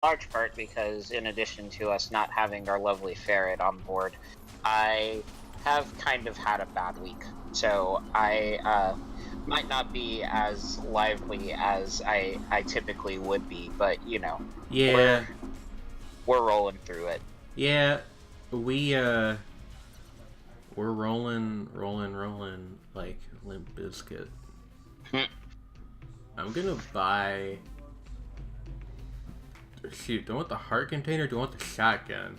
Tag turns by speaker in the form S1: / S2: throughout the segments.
S1: large part because in addition to us not having our lovely ferret on board, I have kind of had a bad week. So I might not be as lively as I typically would be, but you know,
S2: Yeah,
S1: we're rolling through it.
S2: yeah, we we're rolling like Limp Bizkit.
S1: Hmm.
S2: I'm gonna buy. Shoot, do I want the heart container? Or do I want the shotgun?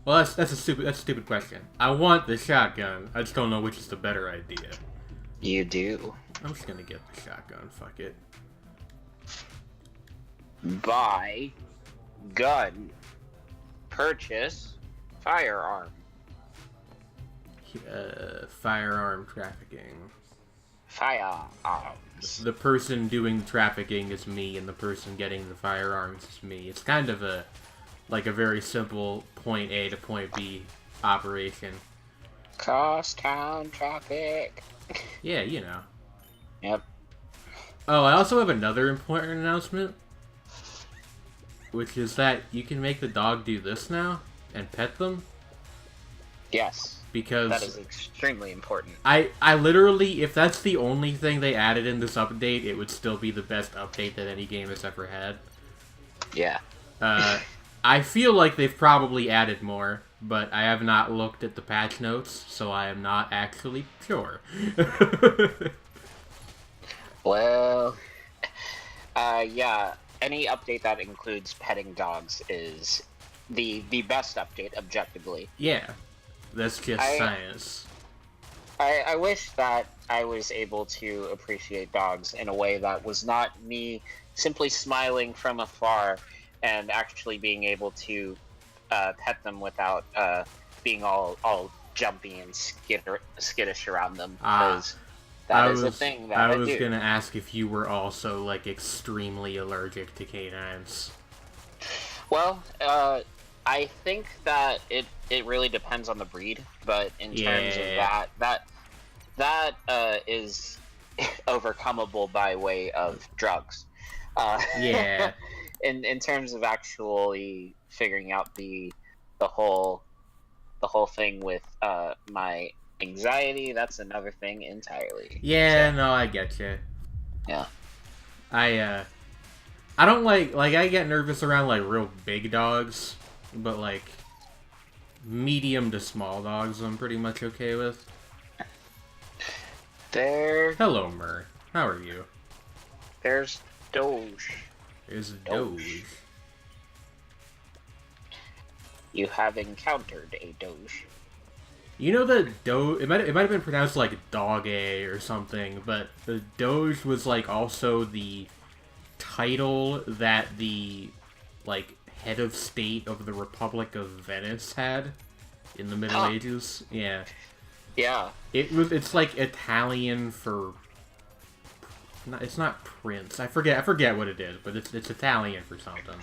S2: Well, that's a stupid question. I want the shotgun. I just don't know which is the better idea.
S1: You do.
S2: I'm just gonna get the shotgun. Fuck it.
S1: Buy gun. Purchase firearm.
S2: Firearm trafficking.
S1: Firearms.
S2: The person doing the trafficking is me, and the person getting the firearms is me. It's kind of a very simple point A to point B operation.
S1: Crosstown traffic.
S2: Yeah, you know.
S1: Yep.
S2: Oh, I also have another important announcement, which is that you can make the dog do this now and pet them.
S1: Yes.
S2: Because
S1: that is extremely important.
S2: I literally, if that's the only thing they added in this update, it would still be the best update that any game has ever had.
S1: Yeah.
S2: I feel like they've probably added more, but I have not looked at the patch notes, so I am not actually sure.
S1: Well, yeah, any update that includes petting dogs is the best update, objectively.
S2: Yeah, that's just science.
S1: I wish that I was able to appreciate dogs in a way that was not me simply smiling from afar and actually being able to pet them without being all jumpy and skittish around them. Because that is a thing that I
S2: was
S1: do.
S2: gonna ask if you were also like extremely allergic to canines.
S1: Well, I think that it really depends on the breed, but in terms of that is overcomable by way of drugs.
S2: Yeah.
S1: In terms of actually figuring out the whole thing with my anxiety, that's another thing entirely.
S2: Yeah, so. No, I get you.
S1: Yeah.
S2: I don't like I get nervous around like real big dogs, but like medium to small dogs I'm pretty much okay with. Hello, Mur. How are you?
S1: There's Doge.
S2: There's Doge.
S1: You have encountered a Doge.
S2: You know the Doge. It might have been pronounced like Dog A or something, but the Doge was like also the title that the like head of state of the Republic of Venice had in the Middle Ages. Yeah.
S1: Yeah.
S2: It's like Italian for. It's not prince. I forget what it is, but it's Italian for something.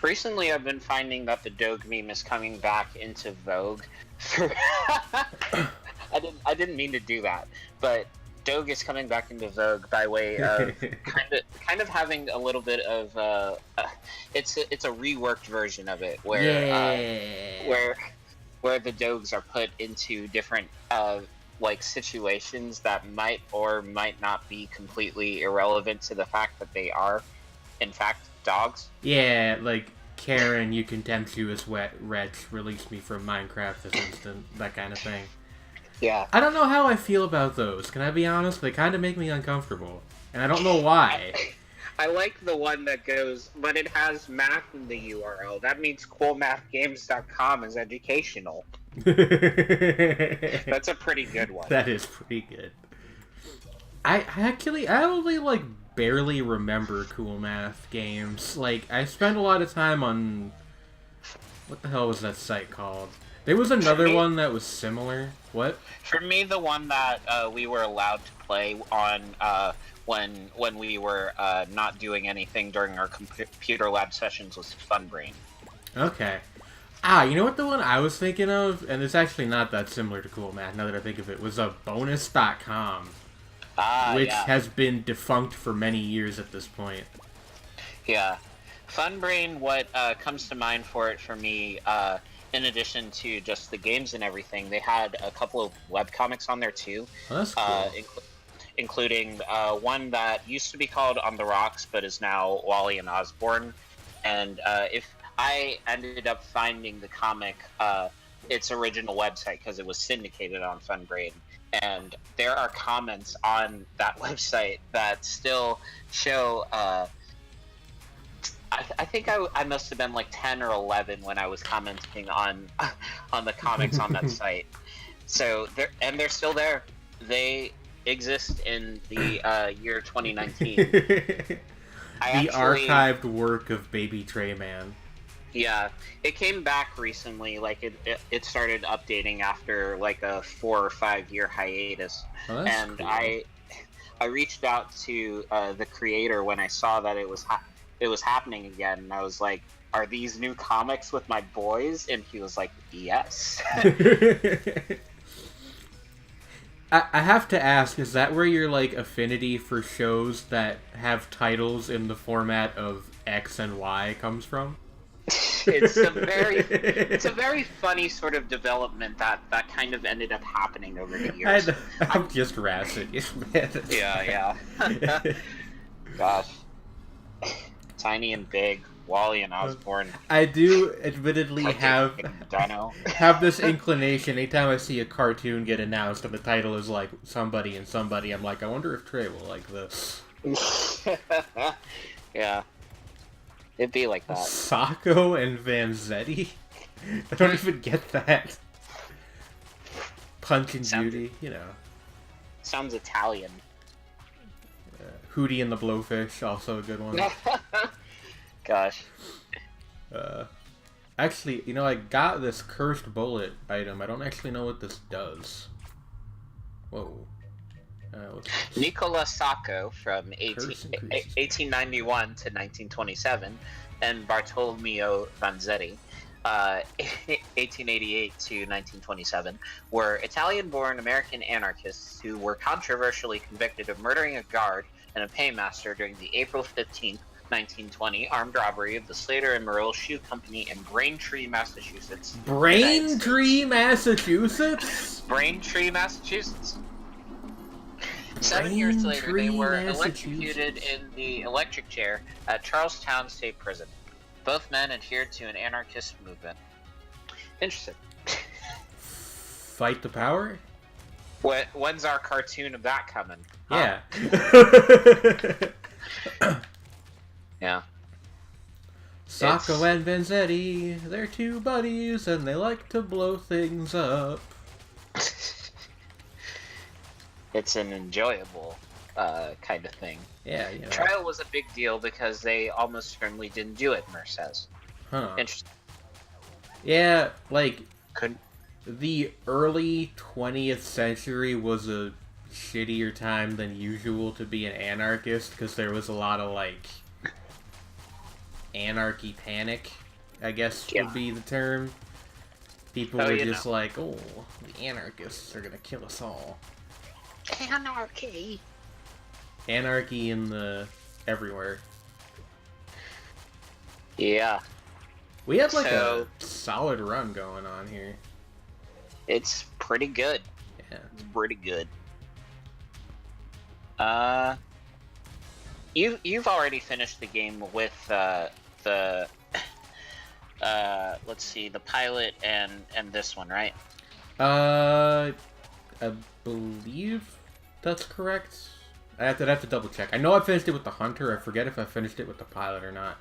S1: Recently, I've been finding that the Doge meme is coming back into vogue. I didn't mean to do that, but Doge is coming back into vogue by way of kind of having a little bit of it's a reworked version of it where the Doges are put into different like situations that might or might not be completely irrelevant to the fact that they are in fact dogs.
S2: Yeah, like Karen, you contemptuous wretch, release me from Minecraft this instant, that kind of thing.
S1: Yeah.
S2: I don't know how I feel about those. Can I be honest? They kind of make me uncomfortable, and I don't know why.
S1: I like the one that goes, but it has math in the URL. That means coolmathgames.com is educational. That's a pretty good one.
S2: That is pretty good. I only like barely remember Cool Math games. Like, I spent a lot of time on what the hell was that site called? There was another one that was similar. What?
S1: For me, the one that we were allowed to play on when we were not doing anything during our computer lab sessions was Funbrain.
S2: Okay. You know what the one I was thinking of, and it's actually not that similar to Cool Math now that I think of it, was a bonus.com. Which has been defunct for many years at this point.
S1: Yeah. Funbrain, what comes to mind for it for me, in addition to just the games and everything, they had a couple of webcomics on there too.
S2: Oh, that's cool.
S1: Including one that used to be called On the Rocks, but is now Wally and Osborne. And if I ended up finding the comic, its original website, because it was syndicated on Funbrain, and there are comments on that website that still show. I think I must have been like 10 or 11 when I was commenting on the comics on that site. So they're still there. They exist in the year 2019.
S2: The archived work of Baby Tray Man.
S1: Yeah, it came back recently. Like it started updating after like a 4 or 5 year hiatus.
S2: Oh,
S1: and
S2: cool.
S1: I reached out to the creator when I saw that it was happening again, and I was like, "Are these new comics with my boys?" And he was like, "Yes."
S2: I have to ask, is that where your like affinity for shows that have titles in the format of X and Y comes from?
S1: It's a very funny sort of development that kind of ended up happening over the years.
S2: I'm just razzing you, man.
S1: Yeah. Gosh. Tiny and Big, Wally and Osborne.
S2: I do admittedly have this inclination anytime I see a cartoon get announced and the title is like somebody and somebody, I'm like, I wonder if Trey will like this.
S1: Yeah. It'd be like that.
S2: Sacco and Vanzetti? I don't even get that. Punch and Judy, you know.
S1: Sounds Italian.
S2: Hootie and the Blowfish, also a good one.
S1: Gosh.
S2: Actually, you know, I got this cursed bullet item. I don't actually know what this does. Whoa.
S1: Nicola Sacco from 1891 to 1927, and Bartolomeo Vanzetti, 1888 to 1927, were Italian-born American anarchists who were controversially convicted of murdering a guard and a paymaster during the April 15th, 1920 armed robbery of the Slater and Merrill Shoe Company in Braintree, Massachusetts.
S2: Braintree, Massachusetts?
S1: Braintree, Massachusetts. 7 years later, they were electrocuted in the electric chair at Charlestown State Prison. Both men adhered to an anarchist movement. Interesting.
S2: Fight the power?
S1: When's our cartoon of that coming?
S2: Huh? Yeah.
S1: Yeah.
S2: Sacco and Vanzetti, they're two buddies and they like to blow things up.
S1: It's an enjoyable kind of thing.
S2: Yeah, you know.
S1: Trial was a big deal because they almost certainly didn't do it, Mer says.
S2: Huh.
S1: Interesting.
S2: Yeah, like,
S1: Couldn't.
S2: The early 20th century was a shittier time than usual to be an anarchist, because there was a lot of, like, anarchy panic, I guess would be the term. People were just like, oh, the anarchists are gonna kill us all.
S1: Anarchy.
S2: Anarchy in the everywhere.
S1: Yeah.
S2: We have like a solid run going on here.
S1: It's pretty good.
S2: Yeah.
S1: It's pretty good. You've already finished the game with the let's see, the pilot and this one, right?
S2: I believe that's correct. I'd have to double check. I know I finished it with the Hunter. I forget if I finished it with the pilot or not.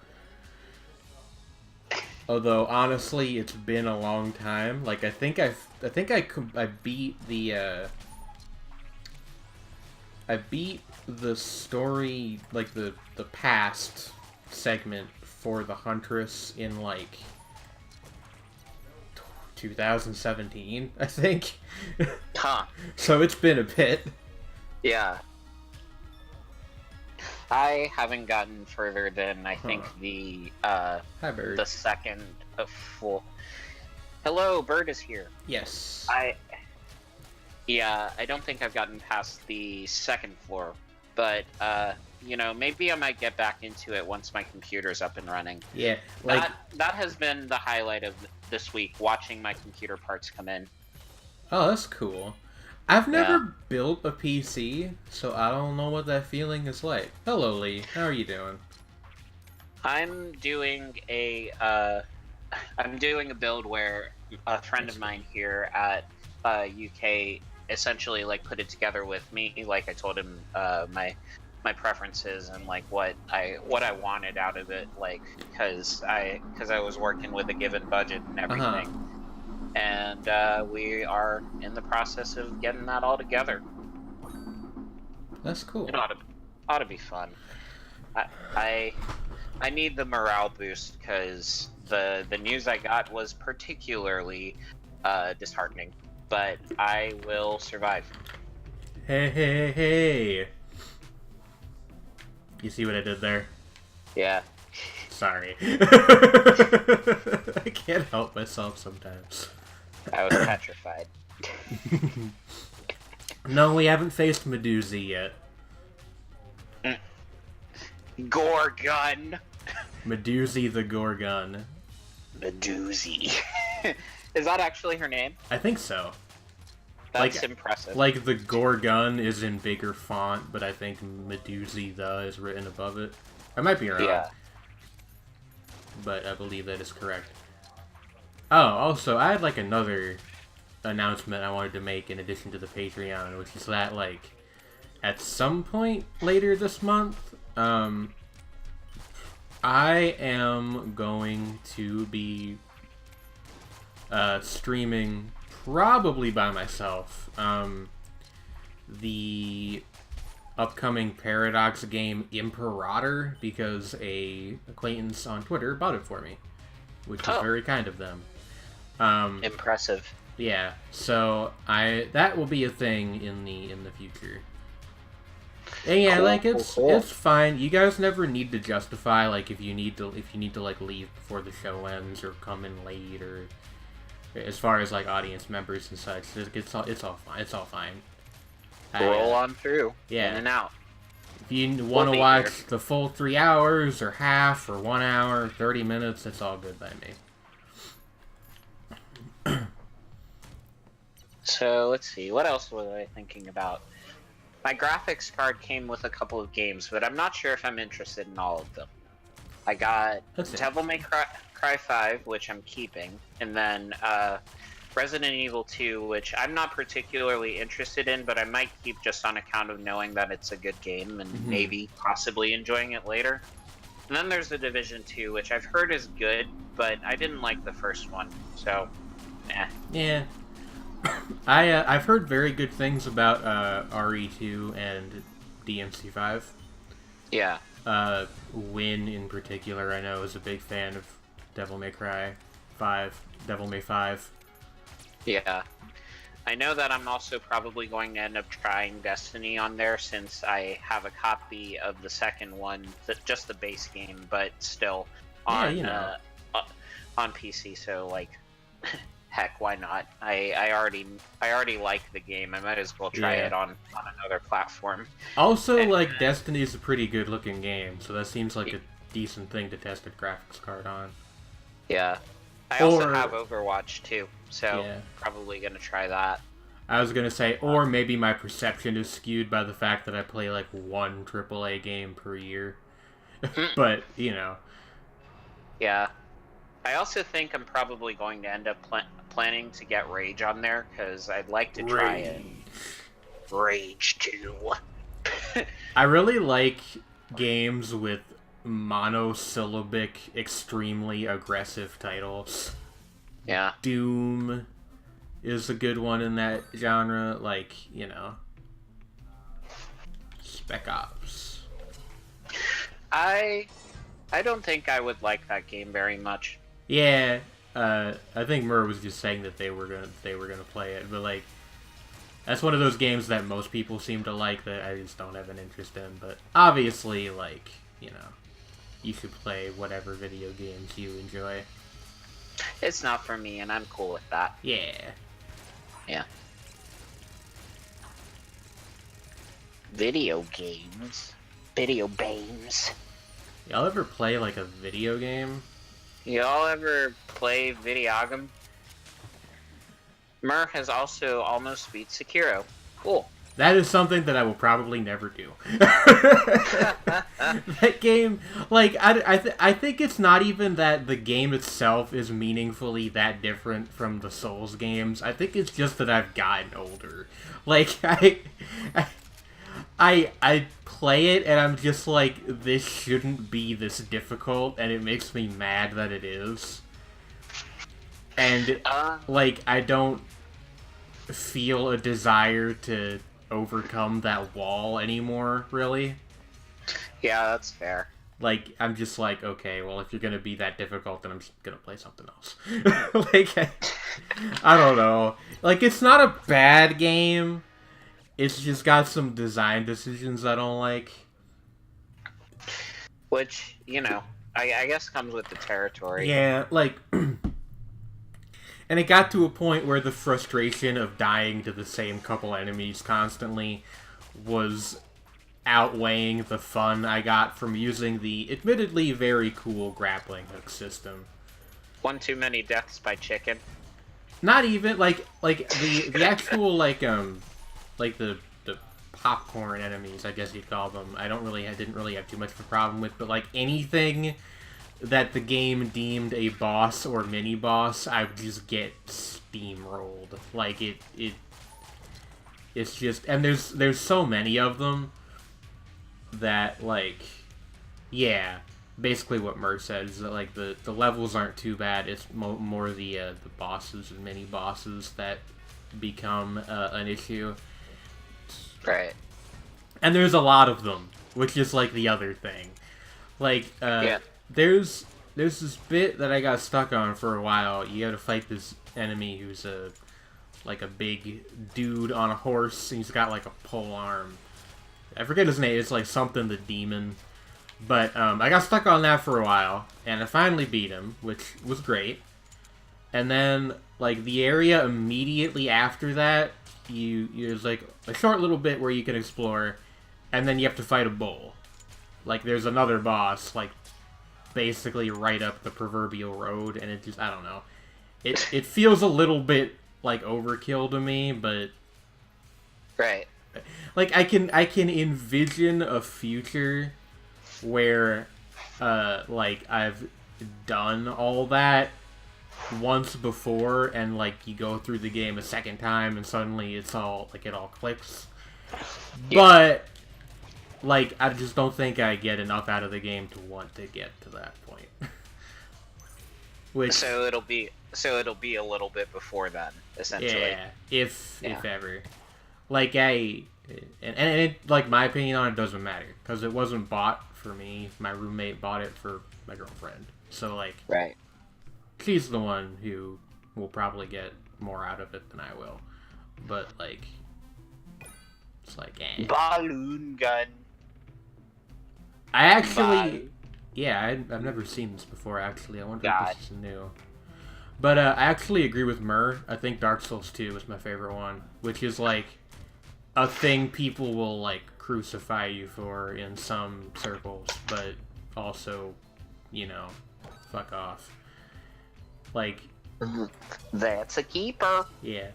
S2: Although honestly, it's been a long time. Like I think I beat the story, like the past segment for the Huntress in like 2017, I think.
S1: Huh.
S2: So it's been a bit.
S1: Yeah. I haven't gotten further than I think the
S2: Hi, Bird.
S1: the second full. Hello, Bird is here.
S2: Yes.
S1: I don't think I've gotten past the second floor, but you know, maybe I might get back into it once my computer's up and running.
S2: Yeah, like
S1: that has been the highlight of this week, watching my computer parts come in.
S2: oh, that's cool. I've never built a PC, so I don't know what that feeling is like. Hello, Lee. How are you doing?
S1: I'm doing a build where a friend of mine here at UK essentially like put it together with me. Like I told him my preferences and like what I wanted out of it, like because I was working with a given budget and everything. And we are in the process of getting that all together.
S2: That's cool.
S1: It ought to be fun. I need the morale boost because the news I got was particularly disheartening. But I will survive.
S2: Hey. You see what I did there?
S1: Yeah.
S2: Sorry. I can't help myself sometimes.
S1: I was petrified.
S2: No, we haven't faced Medusa yet.
S1: Gorgon.
S2: Medusa the Gorgon.
S1: Medusa. Is that actually her name?
S2: I think so.
S1: That's impressive.
S2: Like the Gorgon is in bigger font, but I think Medusa the is written above it. I might be wrong.
S1: Yeah.
S2: But I believe that is correct. Oh, also, I had like another announcement I wanted to make in addition to the Patreon, which is that like at some point later this month, I am going to be streaming probably by myself the upcoming Paradox game Imperator, because a acquaintance on Twitter bought it for me, which is very kind of them.
S1: Impressive.
S2: Yeah, so that will be a thing in the future. And yeah, cool, it's fine. You guys never need to justify like if you need to like leave before the show ends or come in late, or as far as like audience members and such. It's all fine. It's all fine.
S1: Roll on through.
S2: Yeah.
S1: In and out.
S2: If you want to watch the full 3 hours or half or 1 hour, 30 minutes, it's all good by me.
S1: So let's see. What else was I thinking about? My graphics card came with a couple of games, but I'm not sure if I'm interested in all of them. I got Devil May Cry 5, which I'm keeping, and then Resident Evil 2, which I'm not particularly interested in, but I might keep just on account of knowing that it's a good game and maybe possibly enjoying it later. And then there's The Division 2, which I've heard is good, but I didn't like the first one, so
S2: yeah. I've heard very good things about RE2 and DMC5.
S1: Yeah.
S2: Win in particular, I know, is a big fan of Devil May Cry 5, Devil May 5.
S1: Yeah. I know that I'm also probably going to end up trying Destiny on there, since I have a copy of the second one, just the base game, but still on on PC. So like, heck, why not? I already like the game. I might as well try it on another platform.
S2: Also, like, Destiny's a pretty good looking game, so that seems like a decent thing to test a graphics card on.
S1: Yeah. I also have Overwatch too, so probably gonna try that.
S2: I was gonna say, or maybe my perception is skewed by the fact that I play like one AAA game per year. But, you know.
S1: Yeah. I also think I'm probably going to end up planning to get Rage on there, because I'd like to try it. Rage 2.
S2: I really like games with monosyllabic, extremely aggressive titles.
S1: Yeah.
S2: Doom is a good one in that genre, like, you know, Spec Ops.
S1: I don't think I would like that game very much.
S2: Yeah, I think Murr was just saying that they were gonna play it, but like, that's one of those games that most people seem to like that I just don't have an interest in. But obviously, like, you know, you should play whatever video games you enjoy.
S1: It's not for me, and I'm cool with that.
S2: Yeah.
S1: Yeah. Video games. Video games.
S2: Y'all ever play like a video game?
S1: Y'all ever play Videogame? Mur has also almost beat Sekiro. Cool.
S2: That is something that I will probably never do. That game, like, I think it's not even that the game itself is meaningfully that different from the Souls games. I think it's just that I've gotten older. Like, I play it and I'm just like, this shouldn't be this difficult, and it makes me mad that it is. And, like, I don't feel a desire to overcome that wall anymore, really.
S1: Yeah, that's fair.
S2: Like, I'm just like, okay, well, if you're gonna be that difficult, then I'm just gonna play something else. Like, I don't know. Like, it's not a bad game. It's just got some design decisions I don't like.
S1: Which, you know, I guess comes with the territory.
S2: Yeah, like... And it got to a point where the frustration of dying to the same couple enemies constantly was outweighing the fun I got from using the admittedly very cool grappling hook system.
S1: One too many deaths by chicken.
S2: Not even like the actual like the popcorn enemies, I guess you'd call them. I didn't really have too much of a problem with, but like anything that the game deemed a boss or mini boss, I would just get steamrolled. Like it's just, and there's so many of them that, like, yeah, basically what Mert said is that, like, the levels aren't too bad. It's more the bosses and mini bosses that become an issue.
S1: Right.
S2: And there's a lot of them, which is like the other thing. Like,
S1: yeah.
S2: There's this bit that I got stuck on for a while. You gotta fight this enemy who's like a big dude on a horse, and he's got like a pole arm. I forget his name. It's like something the demon. But I got stuck on that for a while, and I finally beat him, which was great. And then like the area immediately after that, there's like a short little bit where you can explore, and then you have to fight a bull. Like there's another boss, like, basically right up the proverbial road, and it just, I don't know. It feels a little bit like overkill to me, but
S1: right.
S2: Like I can envision a future where like I've done all that once before, and like you go through the game a second time and suddenly it's all like it all clicks. Yeah. But like, I just don't think I get enough out of the game to want to get to that point. Which,
S1: so it'll be a little bit before then, essentially.
S2: Yeah, if ever. Like and it, like, my opinion on it doesn't matter, because it wasn't bought for me. My roommate bought it for my girlfriend. So like,
S1: right.
S2: She's the one who will probably get more out of it than I will. But like, it's like,
S1: balloon gun.
S2: I actually, I've never seen this before, actually. I wonder if this is new. But I actually agree with Mur. I think Dark Souls 2 is my favorite one, which is like a thing people will like crucify you for in some circles, but also, you know, fuck off. Like,
S1: that's a keeper.
S2: Yeah.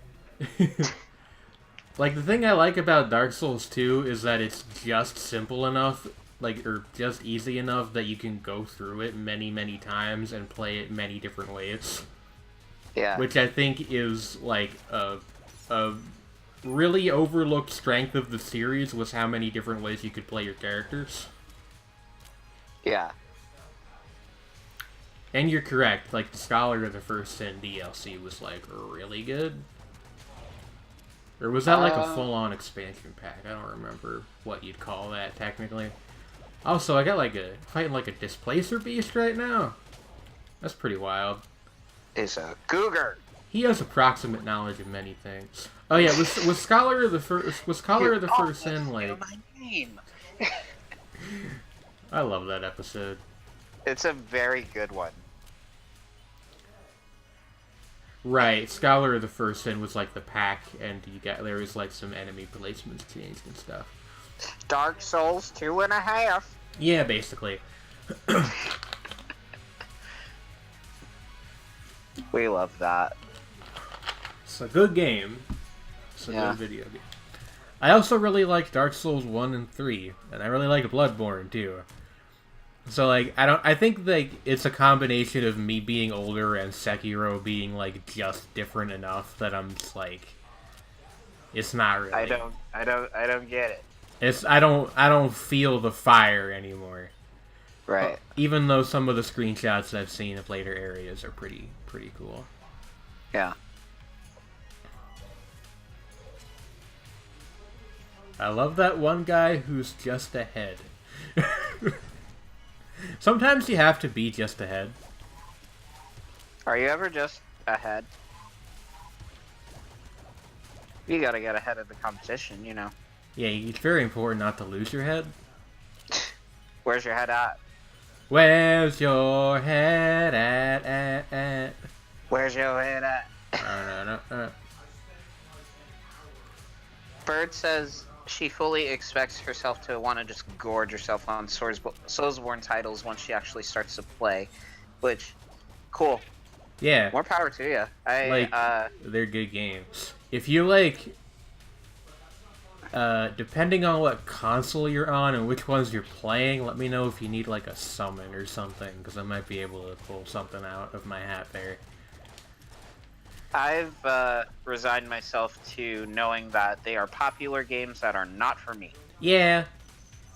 S2: Like, the thing I like about Dark Souls 2 is that it's just simple enough, like, or just easy enough that you can go through it many, many times and play it many different ways.
S1: Yeah.
S2: Which I think is, like, a really overlooked strength of the series, was how many different ways you could play your characters.
S1: Yeah.
S2: And you're correct, like, the Scholar of the First Sin DLC was, like, really good. Or was that, like, a full-on expansion pack? I don't remember what you'd call that, technically. Also, I got, like, fighting, like, a Displacer Beast right now. That's pretty wild.
S1: It's a cougar.
S2: He has approximate knowledge of many things. Oh, yeah, was Scholar of the First Sin, like...
S1: my name.
S2: I love that episode.
S1: It's a very good one.
S2: Right, Scholar of the First Sin was like the pack, and there was like some enemy placements changed and stuff.
S1: Dark Souls 2.5.
S2: Yeah, basically.
S1: We love that.
S2: It's a good game. It's a good video game. I also really like Dark Souls 1 and 3, and I really like Bloodborne too. So like I think like it's a combination of me being older and Sekiro being like just different enough that I'm just like it's not really.
S1: I don't get it.
S2: I don't feel the fire anymore.
S1: Right.
S2: Even though some of the screenshots I've seen of later areas are pretty cool.
S1: Yeah.
S2: I love that one guy who's just ahead. Sometimes you have to be just ahead.
S1: Are you ever just ahead? You gotta get ahead of the competition, you know.
S2: Yeah, it's very important not to lose your head.
S1: Where's your head at?
S2: Where's your head at?
S1: Where's your head at? Bird says she fully expects herself to want to just gorge herself on Soulsborne titles once she actually starts to play, which, cool.
S2: Yeah.
S1: More power to you.
S2: They're good games. If you like, depending on what console you're on and which ones you're playing, let me know if you need like a summon or something, because I might be able to pull something out of my hat there.
S1: I've resigned myself to knowing that they are popular games that are not for me.
S2: Yeah,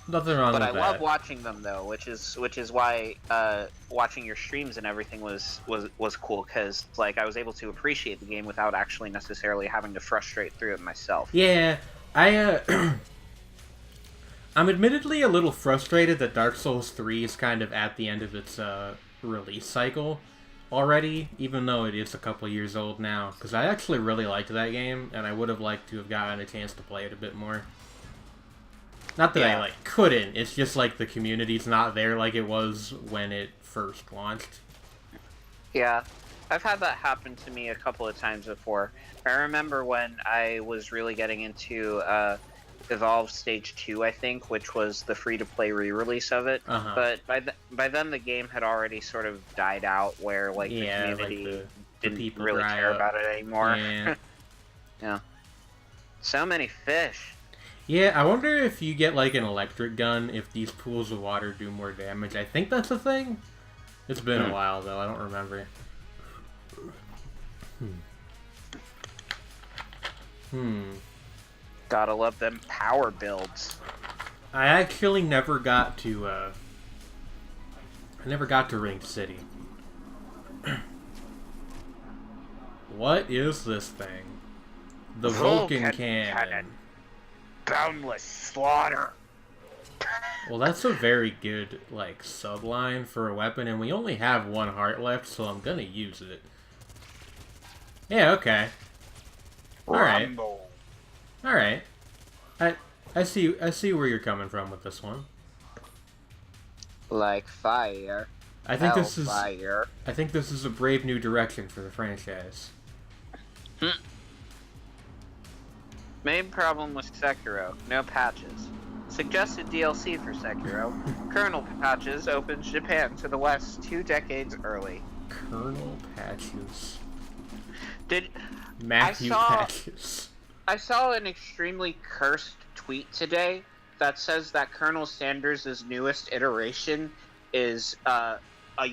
S2: nothing wrong with that.
S1: But I love watching them though, which is why watching your streams and everything was cool, because like I was able to appreciate the game without actually necessarily having to frustrate through it myself.
S2: Yeah, I'm admittedly a little frustrated that Dark Souls 3 is kind of at the end of its release cycle already, even though it is a couple years old now, because I actually really liked that game, and I would have liked to have gotten a chance to play it a bit more. Not that I, like, couldn't, it's just, like, the community's not there like it was when it first launched.
S1: Yeah, I've had that happen to me a couple of times before. I remember when I was really getting into Evolve Stage 2, I think, which was the free-to-play re-release of it. But by then the game had already sort of died out, where like the community
S2: like
S1: didn't really care about it anymore.
S2: Yeah.
S1: Yeah. So many fish.
S2: Yeah, I wonder if you get like an electric gun, if these pools of water do more damage. I think that's a thing. It's been a while though, I don't remember.
S1: Gotta love them power builds.
S2: I actually never got to, Ringed City. What is this thing? The Vulcan Cannon.
S1: Boundless slaughter.
S2: Well, that's a very good, like, subline for a weapon, and we only have one heart left, so I'm gonna use it. Yeah, okay. Alright. Alright. I see where you're coming from with this one.
S1: Like fire.
S2: I think this is a brave new direction for the franchise.
S1: Main problem with Sekiro, no patches. Suggested DLC for Sekiro, kernel patches opens Japan to the West 2 decades early.
S2: Kernel patches.
S1: Patches. I saw an extremely cursed tweet today that says that Colonel Sanders' newest iteration is a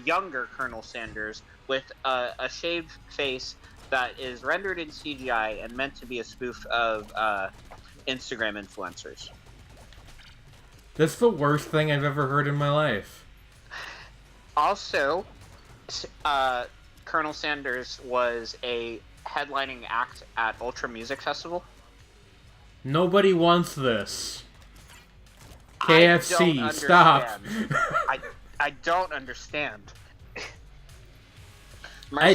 S1: younger Colonel Sanders with a shaved face that is rendered in CGI and meant to be a spoof of Instagram influencers.
S2: That's the worst thing I've ever heard in my life.
S1: Also, Colonel Sanders was a headlining act at Ultra Music Festival.
S2: Nobody wants this. KFC, stop.
S1: I don't understand.
S2: I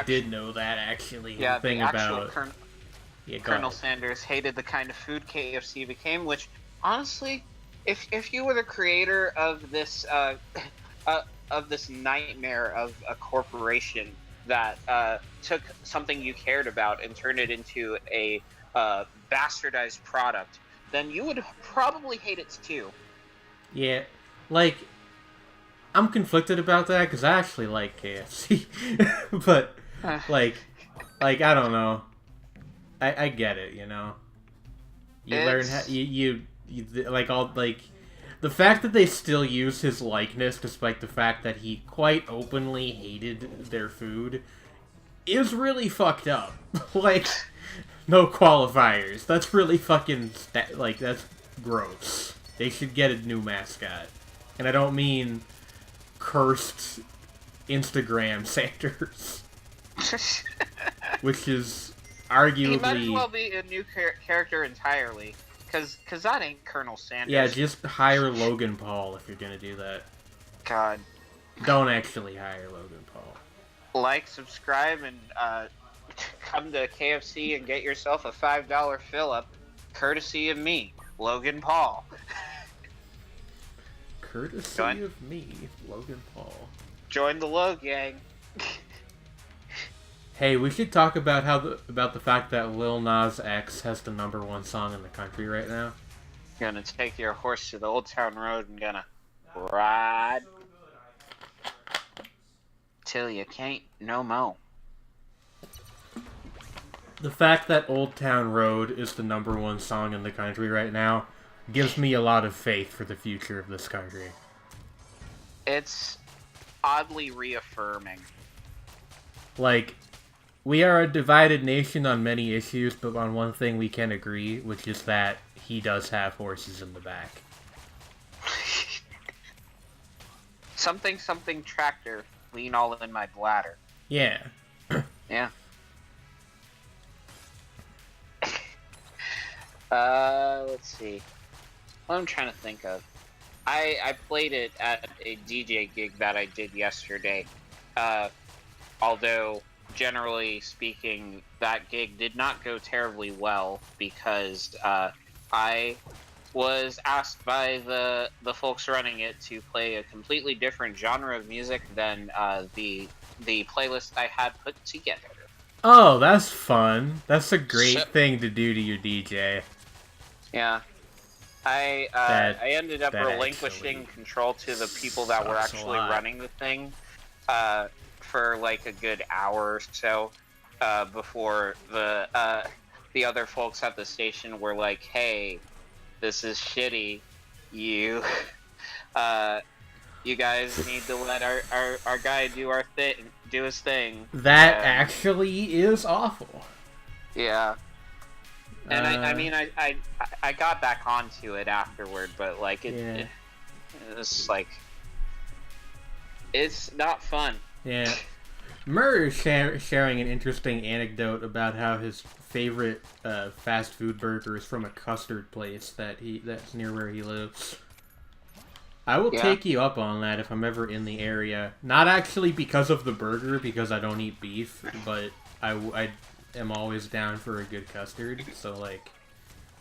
S2: did know that, actually.
S1: Yeah,
S2: the thing about
S1: Colonel Sanders hated the kind of food KFC became, which, honestly, if you were the creator of this nightmare of a corporation that took something you cared about and turned it into a bastardized product, then you would probably hate it too.
S2: Yeah, like, I'm conflicted about that because I actually like KFC, but like I don't know. I get it, you know. You learn how you like all like the fact that they still use his likeness despite the fact that he quite openly hated their food is really fucked up. Like, no qualifiers. That's really fucking like that's gross. They should get a new mascot, and I don't mean cursed Instagram Sanders, which is arguably...
S1: He might as well be a new character entirely, because that ain't Colonel Sanders.
S2: Yeah, just hire Logan Paul if you're gonna do that.
S1: God.
S2: Don't actually hire Logan Paul.
S1: Like, subscribe, and come to KFC and get yourself a $5 fill-up, courtesy of me, Logan Paul.
S2: Courtesy of me, Logan Paul.
S1: Join the Low Gang.
S2: Hey, we should talk about about the fact that Lil Nas X has the #1 song in the country right now.
S1: Gonna take your horse to the Old Town Road and gonna ride till you can't no more.
S2: The fact that Old Town Road is the #1 song in the country right now gives me a lot of faith for the future of this country.
S1: It's oddly reaffirming.
S2: Like, we are a divided nation on many issues, but on one thing we can agree, which is that he does have horses in the back.
S1: Something tractor, lean all in my bladder.
S2: Yeah.
S1: Yeah. Let's see. What I'm trying to think of. I played it at a DJ gig that I did yesterday. Although, generally speaking, that gig did not go terribly well because I was asked by the folks running it to play a completely different genre of music than the playlist I had put together.
S2: Oh, that's fun. That's a great thing to do to your DJ.
S1: Yeah. I ended up relinquishing control to the people that were actually running the thing for like a good hour or so before the other folks at the station were like, "Hey, this is shitty. You guys need to let our guy do his thing."
S2: That actually is awful.
S1: Yeah. And I mean, I got back onto it afterward, but like it's like it's not fun.
S2: Yeah. Murr is sharing an interesting anecdote about how his favorite fast food burger is from a custard place that's near where he lives. I will take you up on that if I'm ever in the area. Not actually because of the burger, because I don't eat beef, but I am always down for a good custard, so like...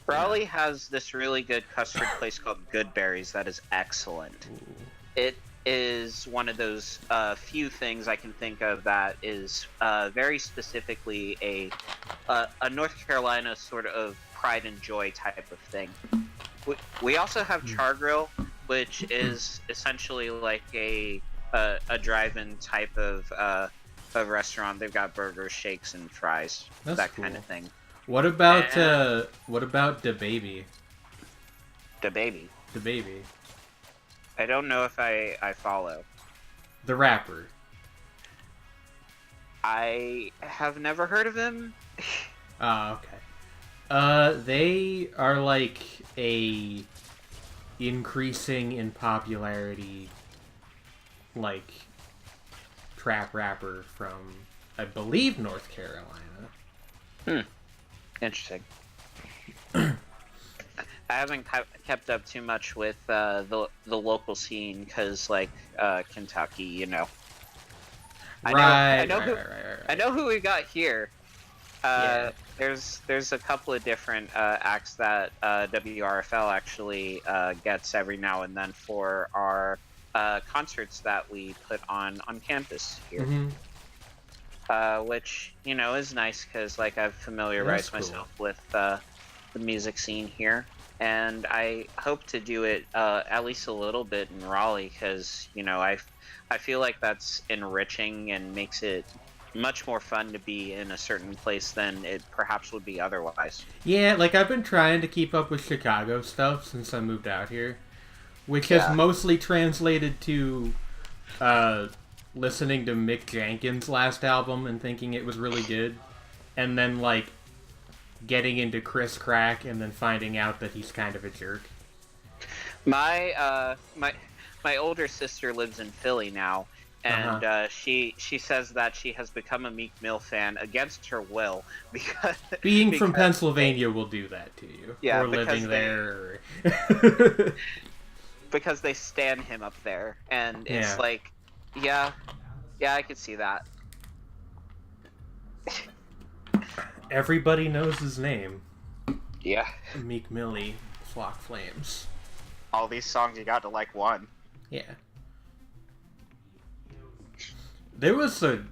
S1: Raleigh has this really good custard place called Goodberries that is excellent. Ooh. It is one of those few things I can think of that is very specifically a North Carolina sort of pride and joy type of thing. We also have Char Grill, which is essentially like a drive-in type of restaurant. They've got burgers, shakes, and fries.
S2: That's
S1: that
S2: cool.
S1: kind of thing.
S2: What about Da Baby?
S1: Da Baby.
S2: Da Baby.
S1: I don't know if I follow.
S2: The rapper.
S1: I have never heard of him.
S2: Oh, okay. They are like a increasing in popularity, like, trap rapper from, I believe, North Carolina.
S1: Interesting. I haven't kept up too much with the local scene because, like, Kentucky, you know. I know who we got here. There's a couple of different acts that WRFL actually gets every now and then for our concerts that we put on campus here. Mm-hmm. Which, you know, is nice because, like, I've familiarized myself with the music scene here. and I hope to do it at least a little bit in Raleigh because I feel like that's enriching and makes it much more fun to be in a certain place than it perhaps would be otherwise.
S2: Yeah, like I've been trying to keep up with Chicago stuff since I moved out here, which has
S1: Yeah.
S2: mostly translated to listening to Mick Jenkins' last album and thinking it was really good, and then like getting into Chris Crack and then finding out that he's kind of a jerk.
S1: My older sister lives in Philly now, and she says that she has become a Meek Mill fan against her will because
S2: Being from
S1: because
S2: Pennsylvania will do that to you.
S1: Yeah,
S2: or
S1: because
S2: living there.
S1: because they stan him up there, and it's
S2: Yeah.
S1: like, yeah, I could see that.
S2: Everybody knows his name.
S1: Yeah,
S2: Meek Millie, Flock Flames.
S1: all these songs you got to like one.
S2: Yeah. There was a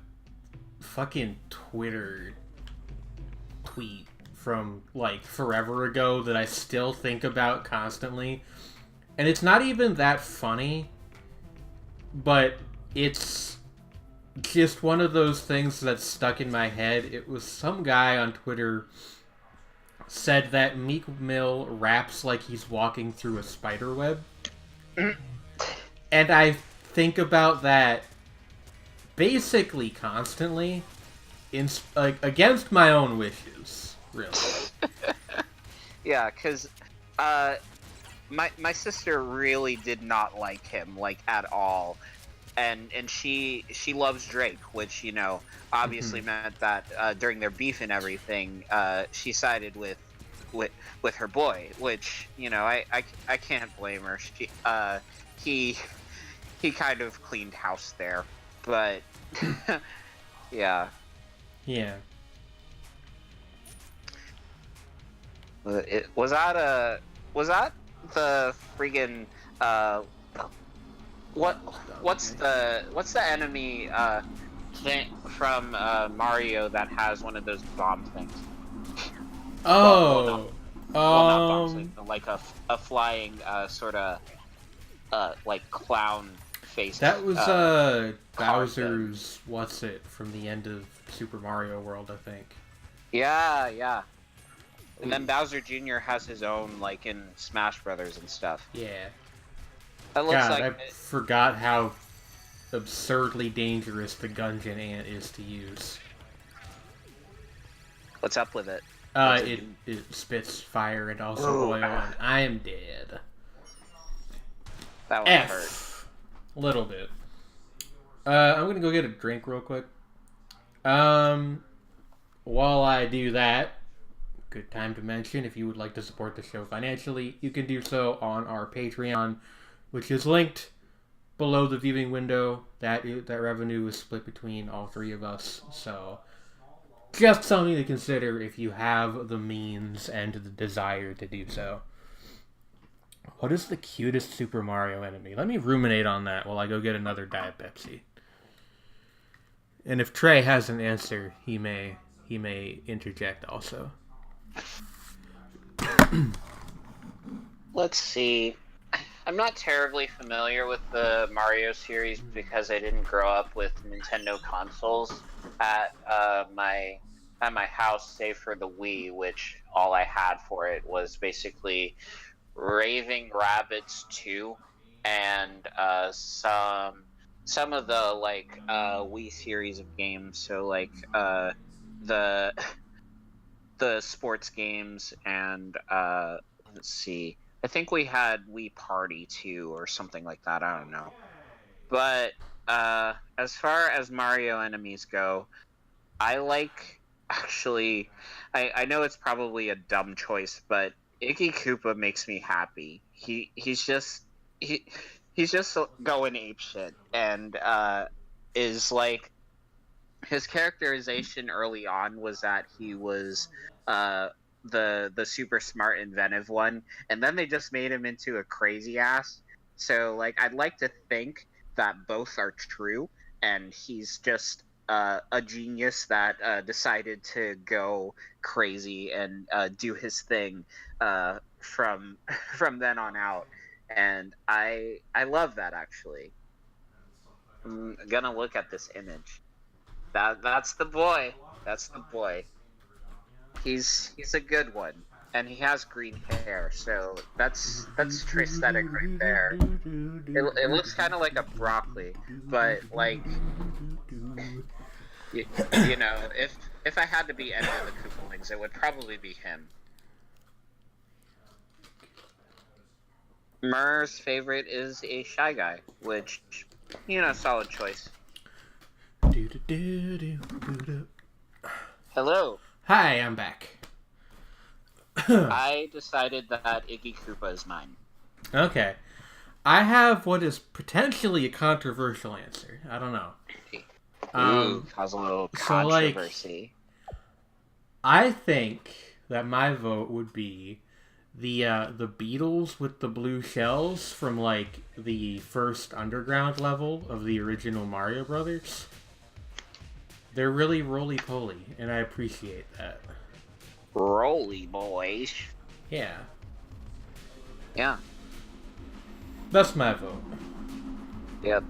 S2: fucking Twitter tweet from like forever ago that I still think about constantly. And it's not even that funny, but it's just one of those things that's stuck in my head. It was some guy on Twitter said that Meek Mill raps like he's walking through a spider web. And I think about that basically constantly, against my own wishes, really.
S1: Yeah, because my sister really did not like him, like, at all. And she loves Drake, which, obviously meant that during their beef and everything, she sided with her boy, which, I can't blame her. He kind of cleaned house there, but yeah.
S2: Yeah.
S1: Was that the friggin' what's the enemy thing from Mario that has one of those bomb things?
S2: Oh.
S1: Well, not bombs, like a flying sort of like clown face.
S2: That was Bowser's what's it from the end of Super Mario World, I think.
S1: Yeah. And then Bowser Jr. has his own, like, in Smash Brothers and stuff.
S2: Yeah.
S1: That looks
S2: God,
S1: like...
S2: I forgot how absurdly dangerous the Gungeon ant is to use.
S1: What's up with it?
S2: It spits fire and also oil, and I am dead.
S1: That one hurt.
S2: A little bit. I'm gonna go get a drink real quick. While I do that, good time to mention, if you would like to support the show financially, you can do so on our Patreon, which is linked below the viewing window. That revenue is split between all three of us, so just something to consider if you have the means and the desire to do so. What is the cutest Super Mario enemy? Let me ruminate on that while I go get another Diet Pepsi. And if Trey has an answer, he may interject also.
S1: Let's see. I'm not terribly familiar with the Mario series because I didn't grow up with Nintendo consoles at my house, save for the Wii, which all I had for it was basically Raving Rabbids 2 and some of the like Wii series of games. So like the sports games and let's see. I think we had Wii Party 2 or something like that. I don't know. But as far as Mario enemies go, I like actually. I know it's probably a dumb choice, but Iggy Koopa makes me happy. He's just going apeshit and is like his characterization early on was that he was the super smart inventive one, and then they just made him into a crazy ass. So like I'd like to think that both are true and he's just a genius that decided to go crazy and do his thing from from then on out, and I love that actually. I'm gonna look at this image. That's the boy. That's the boy. He's a good one, and he has green hair, so that's true aesthetic right there. It looks kind of like a broccoli, but like you, you know, if I had to be any of the Koopalings, it would probably be him. Murr's favorite is a Shy Guy, which, solid choice. Hello.
S2: Hi, I'm back.
S1: I decided that Iggy Koopa is mine.
S2: Okay. I have what is potentially a controversial answer. I don't know.
S1: Cause a little controversy.
S2: So, I think that my vote would be the Beatles with the blue shells from like the first underground level of the original Mario Brothers. They're really roly-poly, and I appreciate that.
S1: Roly boys.
S2: Yeah.
S1: Yeah.
S2: That's my vote.
S1: Yep.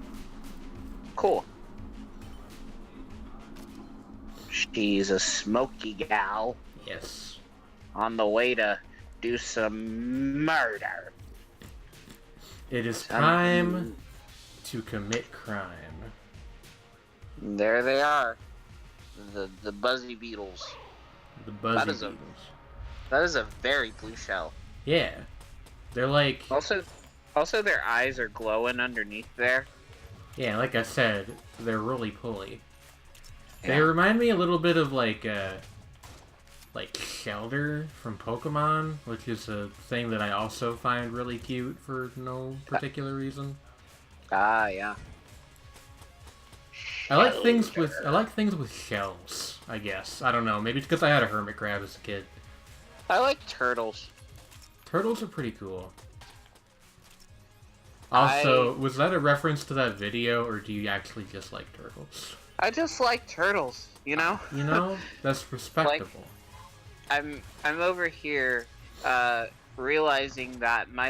S1: Cool. She's a smoky gal.
S2: Yes.
S1: On the way to do some murder.
S2: It is time to commit crime.
S1: There they are. The Buzzy Beetles.
S2: The Buzzy Beetles.
S1: That is a very blue shell.
S2: Yeah. They're like...
S1: Also their eyes are glowing underneath there.
S2: Yeah, like I said, they're roly-poly. They remind me a little bit of like Shelter from Pokemon, which is a thing that I also find really cute for no particular reason.
S1: Ah, yeah.
S2: I like things with shells, I guess. I don't know. Maybe it's because I had a hermit crab as a kid.
S1: I like turtles.
S2: Turtles are pretty cool. Also, was that a reference to that video, or do you actually just like turtles?
S1: I just like turtles, you know?
S2: You know? That's respectable.
S1: I'm over here realizing that my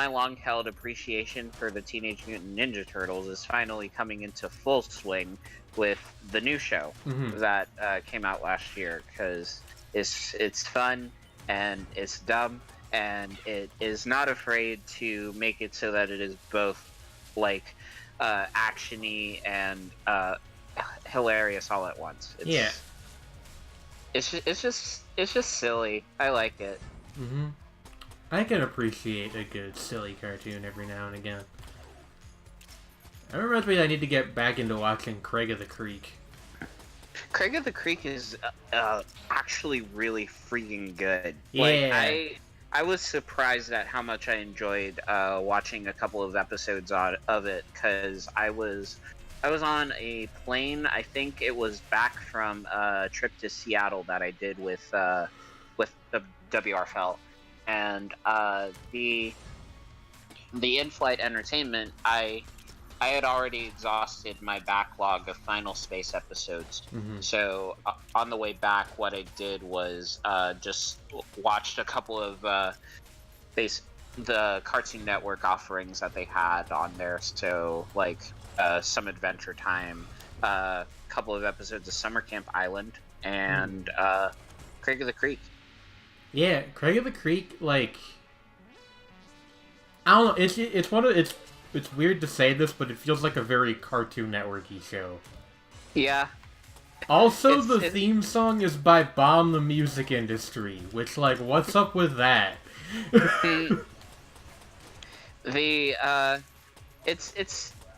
S1: long-held appreciation for the Teenage Mutant Ninja Turtles is finally coming into full swing with the new show that came out last year, because it's fun and it's dumb and it is not afraid to make it so that it is both like actiony and hilarious all at once. It's just silly. I like it.
S2: I can appreciate a good silly cartoon every now and again. It reminds me I need to get back into watching Craig of the Creek.
S1: Craig of the Creek is actually really freaking good.
S2: Yeah.
S1: Like, I was surprised at how much I enjoyed watching a couple of episodes of it, because I was on a plane. I think it was back from a trip to Seattle that I did with the WRFL, and the in-flight entertainment. I had already exhausted my backlog of Final Space episodes, so on the way back, what I did was just watched a couple of the Cartoon Network offerings that they had on there. So like some Adventure Time, a couple of episodes of Summer Camp Island, and Craig of the Creek.
S2: Yeah, Craig of the Creek, like, I don't know, it's weird to say this, but it feels like a very Cartoon Network-y show.
S1: Yeah.
S2: Also, the theme song is by Bomb the Music Industry, which, like, what's up with that?
S1: It's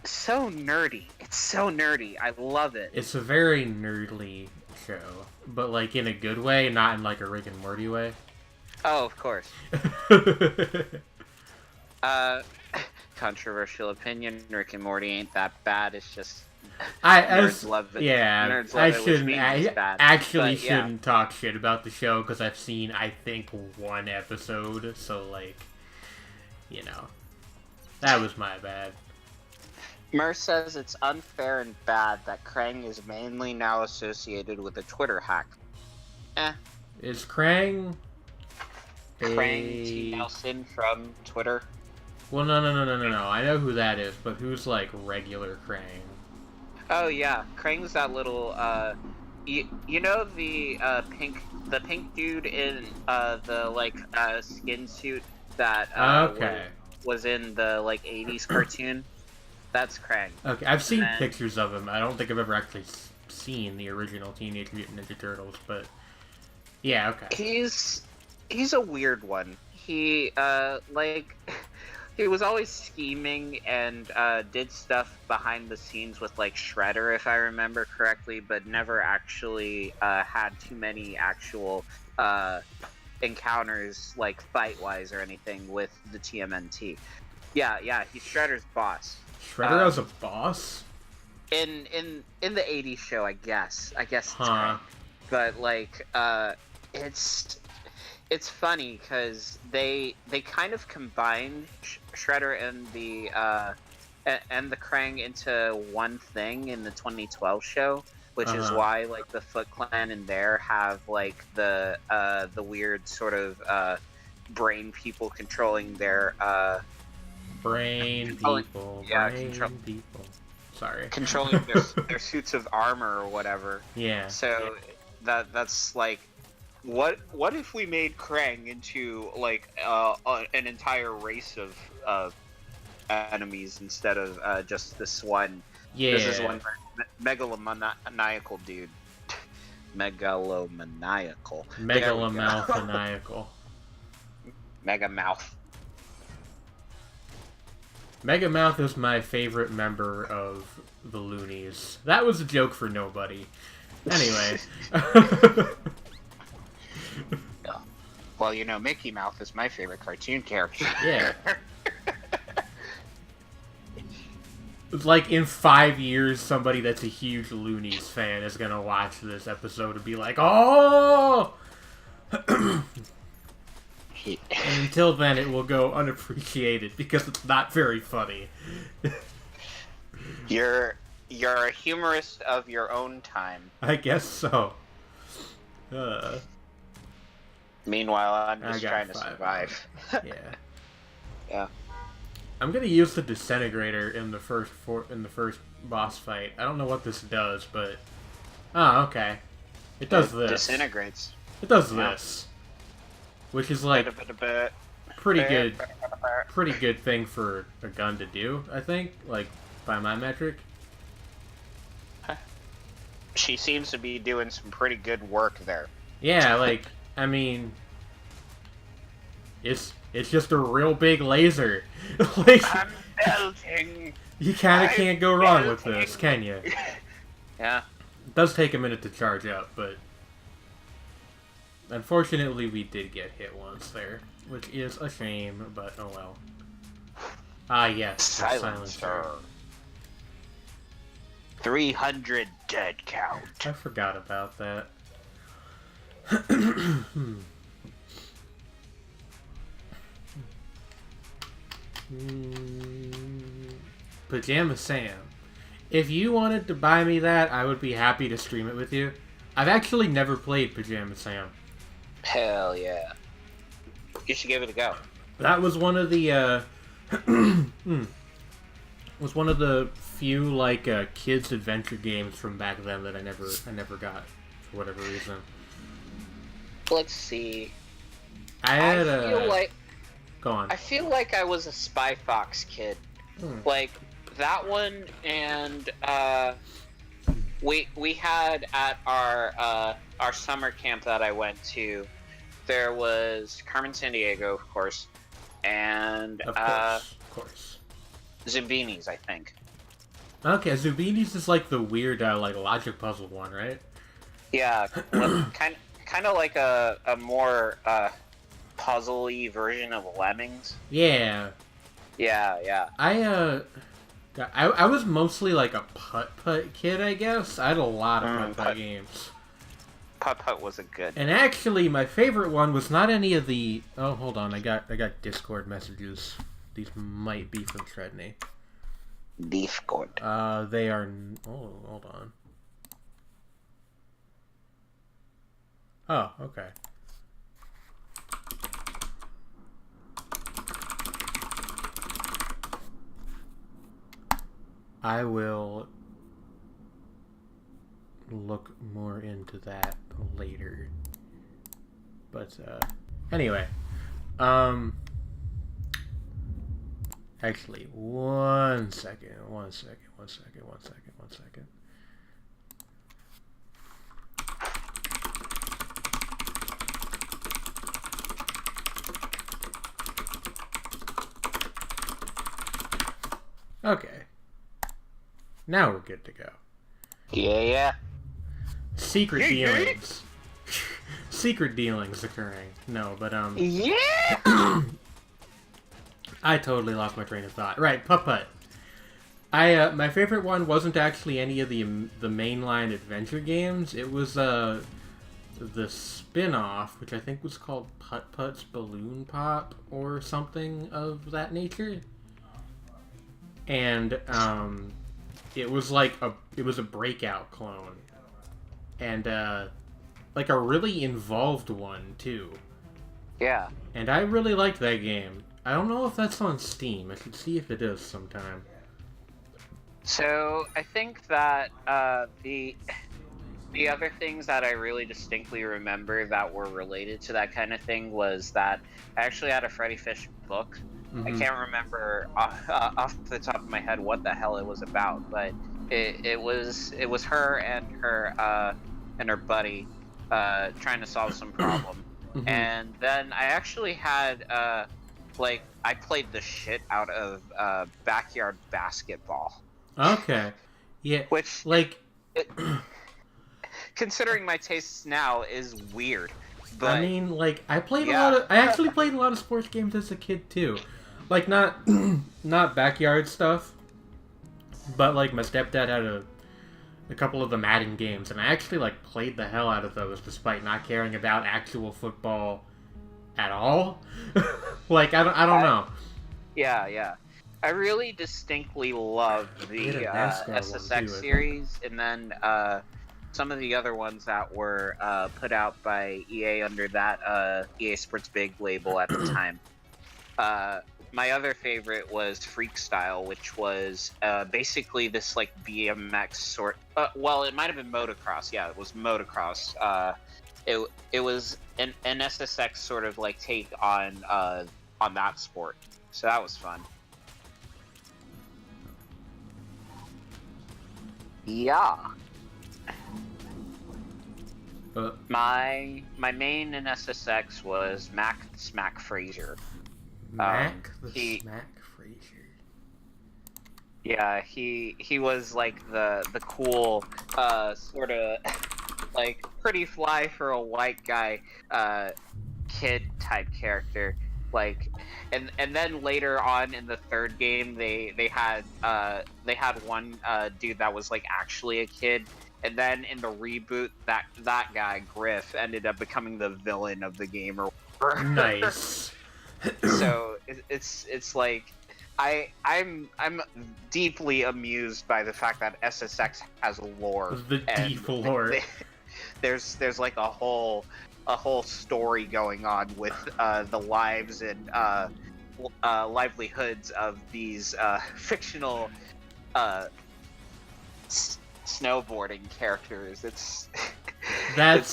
S1: so nerdy. It's so nerdy. I love it.
S2: It's a very nerdly show, but, like, in a good way, not in, like, a Rick and Morty way.
S1: Oh, of course. Controversial opinion. Rick and Morty ain't that bad. It's just nerds love it.
S2: Yeah,
S1: nerds love
S2: I
S1: it,
S2: shouldn't. I shouldn't
S1: yeah.
S2: talk shit about the show because I've seen, I think, one episode. So, like, you know, that was my bad.
S1: Mer says it's unfair and bad that Krang is mainly now associated with a Twitter hack.
S2: Is Krang
S1: T. Nelson from Twitter?
S2: Well, no. I know who that is, but who's, like, regular Krang?
S1: Oh, yeah. Krang's that little, you know the pink dude in, the, like, skin suit that, was in the, like, 80s cartoon? That's Krang. Okay,
S2: I've seen pictures of him. I don't think I've ever actually seen the original Teenage Mutant Ninja Turtles, but... Yeah, okay.
S1: He's a weird one. He, like... He was always scheming and did stuff behind the scenes with, like, Shredder, if I remember correctly, but never actually had too many actual encounters, like, fight-wise or anything with the TMNT. Yeah, he's Shredder's boss.
S2: Shredder as a boss?
S1: In the 80s show, I guess. It's Krang. But, like, it's funny because they kind of combined Shredder and the Krang into one thing in the 2012 show, which is why, like, the Foot Clan in there have, like, the weird sort of brain people controlling their
S2: brain people. Sorry,
S1: controlling their suits of armor or whatever.
S2: Yeah.
S1: So that's like. What if we made Krang into, like, an entire race of enemies instead of just this one?
S2: Yeah.
S1: This is one megalomaniacal dude. Megalomaniacal.
S2: Megalomaniacal.
S1: Megamouth.
S2: Megamouth is my favorite member of the Loonies. That was a joke for nobody. Anyway.
S1: Well, you know, Mickey Mouse is my favorite cartoon character.
S2: Yeah. Like, in 5 years, somebody that's a huge Loonies fan is gonna watch this episode and be like, oh! And until then, it will go unappreciated because it's not very funny.
S1: You're a humorist of your own time.
S2: I guess so.
S1: Meanwhile, I'm just trying to survive. Yeah.
S2: I'm gonna use the disintegrator in the first boss fight. I don't know what this does, but okay, it does this.
S1: Disintegrates.
S2: It does this, which is like pretty good thing for a gun to do. I think, like, by my metric.
S1: She seems to be doing some pretty good work there.
S2: Yeah, like, I mean, it's just a real big laser. Like,
S1: I'm melting.
S2: You kind of can't go wrong with this, can you?
S1: Yeah.
S2: It does take a minute to charge up, but unfortunately we did get hit once there, which is a shame, but oh well. Ah, yes, silencer.
S1: 300 dead count.
S2: I forgot about that. Pajama Sam. If you wanted to buy me that, I would be happy to stream it with you. I've actually never played Pajama Sam.
S1: Hell yeah. You should give it a go.
S2: That was one of the was one of the few, like, kids adventure games from back then that I never got for whatever reason.
S1: Let's see.
S2: I feel
S1: like
S2: go on.
S1: I feel like I was a Spy Fox kid. Like that one, and we had at our summer camp that I went to. There was Carmen Sandiego, of course, and
S2: of course.
S1: Zumbinis, I think.
S2: Okay, Zumbinis is like the weird, like, logic puzzle one, right?
S1: Yeah, kind of like a more puzzle-y version of Lemmings.
S2: Yeah.
S1: Yeah.
S2: I was mostly like a putt-putt kid, I guess. I had a lot of putt-putt games.
S1: Putt-putt was a good.
S2: And actually, my favorite one was not any of the... Oh, hold on, I got Discord messages. These might be from Sredni.
S1: Discord.
S2: They are... Oh, hold on. Oh, okay. I will look more into that later. But, anyway. Actually, one second. Okay. Now we're good to go.
S1: Yeah.
S2: Secret dealings. Secret dealings occurring. No, but,
S1: Yeah!
S2: I totally lost my train of thought. Right, Putt-Putt. My favorite one wasn't actually any of the mainline adventure games. It was, the spin-off, which I think was called Putt-Putt's Balloon Pop, or something of that nature. And, it was like it was a Breakout clone. And, like a really involved one, too.
S1: Yeah.
S2: And I really liked that game. I don't know if that's on Steam. I should see if it is sometime.
S1: So I think that the other things that I really distinctly remember that were related to that kind of thing was that I actually had a Freddy Fish book. I can't remember off the top of my head what the hell it was about, but it was her and her buddy trying to solve some problem. And then I actually had I played the shit out of backyard basketball.
S2: Okay. Yeah.
S1: Which, considering my tastes now, is weird. But
S2: I mean, like, I actually played a lot of sports games as a kid too. Like, not backyard stuff, but like my stepdad had a couple of the Madden games, and I actually like played the hell out of those despite not caring about actual football at all. Like, I don't know.
S1: Yeah. I really distinctly love the SSX series, and then some of the other ones that were put out by EA under that EA Sports Big label at the time. My other favorite was Freakstyle, which was basically this like BMX sort. Well, it might have been motocross. Yeah, it was motocross. It was an SSX sort of like take on that sport. So that was fun. Yeah. My main in SSX was Mac Smack Frazier.
S2: Mac Smack Frazier.
S1: Yeah, he was like the cool sort of like pretty fly for a white guy kid type character. Like, and then later on in the third game, they had one dude that was like actually a kid, and then in the reboot, that guy Griff ended up becoming the villain of the game. Or
S2: nice.
S1: So it's like I'm deeply amused by the fact that SSX has lore.
S2: The deep lore.
S1: There's like a whole story going on with the lives and livelihoods of these fictional snowboarding characters. It's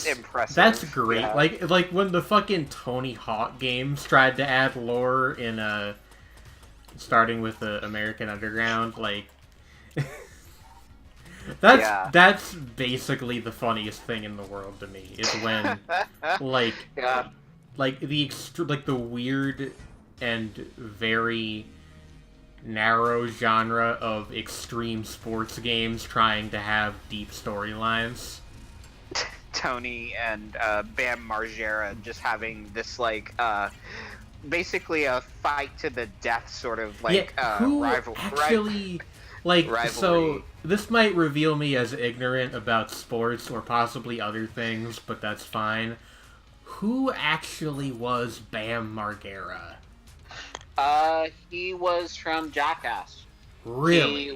S1: impressive.
S2: That's great.
S1: Yeah.
S2: Like when the fucking Tony Hawk games tried to add lore in starting with the American Underground, like that's basically the funniest thing in the world to me is when like the weird and very narrow genre of extreme sports games trying to have deep storylines.
S1: Tony and Bam Margera just having this like basically a fight to the death sort of like rivalry.
S2: So this might reveal me as ignorant about sports or possibly other things, but that's fine. Who actually was Bam Margera?
S1: He was from Jackass.
S2: Really?
S1: He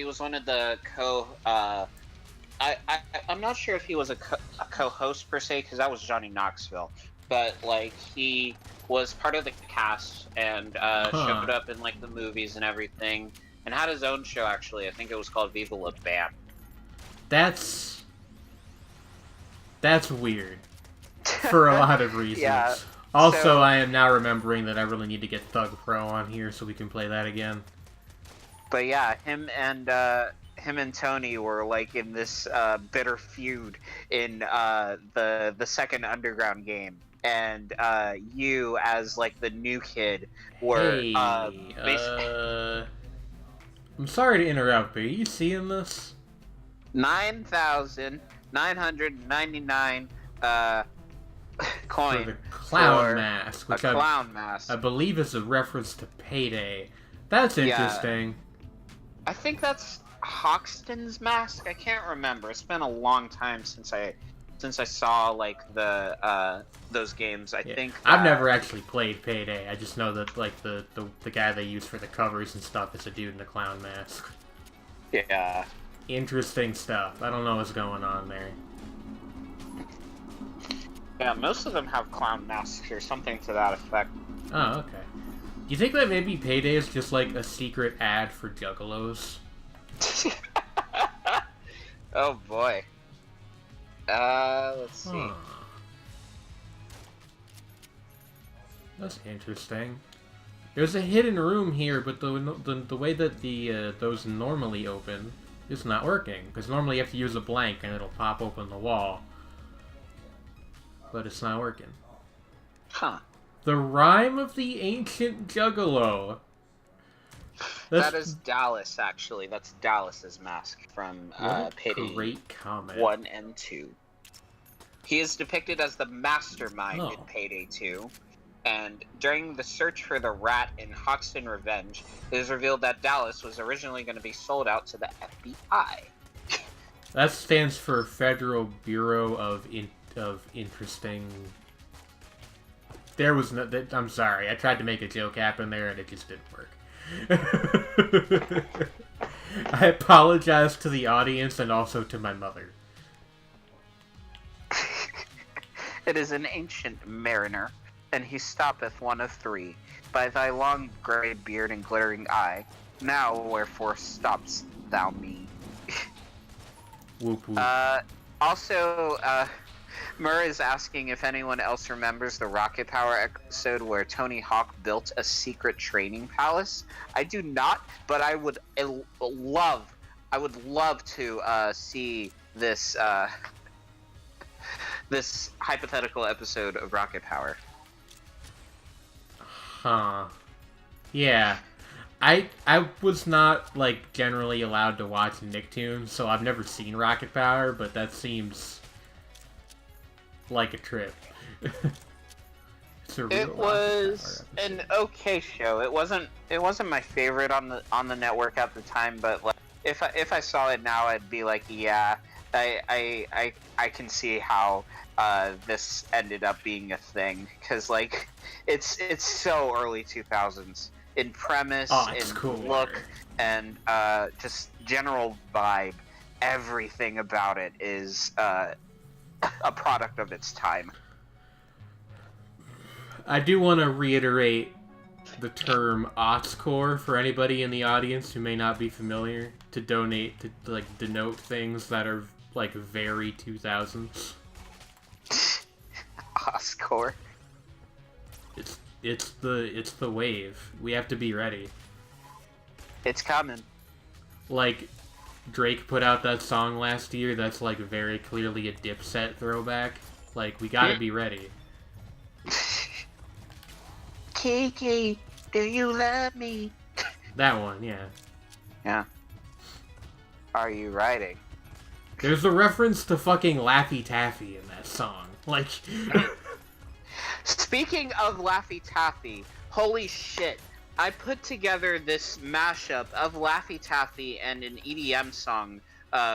S1: was one of the I'm not sure if he was a co-host per se, because that was Johnny Knoxville, but like he was part of the cast and showed up in like the movies and everything, and had his own show actually. I think it was called Viva La Bam.
S2: That's weird for a lot of reasons.
S1: Yeah.
S2: Also,
S1: So,
S2: I am now remembering that I really need to get Thug Pro on here so we can play that again.
S1: but yeah, him and Tony were like in this bitter feud in the second Underground game, and you as like the new kid were
S2: Hey,
S1: basically
S2: I'm sorry to interrupt, but are you seeing this?
S1: 9,999 coin
S2: For the clown
S1: for
S2: mask,
S1: a
S2: which
S1: clown mask.
S2: I believe is a reference to Payday. That's interesting.
S1: I think that's Hoxton's mask. I can't remember. It's been a long time since I saw like the those games. I think
S2: I've never actually played Payday. I just know that like the guy they use for the covers and stuff is a dude in a clown mask.
S1: Yeah.
S2: Interesting stuff. I don't know what's going on there.
S1: Yeah, most of them have clown masks or something to that effect.
S2: Oh, okay. Do you think that maybe Payday is just like a secret ad for Juggalos?
S1: Oh boy. Let's see.
S2: Huh. That's interesting. There's a hidden room here, but the way that those normally open is not working. Because normally you have to use a blank and it'll pop open the wall. But it's not working.
S1: Huh.
S2: The Rime of the Ancient Juggalo.
S1: That is Dallas, actually. That's Dallas's mask from Payday
S2: great comment.
S1: 1 and 2. He is depicted as the mastermind in
S2: Oh.
S1: Payday 2. And during the search for the rat in Hoxton Revenge, it is revealed that Dallas was originally going to be sold out to the FBI.
S2: That stands for Federal Bureau of Interesting. There was no. I'm sorry. I tried to make a joke happen there, and it just didn't work. I apologize to the audience and also to my mother.
S1: It is an ancient mariner, and he stoppeth one of three. By thy long grey beard and glittering eye, now wherefore stops thou me?
S2: Whoop whoop.
S1: Also, Murr is asking if anyone else remembers the Rocket Power episode where Tony Hawk built a secret training palace. I do not, but I would love to see this this hypothetical episode of Rocket Power.
S2: Huh. Yeah. I was not, like, generally allowed to watch Nicktoons, so I've never seen Rocket Power, but that seems like a trip. It's a real
S1: It was an okay show. It wasn't my favorite on the network at the time, but like if I saw it now, I'd be like, yeah, I can see how this ended up being a thing, because like it's so early 2000s in premise, in
S2: cool.
S1: look, and just general vibe. Everything about it is a product of its time.
S2: I do want to reiterate the term Otscore for anybody in the audience who may not be familiar, to donate to like denote things that are like very 2000s.
S1: Oscore.
S2: It's the wave. We have to be ready.
S1: It's coming.
S2: Like Drake put out that song last year that's like very clearly a Dipset throwback. Like we gotta be ready.
S1: Kiki, do you love me?
S2: That one, yeah.
S1: Yeah. Are you writing?
S2: There's a reference to fucking Laffy Taffy in that song. Like,
S1: Speaking of Laffy Taffy, holy shit. I put together this mashup of Laffy Taffy and an EDM song,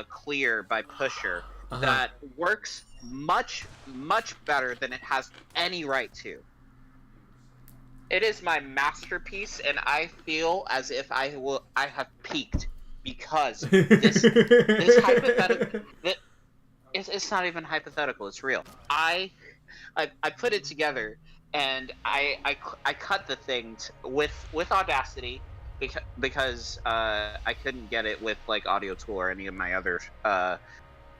S1: Clear by Pusher, that works much, much better than it has any right to. It is my masterpiece, and I feel as if I have peaked because this hypothetical. It's not even hypothetical. It's real. I put it together, and I cut the things with Audacity because I couldn't get it with like Audio Tool or any of my other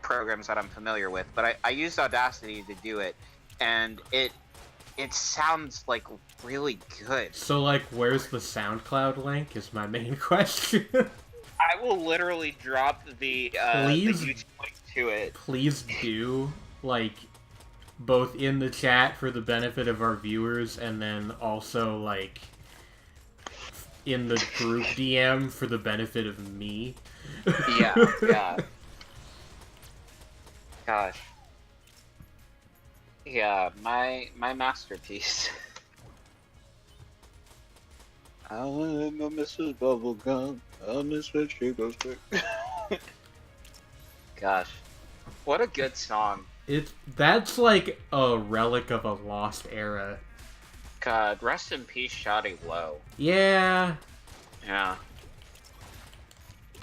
S1: programs that I'm familiar with. But I used Audacity to do it, and it sounds like really good.
S2: So like, where's the SoundCloud link? Is my main question.
S1: I will literally drop the YouTube link to it.
S2: Please do, like, both in the chat for the benefit of our viewers, and then also, like, in the group DM for the benefit of me.
S1: Yeah. Gosh. Yeah, my masterpiece. I want my Mrs. Bubblegum. I miss when she goes quick. Gosh, what a good song.
S2: That's like a relic of a lost era.
S1: God, rest in peace, Shoddy Low.
S2: Yeah.
S1: Yeah.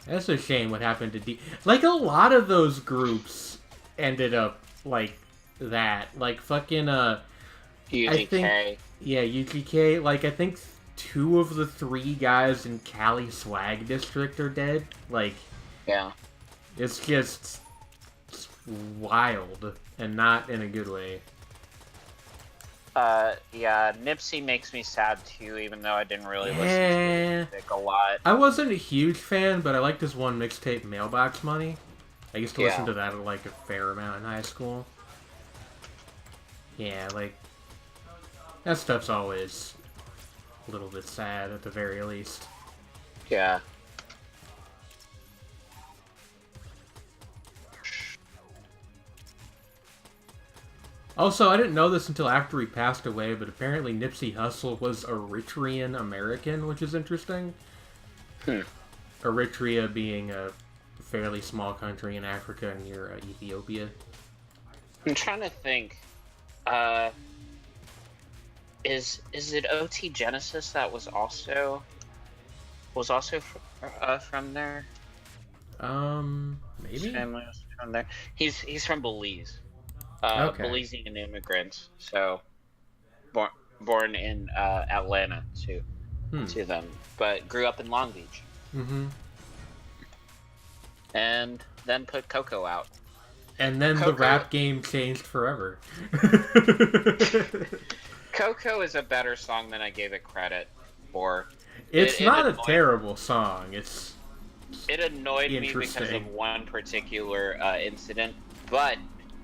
S2: That's a shame what happened to Like, a lot of those groups ended up like that. Like, fucking,
S1: UGK.
S2: I think, yeah, UGK. Like, I think 2 of the 3 guys in Cali Swag District are dead. Like,
S1: yeah.
S2: It's just wild, and not in a good way.
S1: Yeah, Nipsey makes me sad too, even though I didn't really listen to his music a lot.
S2: I wasn't a huge fan, but I liked his one mixtape, Mailbox Money. I used to listen to that like a fair amount in high school. Yeah, like, that stuff's always a little bit sad at the very least.
S1: Yeah.
S2: Also, I didn't know this until after he passed away, but apparently Nipsey Hussle was Eritrean American, which is interesting. Eritrea being a fairly small country in Africa near Ethiopia.
S1: I'm trying to think. Is it OT Genesis that was also from there?
S2: Maybe.
S1: His family was from there. He's from Belize.
S2: Okay.
S1: Belizean immigrants, so born in Atlanta to them, but grew up in Long Beach.
S2: Mm-hmm.
S1: And then put Coco out.
S2: And then the rap game changed forever.
S1: Coco is a better song than I gave it credit for.
S2: It's not a terrible song.
S1: It annoyed me because of one particular incident, but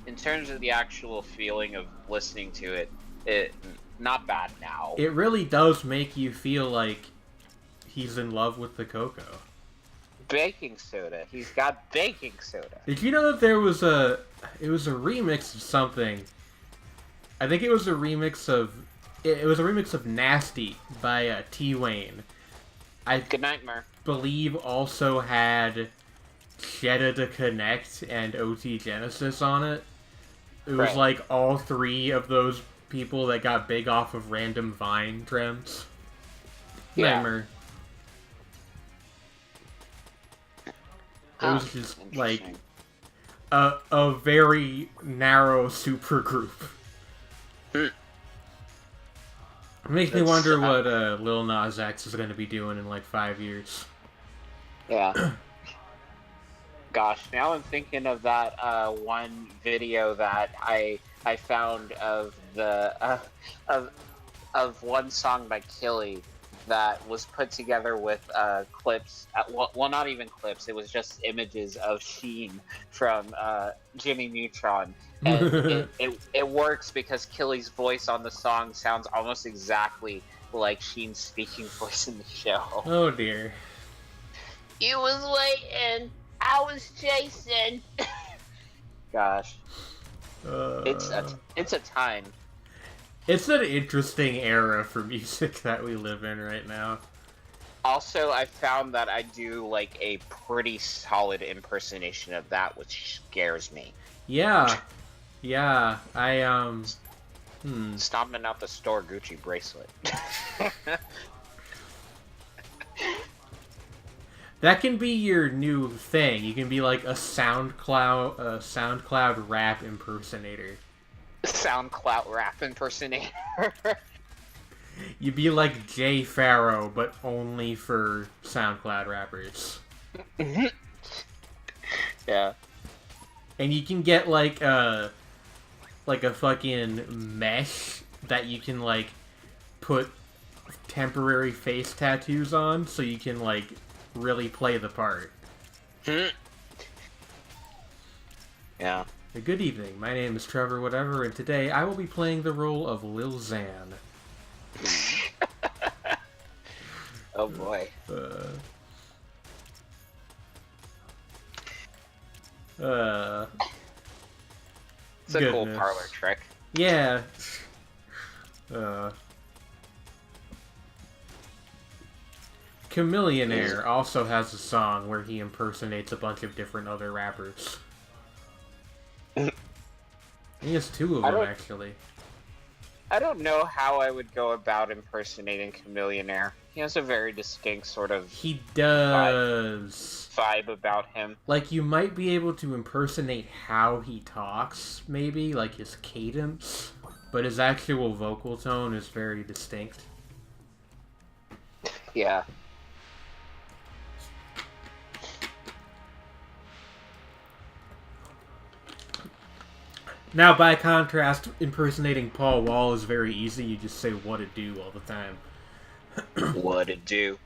S1: in terms of the actual feeling of listening to it not bad now.
S2: It really does make you feel like he's in love with the cocoa.
S1: Baking soda. He's got baking soda.
S2: Did you know that it was a remix of something? I think it was a remix of Nasty by T-Wayne.
S1: Good night, Mer.
S2: Believe also had Shedda to Connect and OT Genesis on it. It was like all 3 of those people that got big off of random Vine trends.
S1: Yeah.
S2: Nightmare. It was just like a very narrow super group. It makes me wonder what Lil Nas X is going to be doing in like 5 years.
S1: Yeah. Gosh, now I'm thinking of that one video that I found of the of one song by Killy that was put together with clips. Well, not even clips. It was just images of Sheen from Jimmy Neutron, and it works because Killy's voice on the song sounds almost exactly like Sheen's speaking voice in the show.
S2: Oh dear.
S1: You was waiting. I was chasing. Gosh, it's a time.
S2: It's an interesting era for music that we live in right now.
S1: Also, I found that I do like a pretty solid impersonation of that, which scares me.
S2: Yeah, I
S1: Stomping out the store Gucci bracelet.
S2: That can be your new thing. You can be like a SoundCloud rap impersonator.
S1: SoundCloud rap impersonator.
S2: You'd be like Jay Farrow, but only for SoundCloud rappers.
S1: Yeah.
S2: And you can get like a fucking mesh that you can like put temporary face tattoos on, so you can like really play the part.
S1: Yeah.
S2: Good evening, my name is Trevor Whatevr, and today I will be playing the role of Lil Xan.
S1: Oh boy. It's a cool parlor trick.
S2: Yeah. Chameleonaire also has a song where he impersonates a bunch of different other rappers. He has two of them, actually.
S1: I don't know how I would go about impersonating Chameleonaire. He has a very distinct sort of...
S2: He does.
S1: Vibe about him.
S2: Like, you might be able to impersonate how he talks, maybe, like his cadence, but his actual vocal tone is very distinct.
S1: Yeah.
S2: Now, by contrast, impersonating Paul Wall is very easy. You just say "what it do" all the time.
S1: What it do?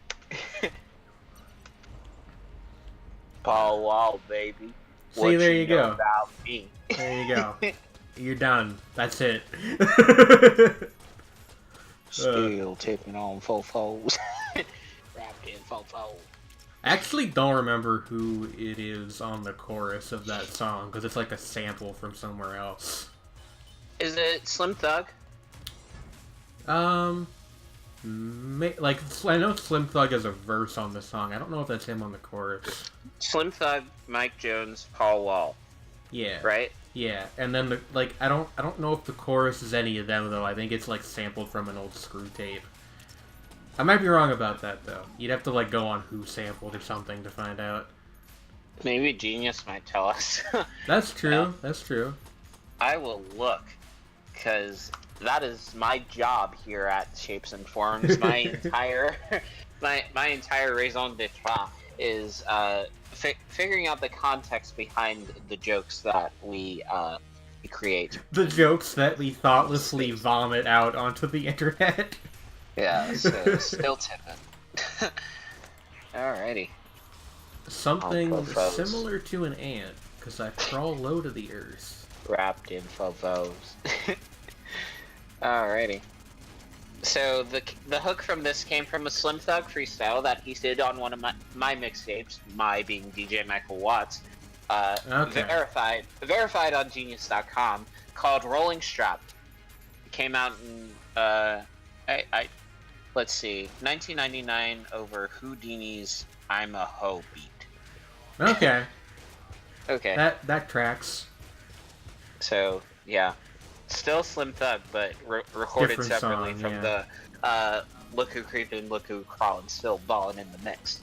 S1: Paul Wall, baby.
S2: See, there you go.
S1: About me?
S2: There you go. You're done. That's it.
S1: Still tipping on fofos. Wrapped in fofos.
S2: I actually don't remember who it is on the chorus of that song, because it's like a sample from somewhere else.
S1: Is it Slim Thug?
S2: Like, I know Slim Thug has a verse on the song. I don't know if that's him on the chorus.
S1: Slim Thug, Mike Jones, Paul Wall.
S2: Yeah.
S1: Right?
S2: Yeah, and then I don't know if the chorus is any of them though. I think it's like sampled from an old Screw tape. I might be wrong about that though. You'd have to like go on Who Sampled or something to find out.
S1: Maybe Genius might tell us.
S2: That's true. That's true.
S1: I will look, because that is my job here at Shapes and Forms. My entire my entire raison d'etre is figuring out the context behind the jokes that we create.
S2: The jokes that we thoughtlessly vomit out onto the internet.
S1: Yeah, so still tipping. Alrighty.
S2: Something similar to an ant, because I crawl low to the earth.
S1: Wrapped in fofos. Alrighty. So the hook from this came from a Slim Thug freestyle that he did on one of my mixtapes, my being DJ Michael Watts,
S2: Okay.
S1: verified on Genius.com, called Rolling Strap. It came out in let's see, 1999 over Houdini's "I'm a Ho" beat.
S2: Okay.
S1: Okay.
S2: That tracks.
S1: So yeah, still Slim Thug, but recorded
S2: Different
S1: separately
S2: song,
S1: from
S2: yeah.
S1: the Look Who Creepin', Look Who Crawlin', still balling in the mix.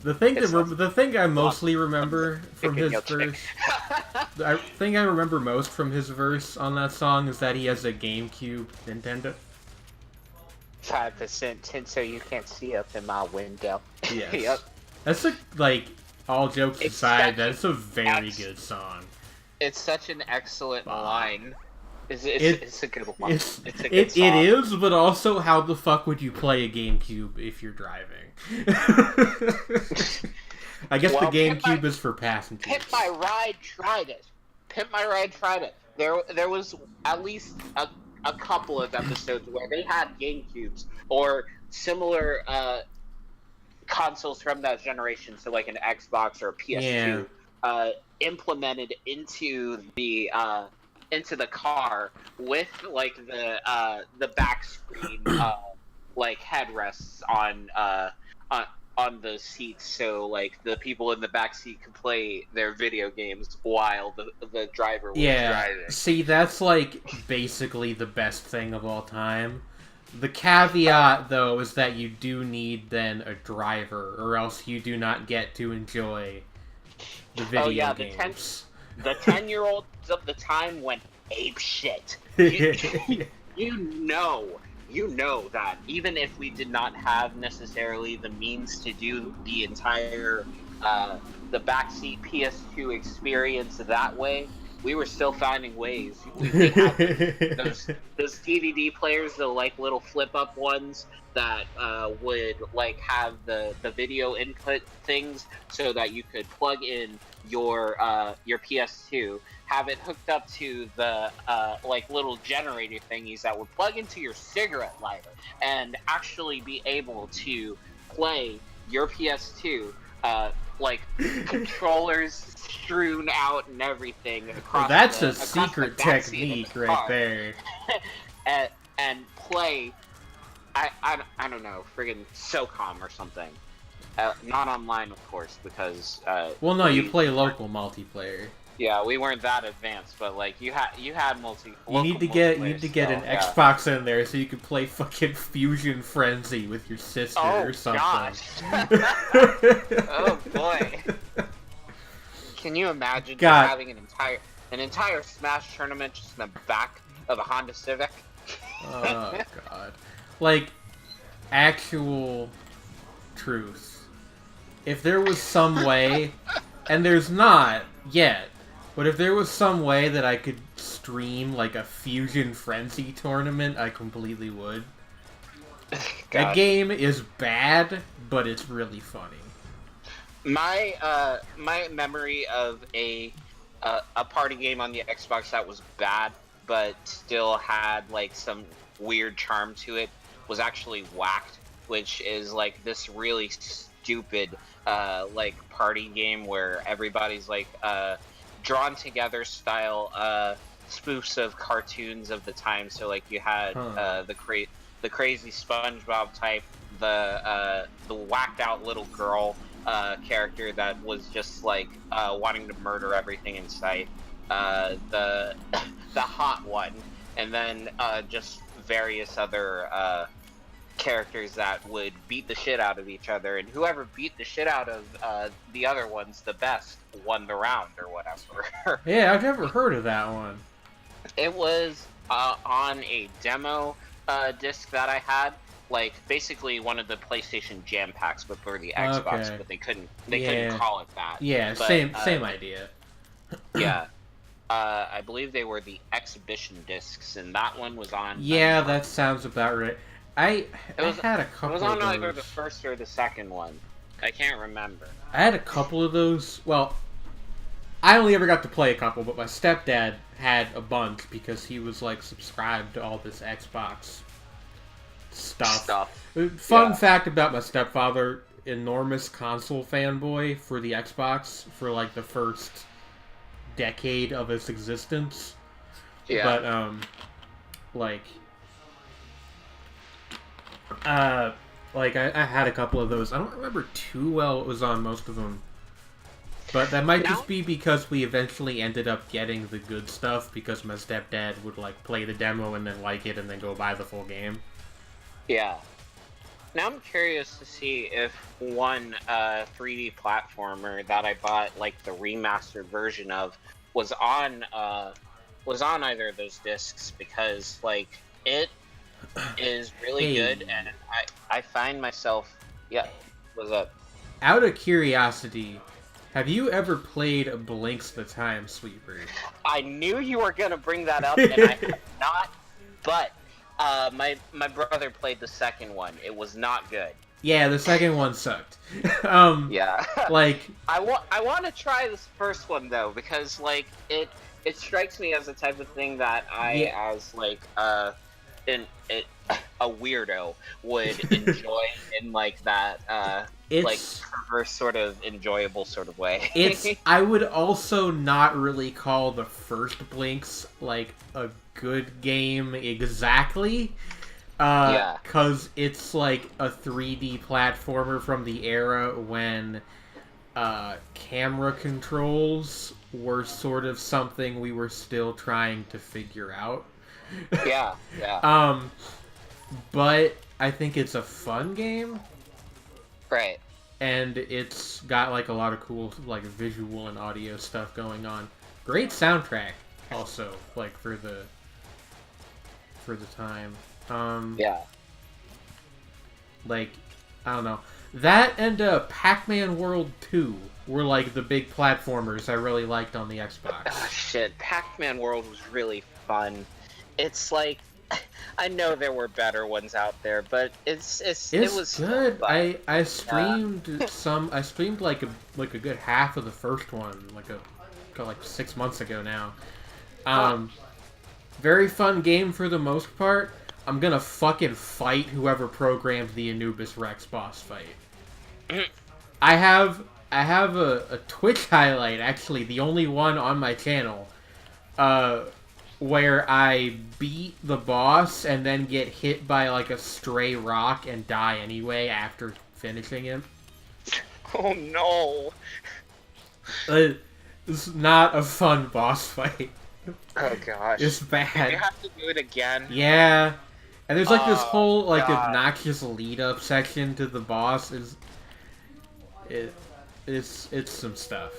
S2: The thing I mostly remember from his verse, the thing I remember most from his verse on that song is that he has a GameCube Nintendo.
S1: 5% tint so you can't see up in my window.
S2: Yes.
S1: Yep.
S2: That's all jokes aside, that's a very good song.
S1: It's such an excellent line. It's a good one.
S2: It's
S1: a good song.
S2: It is, but also how the fuck would you play a GameCube if you're driving? I guess the GameCube is for passengers.
S1: Pimp My Ride tried it. Pimp My Ride tried it. There was at least a couple of episodes where they had GameCubes or similar consoles from that generation, so like an Xbox or a PS2, implemented into the car with like the back screen like headrests on the seats, so like the people in the back seat could play their video games while the driver was driving.
S2: See, that's like basically the best thing of all time. The caveat, though, is that you do need then a driver, or else you do not get to enjoy the video games.
S1: The 10-year-olds of the time went ape shit. You know that even if we did not have necessarily the means to do the entire the backseat PS2 experience that way, we were still finding ways. We had those DVD players, the like little flip up ones that would like have the video input things, so that you could plug in your PS2, have it hooked up to the like little generator thingies that would plug into your cigarette lighter, and actually be able to play your PS2 like controllers strewn out and everything across.
S2: That's a secret technique right there.
S1: and play. I don't know, friggin' SOCOM or something. Not online, of course, because
S2: well, no, you play local multiplayer.
S1: Yeah, we weren't that advanced, but like you had multi.
S2: You need to get an Xbox in there so you can play fucking Fusion Frenzy with your sister or something.
S1: Gosh. Oh boy. Can you imagine just having an entire Smash tournament just in the back of a Honda Civic?
S2: Oh god. Like, actual truth. If there was some way, and there's not yet, but if there was some way that I could stream like a Fusion Frenzy tournament, I completely would. That game is bad, but it's really funny.
S1: My memory of a party game on the Xbox that was bad, but still had like some weird charm to it, was actually Whacked, which is like this really stupid like party game where everybody's like drawn together style spoofs of cartoons of the time. So like you had the crazy SpongeBob type, the whacked out little girl character that was just like wanting to murder everything in sight, the hot one, and then just various other characters that would beat the shit out of each other, and whoever beat the shit out of the other ones the best won the round or whatever.
S2: Yeah, I've never heard of that one.
S1: It was on a demo disc that I had, like basically one of the PlayStation Jam Packs, but for the Xbox. Okay. But they couldn't call it that.
S2: Yeah, but, same idea.
S1: Yeah. I believe they were the exhibition discs, and that one was on.
S2: Yeah, that sounds about right. I had a couple.
S1: It was on
S2: of those.
S1: either the first or the second one. I can't remember.
S2: I had a couple of those. Well, I only ever got to play a couple, but my stepdad had a bunch because he was like subscribed to all this Xbox stuff. Fun fact about my stepfather: enormous console fanboy for the Xbox for like the first decade of its existence. Yeah. But I had a couple of those. I don't remember too well what was on most of them. But that might just be because we eventually ended up getting the good stuff because my stepdad would like play the demo and then like it and then go buy the full game.
S1: Yeah. Now I'm curious to see if one 3D platformer that I bought like the remastered version of was on either of those discs, because like it is really good, and I find myself what's up?
S2: Out of curiosity, have you ever played Blinks the Time Sweeper?
S1: I knew you were gonna bring that up, and I have not, but my brother played the second one. It was not good.
S2: Yeah, the second one sucked.
S1: Yeah.
S2: Like
S1: I want to try this first one though, because like it strikes me as the type of thing that as like a weirdo would enjoy in like that like perverse sort of enjoyable sort of way.
S2: I would also not really call the first Blinks like a good game exactly. Because it's like a 3D platformer from the era when camera controls were sort of something we were still trying to figure out.
S1: Yeah.
S2: but I think it's a fun game.
S1: Right.
S2: And it's got like a lot of cool like visual and audio stuff going on. Great soundtrack also, like for the time.
S1: Yeah.
S2: Like, I don't know. That and Pac-Man World 2 were like the big platformers I really liked on the Xbox.
S1: Oh, shit, Pac-Man World was really fun. It's like, I know there were better ones out there, but it was
S2: good.
S1: Fun.
S2: I streamed I streamed like a good half of the first one, like 6 months ago now. Very fun game for the most part. I'm gonna fucking fight whoever programmed the Anubis Rex boss fight. I have a Twitch highlight, actually, the only one on my channel, where I beat the boss and then get hit by like a stray rock and die anyway after finishing him.
S1: Oh no!
S2: It's not a fun boss fight.
S1: Oh gosh.
S2: It's bad.
S1: You have to do it again.
S2: Yeah. And there's like this whole like
S1: God.
S2: obnoxious lead up section to the boss. It's some stuff.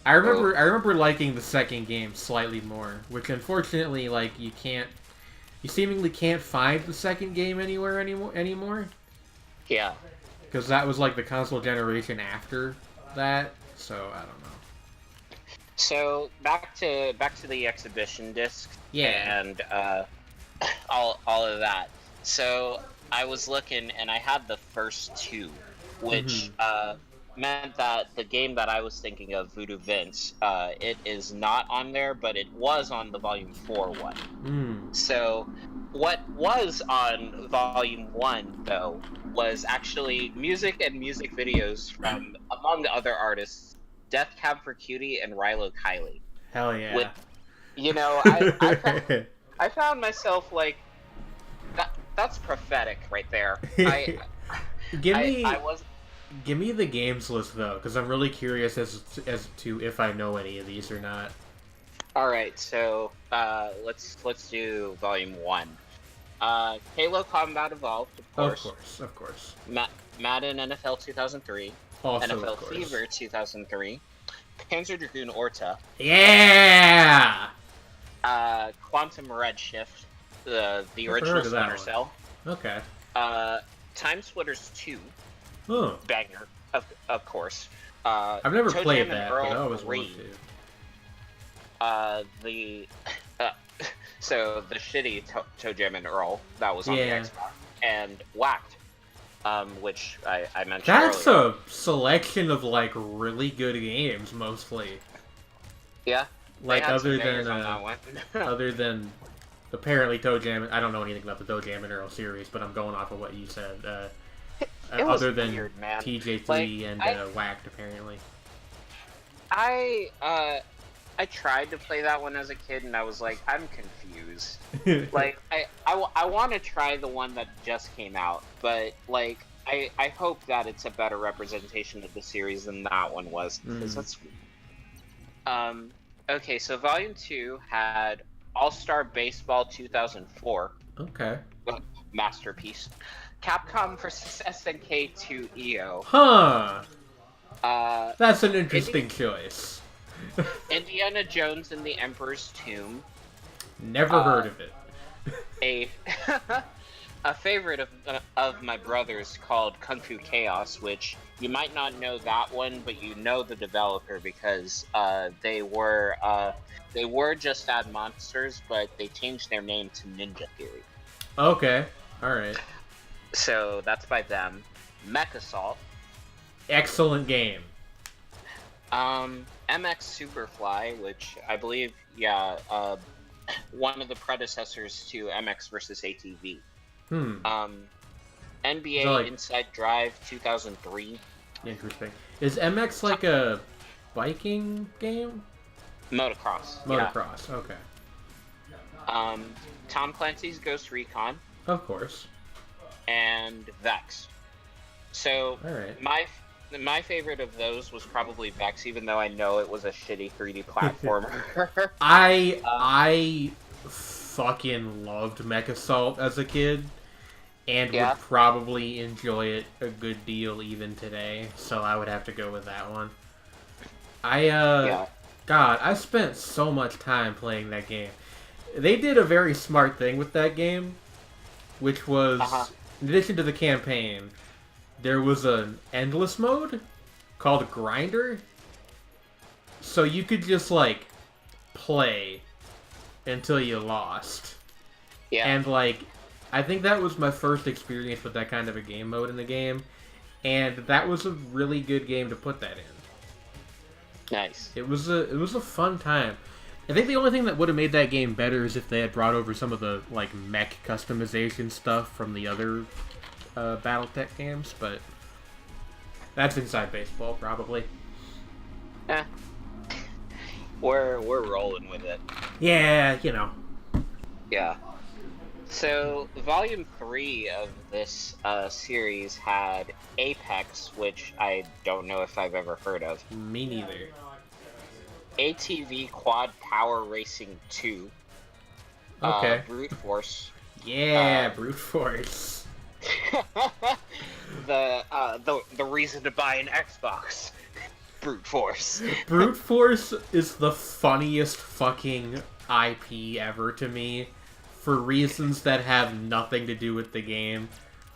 S2: I remember liking the second game slightly more, which unfortunately like you seemingly can't find the second game anywhere anymore.
S1: Yeah.
S2: Because that was like the console generation after that, so I don't know.
S1: So back to the exhibition disc.
S2: Yeah.
S1: And all of that. So I was looking, and I had the first two, which meant that the game that I was thinking of, Voodoo Vince, it is not on there, but it was on the Volume 4 one. So what was on Volume 1, though, was actually music and music videos from, among other artists, Death Cab for Cutie and Rilo Kiley.
S2: Hell yeah.
S1: I found myself like, that's prophetic right there.
S2: Give me the games list though, because I'm really curious as to if I know any of these or not.
S1: All right, so let's do Volume 1. Halo Combat Evolved, of
S2: course.
S1: Madden NFL 2003.
S2: Also,
S1: NFL Fever 2003. Panzer Dragoon Orta.
S2: Yeah.
S1: Quantum Redshift, the original Splinter Cell.
S2: Okay.
S1: Time Splitters 2.
S2: Huh.
S1: Banger, of course.
S2: I've never
S1: Toe
S2: played
S1: Jam
S2: that,
S1: and Earl
S2: but I always
S1: 3.
S2: wanted to.
S1: So the shitty Toe Jam and Earl that was on the Xbox, and Whacked, which I mentioned.
S2: That's
S1: earlier.
S2: a selection of like really good games, mostly.
S1: Yeah.
S2: Like other than
S1: on that one.
S2: other than apparently Toe Jam. I don't know anything about the Toe Jam and Earl series, but I'm going off of what you said. Other than
S1: weird, man.
S2: TJ3 and Whacked, apparently.
S1: I tried to play that one as a kid, and I was like, I'm confused. Like, I want to try the one that just came out, but, like, I hope that it's a better representation of the series than that one was, because that's weird. Okay, so Volume 2 had All-Star Baseball 2004.
S2: Okay.
S1: Masterpiece. Capcom vs. SNK 2 EO.
S2: Huh. That's an interesting choice.
S1: Indiana Jones and the Emperor's Tomb.
S2: Never heard of it.
S1: A favorite of my brother's called Kung Fu Chaos, which you might not know that one, but you know the developer because they were Just Add Monsters, but they changed their name to Ninja Theory.
S2: Okay, all right.
S1: So that's by them. Mech Assault.
S2: Excellent game.
S1: MX Superfly, which I believe, one of the predecessors to MX versus ATV. NBA Inside Drive 2003.
S2: Interesting. Is MX like a biking game?
S1: Motocross.
S2: Motocross, okay.
S1: Tom Clancy's Ghost Recon.
S2: Of course.
S1: And Vex. So,
S2: all right.
S1: My favorite of those was probably Vex, even though I know it was a shitty 3D platformer.
S2: I fucking loved Mech Assault as a kid. and would probably enjoy it a good deal even today. So I would have to go with that one. God, I spent so much time playing that game. They did a very smart thing with that game, which was, in addition to the campaign, there was an endless mode called Grinder. So you could just, like, play until you lost.
S1: Yeah.
S2: And, like, I think that was my first experience with that kind of a game mode in the game. And that was a really good game to put that in.
S1: Nice.
S2: It was a fun time. I think the only thing that would have made that game better is if they had brought over some of the like mech customization stuff from the other BattleTech games, but that's inside baseball probably.
S1: We're rolling with it.
S2: Yeah, you know.
S1: Yeah. So, Volume 3 of this series had Apex, which I don't know if I've ever heard of.
S2: Me neither.
S1: ATV Quad Power Racing 2.
S2: Okay.
S1: Brute Force.
S2: Yeah, Brute Force.
S1: The reason to buy an Xbox. Brute Force.
S2: Brute Force is the funniest fucking IP ever to me, for reasons that have nothing to do with the game.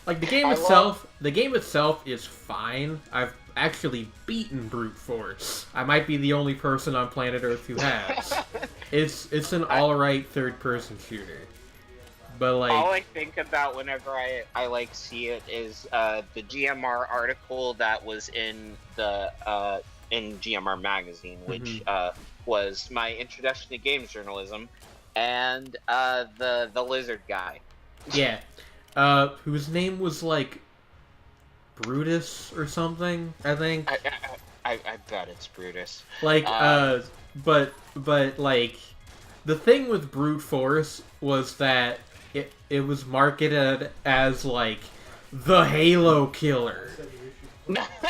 S2: Like, the game itself is fine. I've actually beaten Brute Force. I might be the only person on planet Earth who has. It's an alright third-person shooter. But, like...
S1: all I think about whenever I like, see it is the GMR article that was in the in GMR Magazine, which was my introduction to games journalism, and the lizard guy.
S2: Yeah. Whose name was, like, Brutus or something, I think.
S1: I bet it's Brutus.
S2: Like, but, like, the thing with Brute Force was that it was marketed as, like, the Halo killer.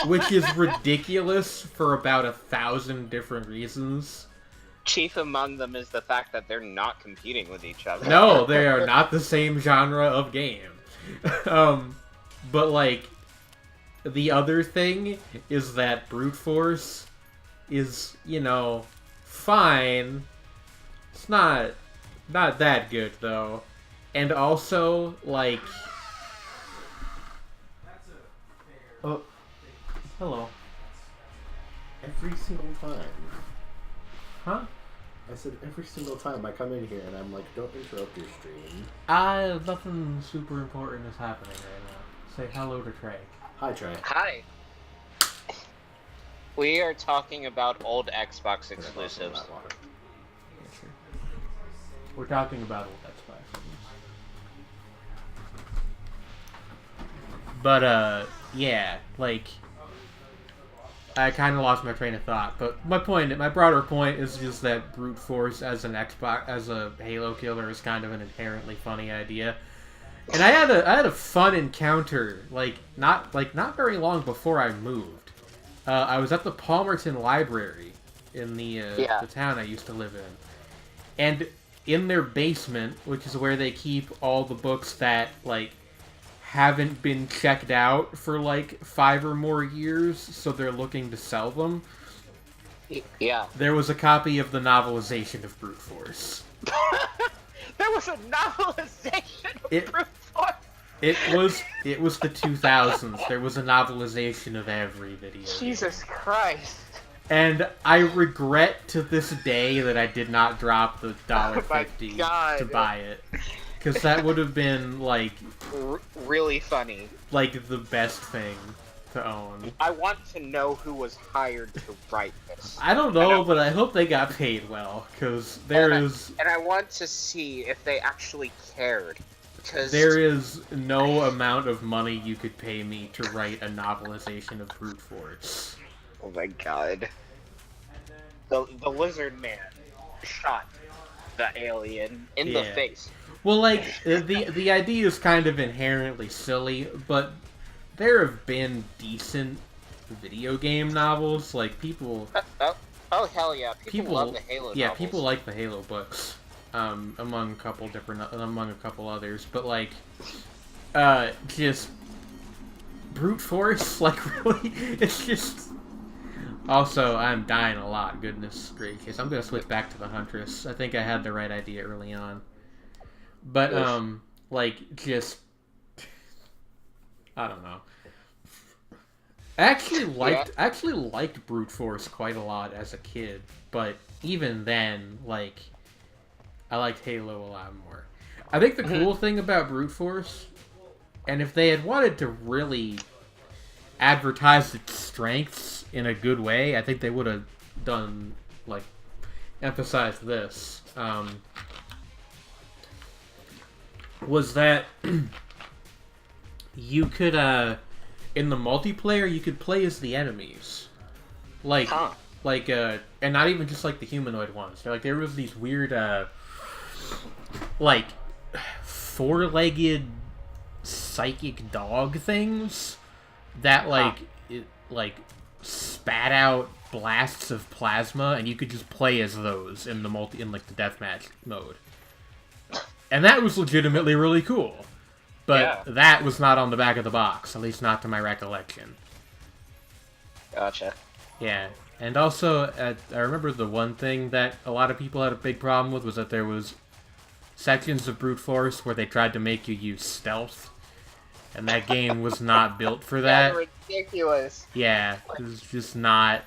S2: Which is ridiculous for about 1,000 different reasons.
S1: Chief among them is the fact that they're not competing with each other.
S2: No, they are not the same genre of game. But, like, the other thing is that Brute Force is, you know, fine. It's not that good, though. And also, like... oh, hello.
S3: Every single time.
S2: Huh?
S3: I said every single time I come in here and I'm like, don't interrupt your stream.
S2: Nothing super important is happening right now. Say hello to Trey.
S3: Hi, Trey.
S1: Hi. We are talking about old Xbox exclusives.
S2: Yeah, sure. We're talking about old Xbox. But, yeah, like... I kind of lost my train of thought, but my broader point is just that Brute Force as a Halo killer is kind of an inherently funny idea. And I had a fun encounter, not very long before I moved. I was at the Palmerton Library in the town I used to live in, and in their basement, which is where they keep all the books that haven't been checked out for 5 or more years, so they're looking to sell them.
S1: Yeah.
S2: There was a copy of the novelization of Brute Force.
S1: There was a novelization of Brute Force.
S2: It was the 2000s. There was a novelization of every video game.
S1: Jesus Christ.
S2: And I regret to this day that I did not drop the $1.50 to buy it. Because that would have been,
S1: really funny.
S2: The best thing to own.
S1: I want to know who was hired to write this.
S2: I don't know, but I hope they got paid well, because
S1: And I want to see if they actually cared. Because
S2: there is no amount of money you could pay me to write a novelization of Brute Force.
S1: Oh my god. The lizard man shot the alien in the face.
S2: Well, the idea is kind of inherently silly, but there have been decent video game novels. People...
S1: oh hell yeah! People love the Halo novels.
S2: Yeah, people like the Halo books, among a couple others. But just brute force, like really, it's just. Also, I'm dying a lot. Goodness gracious, I'm gonna switch back to the Huntress. I think I had the right idea early on, but like just, I don't know. I actually liked brute force quite a lot as a kid, but even then, like, I liked Halo a lot more. I think the cool thing about brute force, and if they had wanted to really advertise its strengths in a good way, I think they would have done, like, emphasized this, was that you could, in the multiplayer, you could play as the enemies. Like, and not even just, like, the humanoid ones. Like, there was these weird, like, four-legged psychic dog things that, like, spat out blasts of plasma, and you could just play as those in the like, the deathmatch mode. And that was legitimately really cool. But that was not on the back of the box, at least not to my recollection.
S1: Gotcha.
S2: Yeah, and also, I remember the one thing that a lot of people had a big problem with was that there was sections of brute force where they tried to make you use stealth, and that game was not built for that.
S1: That's ridiculous.
S2: Yeah, it was just not.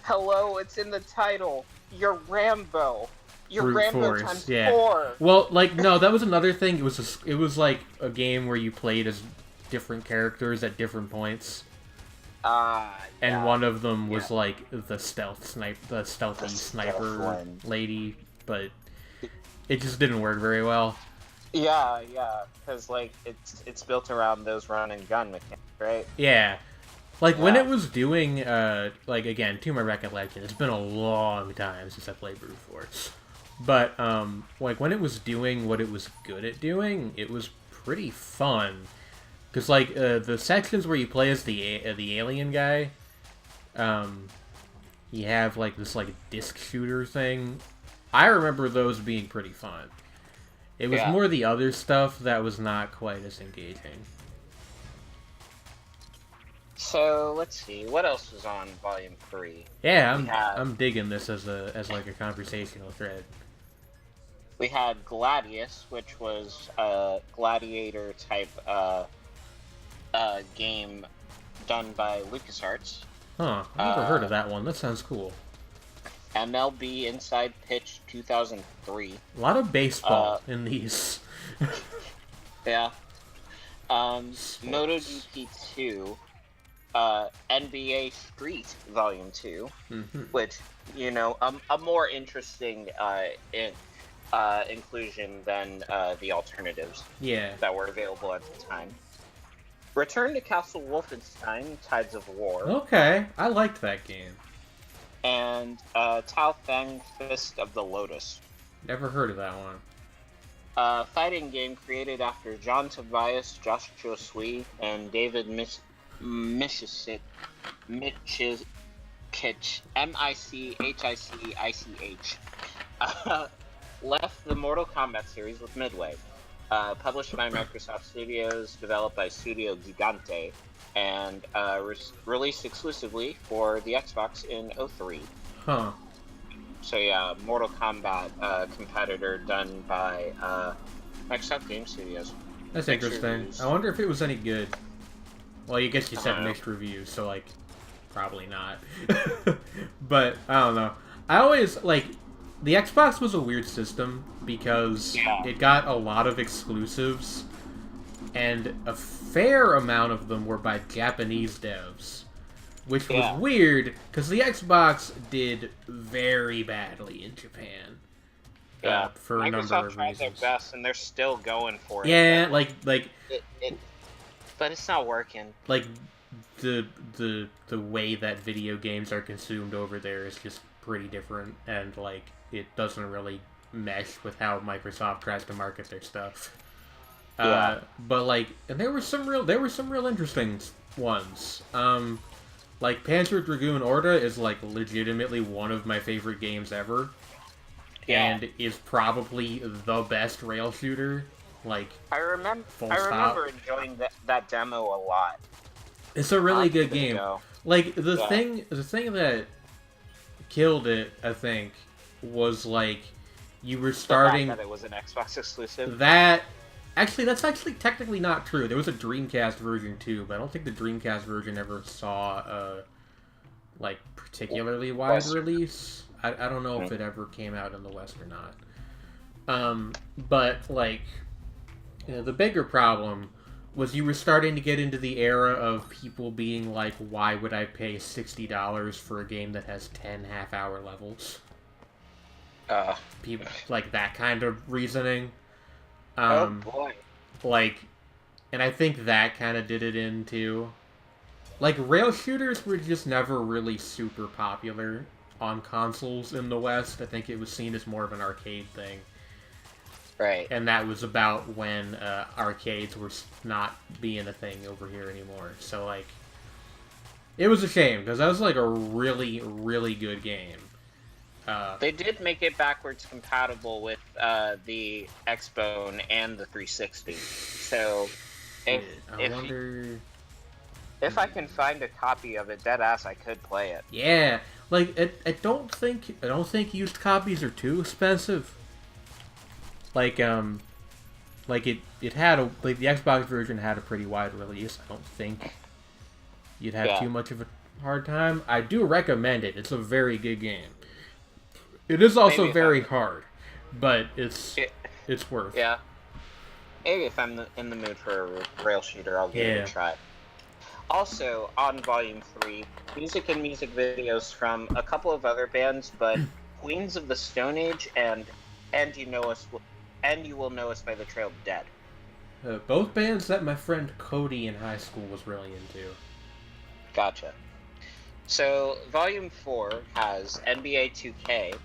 S1: Hello, it's in the title. You're Rambo. You're
S2: Brute
S1: Rambo
S2: force,
S1: times
S2: yeah.
S1: 4.
S2: Well, like, no, that was another thing. It was like a game where you played as different characters at different points. And one of them was like the stealthy sniper lady, but it just didn't work very well.
S1: Yeah, because like it's built around those run and gun mechanics, right?
S2: Yeah. Like, when it was doing, like, again, to my recollection, it's been a long time since I played Brute Force. But, like, when it was doing what it was good at doing, it was pretty fun. Because, like, the sections where you play as the alien guy, you have, like, this, like, disc shooter thing. I remember those being pretty fun. It was more the other stuff that was not quite as engaging.
S1: So let's see, what else was on Volume 3?
S2: Yeah, I'm digging this as like a conversational thread.
S1: We had Gladius, which was a gladiator type game done by LucasArts.
S2: Huh, I've never heard of that one. That sounds cool.
S1: MLB Inside Pitch 2003.
S2: A lot of baseball in these.
S1: Yeah. MotoGP 2. NBA Street Volume 2, which, you know, a more interesting inclusion than the alternatives that were available at the time. Return to Castle Wolfenstein, Tides of War.
S2: Okay, I liked that game.
S1: And Tao Feng, Fist of the Lotus.
S2: Never heard of that one.
S1: Fighting game created after John Tobias, Joshua Sui, and David Michich, Michich, left the Mortal Kombat series with Midway. Published by Microsoft Studios, developed by Studio Gigante, and released exclusively for the Xbox in 2003.
S2: Huh.
S1: So yeah, Mortal Kombat competitor done by Microsoft Game Studios.
S2: That's interesting. I wonder if it was any good. Well, I guess you said mixed reviews, so, like, probably not. But, I don't know. I always, like, the Xbox was a weird system because it got a lot of exclusives, and a fair amount of them were by Japanese devs, which was weird, because the Xbox did very badly in Japan. For a number of reasons.
S1: Microsoft tried their best, and they're still going for it.
S2: Yeah,
S1: but it's not working.
S2: Like, the way that video games are consumed over there is just pretty different, and, like, it doesn't really mesh with how Microsoft tries to market their stuff. But, like, and there were some real interesting ones. Like, Panzer Dragoon Orta is, like, legitimately one of my favorite games ever. And is probably the best rail shooter Like,
S1: I remember enjoying that demo a lot.
S2: It's a really good game.
S1: Go.
S2: Like the thing that killed it, I think, was like you were starting.
S1: The fact that it was an Xbox exclusive.
S2: That's actually technically not true. There was a Dreamcast version too, but I don't think the Dreamcast version ever saw a like particularly wide release. I don't know if it ever came out in the West or not. But like, the bigger problem was you were starting to get into the era of people being like, why would I pay $60 for a game that has 10 half-hour levels? People, like, that kind of reasoning.
S1: Oh, boy.
S2: Like, and I think that kind of did it in, too. Like, rail shooters were just never really super popular on consoles in the West. I think it was seen as more of an arcade thing.
S1: Right.
S2: And that was about when arcades were not being a thing over here anymore. So, like, it was a shame, because that was, like, a really, really good game.
S1: They did make it backwards compatible with the Xbone and the 360. So, if I can find a copy of it, deadass, I could play it.
S2: Yeah. Like, I don't think used copies are too expensive. Like, it had the Xbox version had a pretty wide release. I don't think you'd have too much of a hard time. I do recommend it. It's a very good game. It is also very hard, but it's worth.
S1: Yeah. Maybe if I'm in the mood for a rail shooter, I'll give it a try. Also, on Volume 3, music and music videos from a couple of other bands, but Queens of the Stone Age and You Will Know Us by the Trail of Dead.
S2: Both bands that my friend Cody in high school was really into.
S1: Gotcha. So, Volume 4 has NBA 2K,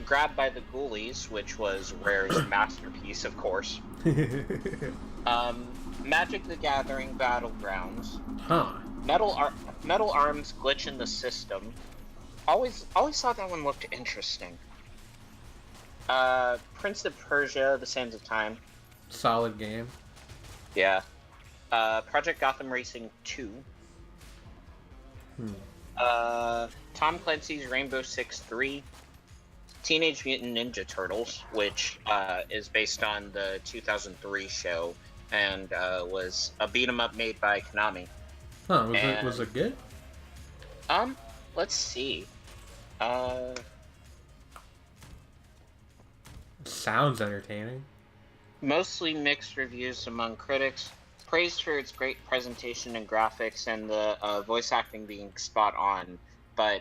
S1: Grabbed by the Ghoulies, which was Rare's masterpiece, of course. Magic the Gathering Battlegrounds. Metal Arms Glitch in the System. Always thought that one looked interesting. Prince of Persia: The Sands of Time.
S2: Solid game.
S1: Yeah. Project Gotham Racing 2. Tom Clancy's Rainbow Six 3. Teenage Mutant Ninja Turtles, which is based on the 2003 show and was a beat-em-up made by Konami.
S2: Was it good?
S1: Let's see.
S2: Sounds entertaining.
S1: Mostly mixed reviews among critics. Praised for its great presentation and graphics and the voice acting being spot on, but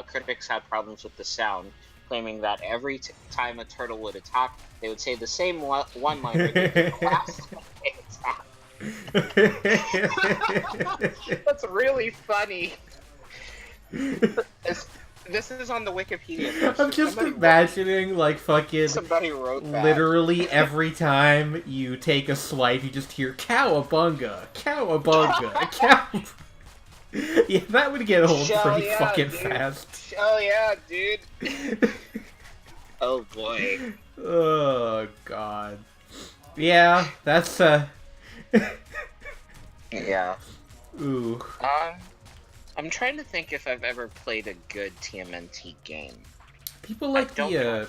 S1: critics had problems with the sound, claiming that every time a turtle would attack, they would say the same one-liner the last time they attacked. That's really funny. This is on the Wikipedia page.
S2: I'm just imagining, like, fucking...
S1: Somebody wrote that.
S2: Literally every time you take a swipe, you just hear, cowabunga, cowabunga, cow... Yeah, that would get old pretty fucking fast.
S1: Oh yeah, dude. Oh boy.
S2: Oh, God. Yeah, that's,
S1: Yeah.
S2: Ooh.
S1: I'm trying to think if I've ever played a good TMNT game.
S2: People like
S1: I don't know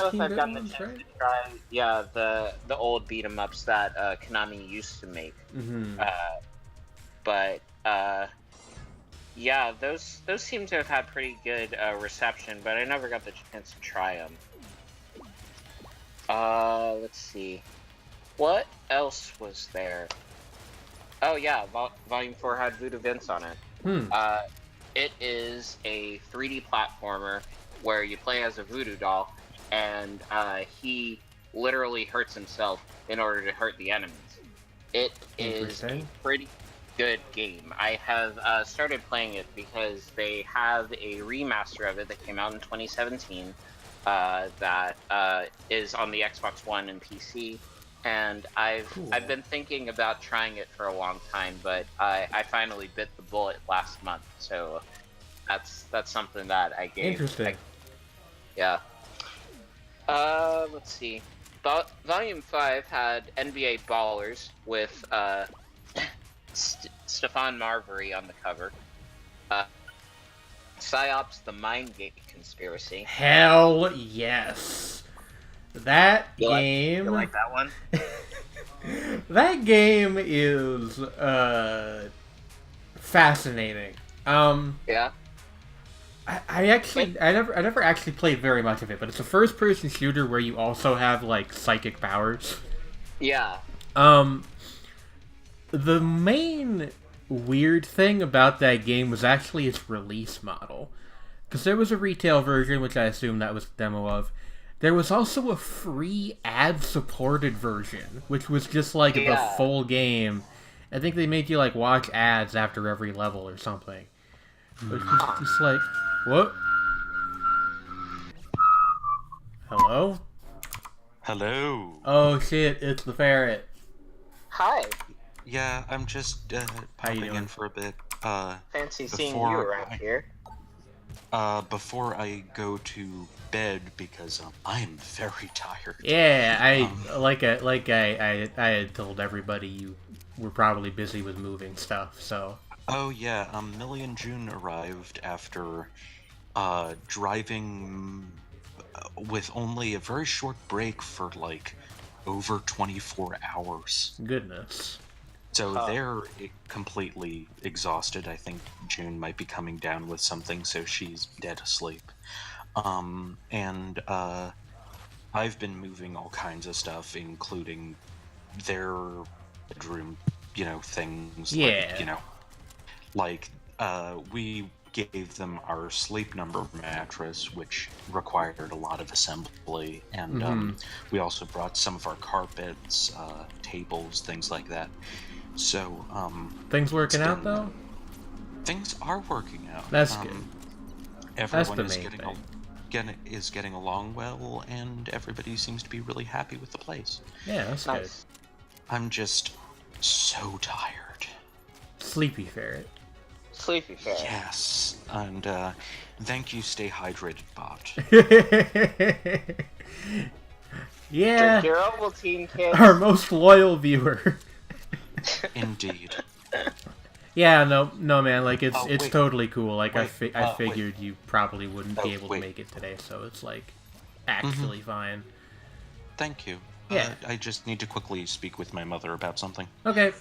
S1: if I've gotten the chance to try. Yeah, the old beat 'em ups that Konami used to make. But yeah, those seem to have had pretty good reception, but I never got the chance to try them. Let's see, what else was there? Oh yeah, Volume 4 had Voodoo Vince on it. It is a 3D platformer where you play as a voodoo doll, and he literally hurts himself in order to hurt the enemies. It is a pretty good game. I have started playing it because they have a remaster of it that came out in 2017 that is on the Xbox One and PC. And I've been thinking about trying it for a long time, but I finally bit the bullet last month, so that's something that I gave.
S2: Interesting.
S1: Yeah. Let's see. Volume 5 had NBA Ballers with Stefan Marbury on the cover. PsyOps: The Mindgate Conspiracy.
S2: Hell yes. That game.
S1: You like that one?
S2: That game is fascinating.
S1: Yeah.
S2: I never actually played very much of it, but it's a first person shooter where you also have like psychic powers.
S1: Yeah.
S2: The main weird thing about that game was actually its release model. Because there was a retail version, which I assume that was the demo of. There was also a free ad-supported version, which was just like the full game. I think they made you like watch ads after every level or something. Which was just like, what? Hello?
S4: Hello.
S2: Oh shit, it's the ferret.
S1: Hi.
S4: Yeah, I'm just popping in for a bit.
S1: Fancy seeing you around here.
S4: Before I go to bed because I am very tired.
S2: Yeah, I had told everybody you were probably busy with moving stuff, so.
S4: Oh yeah, Millie and June arrived after driving with only a very short break for like over 24 hours.
S2: Goodness.
S4: So they're completely exhausted. I think June might be coming down with something, so she's dead asleep. And I've been moving all kinds of stuff, including their bedroom, things.
S2: Yeah.
S4: We gave them our sleep number mattress, which required a lot of assembly, and we also brought some of our carpets, tables, things like that. So,
S2: things working out though?
S4: Things are working out.
S2: That's good.
S4: Everyone
S2: That's the main thing.
S4: is getting along well, and everybody seems to be really happy with the place.
S2: Yeah, that's
S1: nice.
S2: good.
S4: I'm just so tired.
S2: Sleepy ferret.
S1: Sleepy ferret.
S4: Yes, and thank you, Stay Hydrated Bot.
S2: Yeah.
S1: Drink your Ovaltine, kids.
S2: Our most loyal viewer.
S4: Indeed.
S2: Yeah, no, man. Like it's
S4: wait.
S2: totally cool. Like I figured
S4: wait.
S2: you probably wouldn't be able
S4: wait.
S2: to make it today, so it's like actually fine.
S4: Thank you.
S2: Yeah.
S4: I just need to quickly speak with my mother about something.
S2: Okay.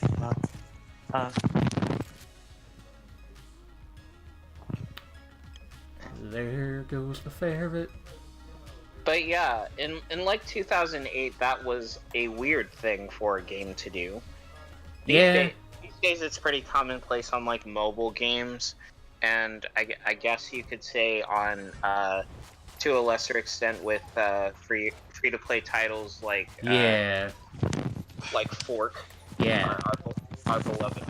S2: There goes the ferret.
S1: But yeah, in like 2008, that was a weird thing for a game to do. These days it's pretty commonplace on like mobile games, and I guess you could say on to a lesser extent with free to play titles like like Fork.
S2: Yeah.
S1: Our beloved.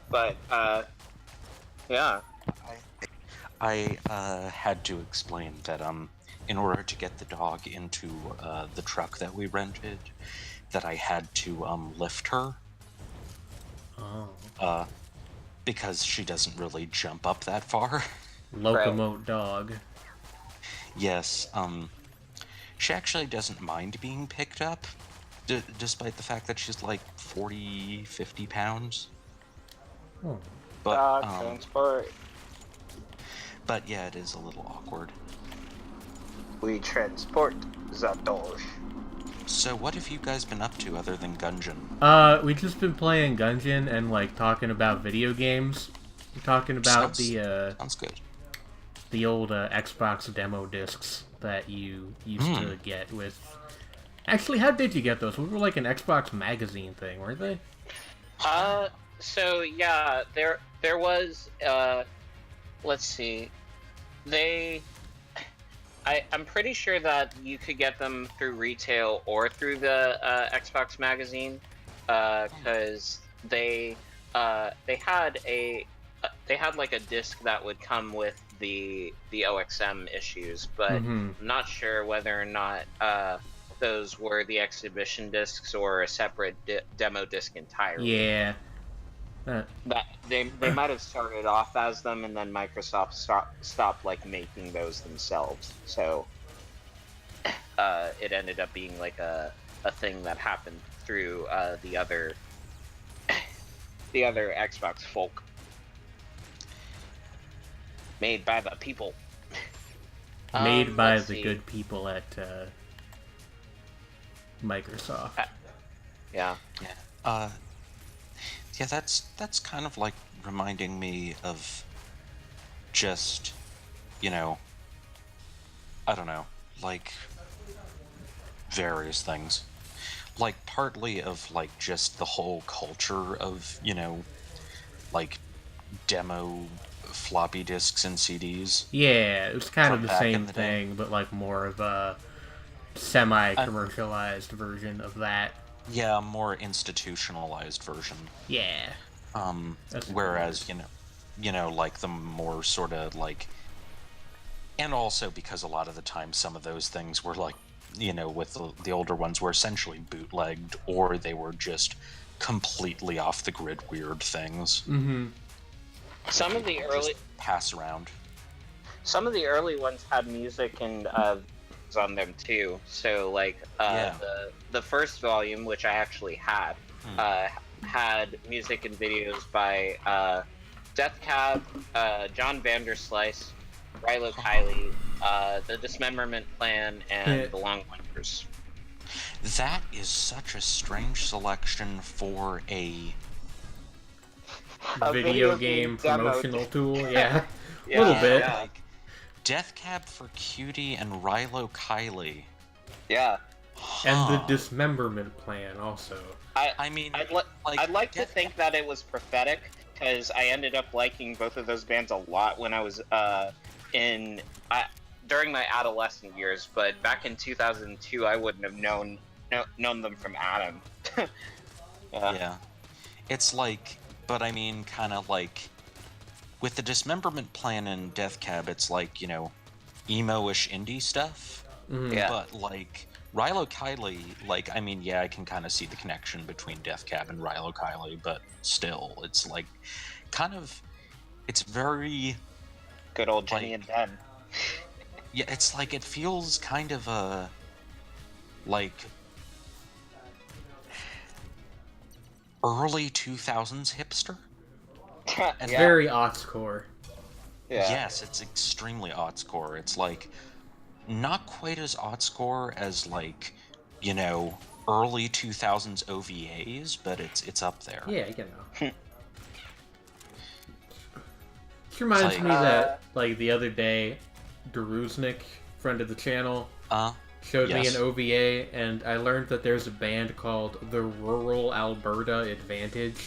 S1: But yeah.
S4: I had to explain that in order to get the dog into the truck that we rented, that I had to lift her.
S2: Oh.
S4: Because she doesn't really jump up that far.
S2: Locomote dog.
S4: Yes, she actually doesn't mind being picked up, despite the fact that she's like 40, 50 pounds.
S2: Oh.
S4: But,
S1: transport.
S4: But yeah, it is a little awkward.
S1: We transport the dog.
S4: So what have you guys been up to other than Gungeon?
S2: We've just been playing Gungeon and like talking about video games. We're talking about
S4: sounds good.
S2: The old Xbox demo discs that you used to get with. Actually, how did you get those? We were like an Xbox magazine thing, weren't they?
S1: So yeah, there was let's see. I'm pretty sure that you could get them through retail or through the Xbox magazine, because they had like a disc that would come with the OXM issues, but I'm not sure whether or not those were the exhibition discs or a separate demo disc entirely.
S2: Yeah.
S1: That they might have started off as them, and then Microsoft stopped like making those themselves. So it ended up being like a thing that happened through the other Xbox folk, made by the people.
S2: Made by
S1: let's
S2: the
S1: see.
S2: good people at Microsoft.
S1: Yeah.
S4: Yeah, that's kind of like reminding me of just, you know, I don't know, like various things. Like partly of like just the whole culture of, like demo floppy disks and CDs.
S2: Yeah, it was kind of
S4: From
S2: the
S4: back in
S2: same
S4: the day.
S2: thing, but like more of a semi-commercialized version of that.
S4: Yeah, a more institutionalized version.
S2: Yeah. That's a good
S4: Whereas,
S2: word.
S4: like the more sort of like, and also because a lot of the time some of those things were like, with the older ones were essentially bootlegged, or they were just completely off the grid weird things.
S2: Mm-hmm.
S1: Some of the
S4: People
S1: early
S4: just pass around.
S1: ones had music and videos on them too. So like
S4: Yeah.
S1: the first volume, which I actually had, had music and videos by Death Cab, John Vanderslice, Rilo Kiley, the Dismemberment Plan, and the Long Winters.
S4: That is such a strange selection for a
S2: Video game
S1: demo.
S2: promotional tool, yeah.
S1: Yeah,
S2: Little bit.
S1: yeah.
S4: like Death Cab for Cutie and Rilo Kiley.
S1: Yeah.
S2: And the
S4: Huh.
S2: dismemberment plan also.
S4: I mean,
S1: I'd like to
S4: Death
S1: think that it was prophetic, because I ended up liking both of those bands a lot when I was during my adolescent years. But back in 2002, I wouldn't have known them from Adam.
S4: Yeah. It's like, but I mean, kind of like, with the Dismemberment Plan and Death Cab, it's like, emo-ish indie stuff.
S2: Mm-hmm.
S1: Yeah.
S4: But like, Rilo Kiley, like, I mean, yeah, I can kind of see the connection between Death Cab and Rilo Kiley, but still, it's like, kind of, it's very,
S1: Good old Jenny and Ben.
S4: yeah, it's like, it feels kind of like, early 2000s hipster.
S2: It's
S1: Yeah.
S2: very aughts-core.
S1: Yeah.
S4: Yes, it's extremely aughts-core. It's like, not quite as aughts-core as like, early 2000s OVAs, but it's up there.
S2: Yeah, This reminds
S4: like,
S2: me that, like, the other day, Daruznik, friend of the channel, showed me
S4: yes.
S2: an OVA, and I learned that there's a band called the Rural Alberta Advantage,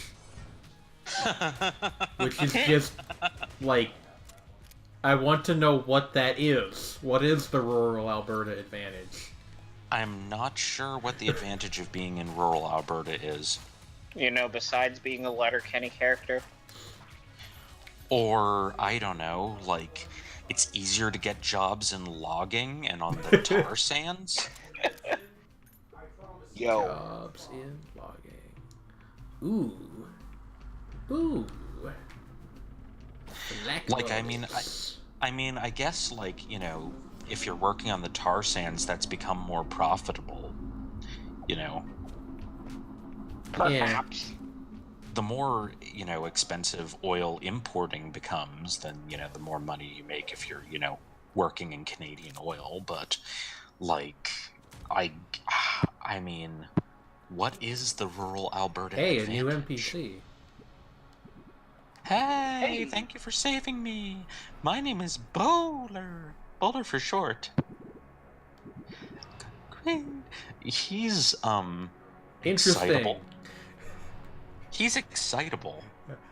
S2: which is just, like, I want to know what that is. What is the Rural Alberta Advantage?
S4: I'm not sure what the advantage of being in rural Alberta is.
S1: Besides being a Letterkenny character.
S4: Or, I don't know, like, it's easier to get jobs in logging and on the tar sands?
S1: Yo.
S2: Jobs in logging. Ooh.
S4: Like, I mean, I guess, like, if you're working on the tar sands, that's become more profitable.
S1: Perhaps.
S4: The more, expensive oil importing becomes, then, the more money you make if you're, working in Canadian oil. But, like, I mean, what is the rural Alberta
S2: Hey,
S4: advantage?
S2: a new NPC.
S4: Hey, thank you for saving me. My name is Bowler. Bowler for short. He's,
S2: Interesting.
S4: excitable. He's excitable.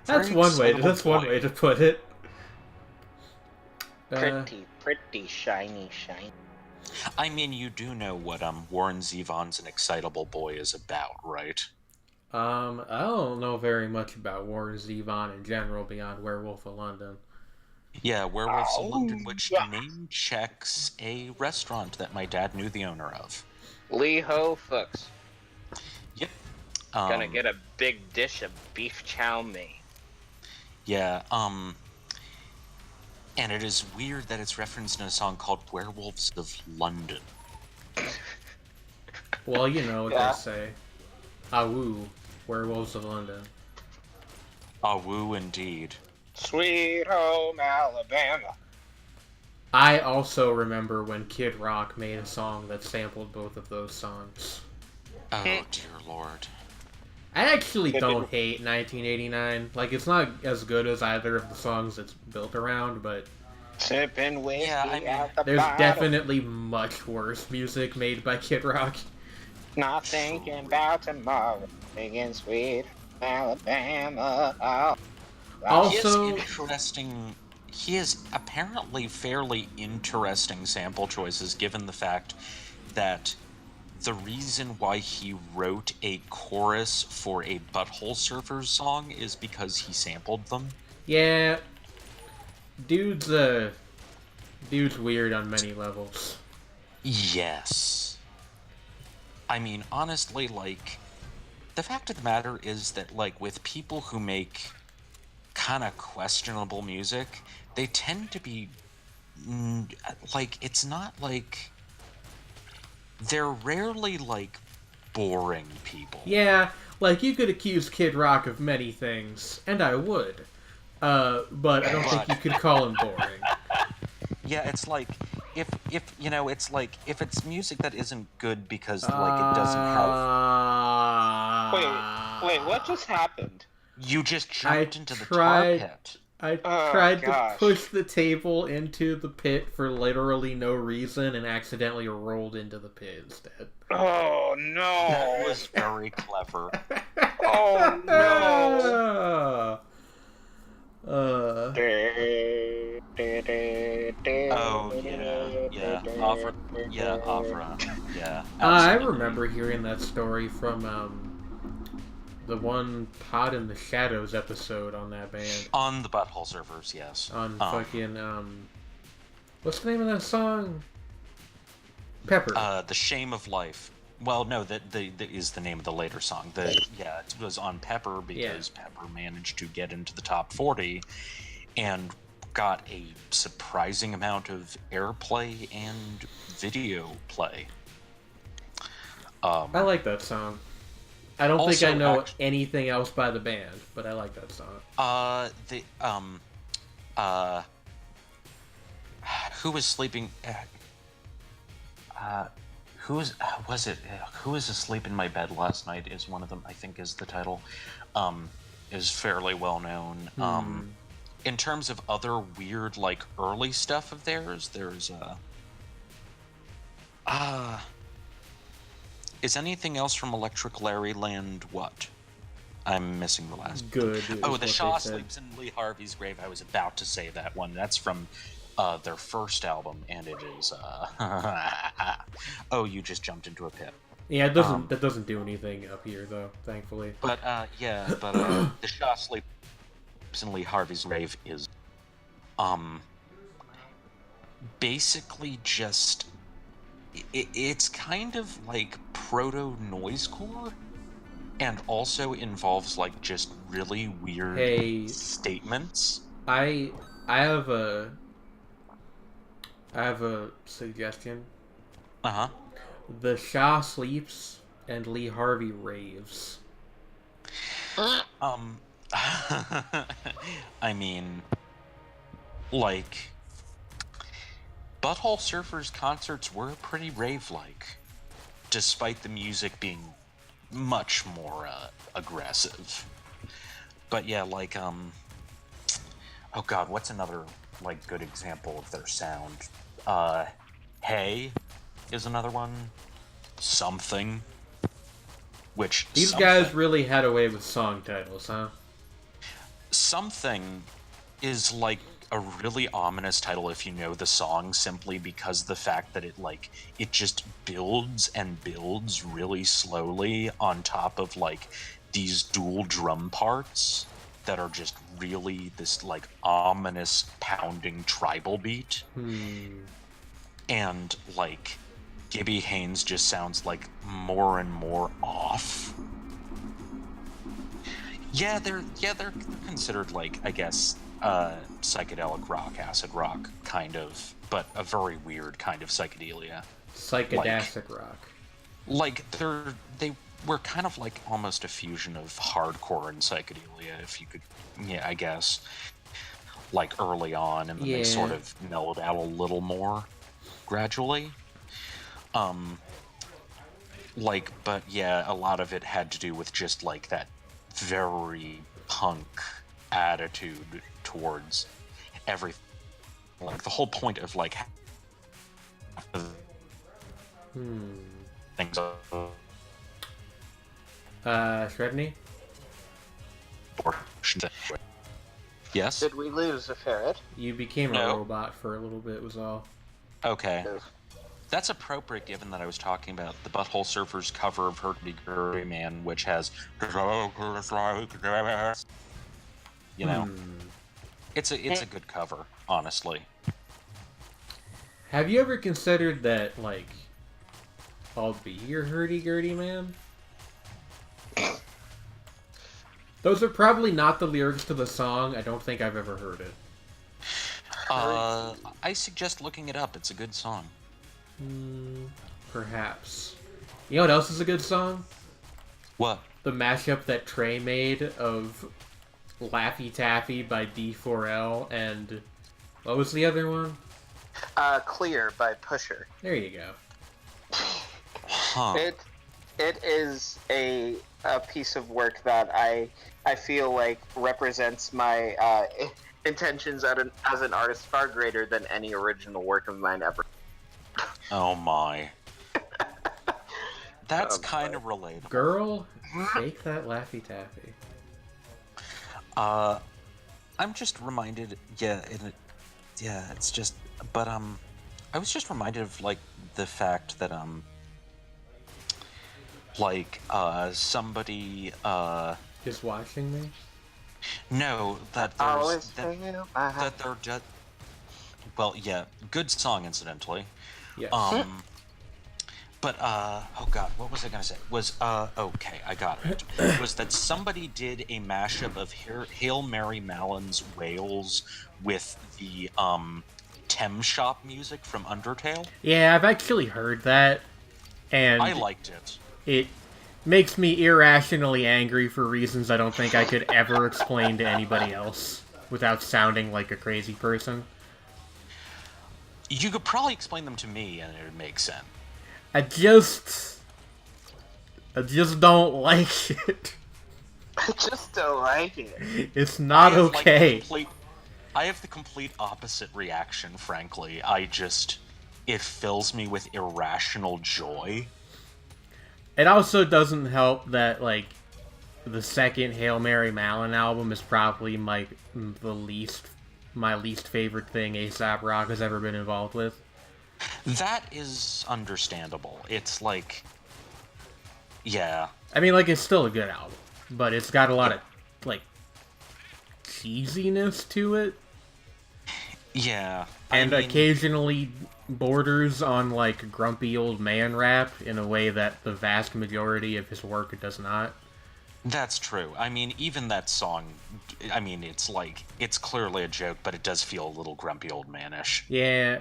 S2: That's
S4: Very
S2: one way.
S4: excitable
S2: That's one
S4: boy.
S2: way to put it.
S1: Pretty shiny.
S4: I mean, you do know what Warren Zevon's An Excitable Boy is about, right?
S2: I don't know very much about Warren Zevon in general beyond Werewolf of London.
S4: Yeah, Werewolves of London, which name checks a restaurant that my dad knew the owner of.
S1: Lee Ho Fooks.
S4: Yep.
S1: Gonna get a big dish of beef chow mein.
S4: Yeah, and it is weird that it's referenced in a song called Werewolves of London.
S2: Well, you know what
S1: Yeah.
S2: they say. Awoo, Werewolves of London.
S4: Awoo, indeed.
S1: Sweet home Alabama.
S2: I also remember when Kid Rock made a song that sampled both of those songs.
S4: Oh, dear Lord.
S2: I actually don't hate 1989. Like, it's not as good as either of the songs it's built around, but
S1: Sipping whiskey out the
S2: there's
S1: bottle.
S2: definitely much worse music made by Kid Rock.
S1: Not thinking about tomorrow. Thinking sweet Alabama. Oh.
S2: Also,
S4: He has apparently fairly interesting sample choices, given the fact that the reason why he wrote a chorus for a Butthole Surfers song is because he sampled them.
S2: yeah, dude's weird on many levels.
S4: Yes. I mean, honestly, like, the fact of the matter is that, like, with people who make kind of questionable music, they tend to be, like, it's not like, they're rarely, like, boring people.
S2: Yeah, like, you could accuse Kid Rock of many things, and I would. But I don't think you could call him boring.
S4: Yeah, it's like, if you know, it's like, if it's music that isn't good because, like, it doesn't have...
S1: Wait, what just happened?
S4: You just jumped into the tar pit.
S2: I tried to push the table into the pit for literally no reason and accidentally rolled into the pit instead.
S1: Oh, no.
S4: That was very clever.
S1: Oh, no.
S4: Oh, opera. Yeah.
S2: I remember hearing that story from the one Pod in the Shadows episode on that band.
S4: On the Butthole Surfers, yes.
S2: On fucking what's the name of that song? Pepper.
S4: The Shame of Life. Well, no, that is the name of the later song. It was on Pepper because Pepper managed to get into the top 40 and got a surprising amount of airplay and video play.
S2: I like that song. I don't think I know anything else by the band, but I like that song.
S4: Who was sleeping? Who was it? Who was asleep in my bed last night? Is one of them? I think is the title. Is fairly well known. In terms of other weird, like, early stuff of theirs, there's is anything else from Electric Larry Land what? I'm missing the last.
S2: Good.
S4: Oh, The Shaw Sleeps in Lee Harvey's Grave. I was about to say that one. That's from their first album, and it is. Oh, you just jumped into a pit.
S2: Yeah, it doesn't. That doesn't do anything up here, though. Thankfully.
S4: But The Shaw Sleeps in Lee Harvey's Grave is, basically just. It's kind of like proto noisecore, and also involves, like, just really weird statements.
S2: I have a suggestion. The Shaw Sleeps and Lee Harvey Raves.
S4: I mean, like, Butthole Surfers concerts were pretty rave-like, despite the music being much more aggressive. But yeah, like, oh god, what's another, like, good example of their sound? Hey is another one. Something. Which
S2: these guys really had a way with song titles, huh?
S4: Something is, like, a really ominous title if you know the song, simply because the fact that it just builds and builds really slowly on top of, like, these dual drum parts that are just really this, like, ominous pounding tribal beat. And, like, Gibby Haynes just sounds, like, more and more off. Yeah, they're considered, like, I guess, psychedelic rock, acid rock, kind of, but a very weird kind of psychedelia.
S2: Psychedasic rock.
S4: like they were kind of like almost a fusion of hardcore and psychedelia, if you could, yeah, I guess, like early on, and then they sort of mellowed out a little more gradually. Like, but yeah, a lot of it had to do with just like that very punk attitude towards everything. Like the whole point of like things.
S2: Sredni?
S4: Yes?
S1: Did we lose a ferret?
S2: You became a
S4: No.
S2: robot for a little bit, was all.
S4: Okay.
S1: No.
S4: That's appropriate given that I was talking about the Butthole Surfers cover of Hurdy-Gurdy Man, which has... You know? It's a good cover, honestly.
S2: Have you ever considered that, like, I'll be your hurdy-gurdy man? Those are probably not the lyrics to the song. I don't think I've ever heard it.
S4: I suggest looking it up. It's a good song.
S2: Perhaps. You know what else is a good song?
S4: What?
S2: The mashup that Trey made of Laffy Taffy by D4L and... what was the other one?
S1: Clear by Pusher.
S2: There you go.
S4: Huh.
S1: It is a piece of work that I feel like represents my intentions as an artist far greater than any original work of mine ever.
S4: Oh my. That's kind of relatable.
S2: Girl, shake that Laffy Taffy.
S4: I'm just reminded, it's just, but I was just reminded of like the fact that somebody
S2: Just watching me?
S4: no, that
S1: Always
S4: there's
S1: feel my
S4: that they're just, well, yeah, good song incidentally.
S2: Yes.
S4: But oh god, what was I gonna say? Was okay, I got it. Was that somebody did a mashup of Hail Mary Mallon's Wales with the Tem Shop music from Undertale?
S2: Yeah, I've actually heard that, and
S4: I liked it.
S2: it makes me irrationally angry for reasons I don't think I could ever explain to anybody else without sounding like a crazy person.
S4: You could probably explain them to me and it would make sense.
S2: I just don't like it.
S1: I just don't like it.
S2: It's not
S4: I have, like,
S2: okay.
S4: I have the complete opposite reaction, frankly. It fills me with irrational joy.
S2: It also doesn't help that, like, the second Hail Mary Mallon album is probably my least favorite thing A$AP Rock has ever been involved with.
S4: That is understandable. It's like, yeah.
S2: I mean, like, it's still a good album, but it's got a lot of, like, cheesiness to it.
S4: Yeah.
S2: And occasionally borders on, like, grumpy old man rap in a way that the vast majority of his work does not.
S4: That's true. I mean, even that song, I mean, it's like, it's clearly a joke, but it does feel a little grumpy old manish.
S2: Yeah.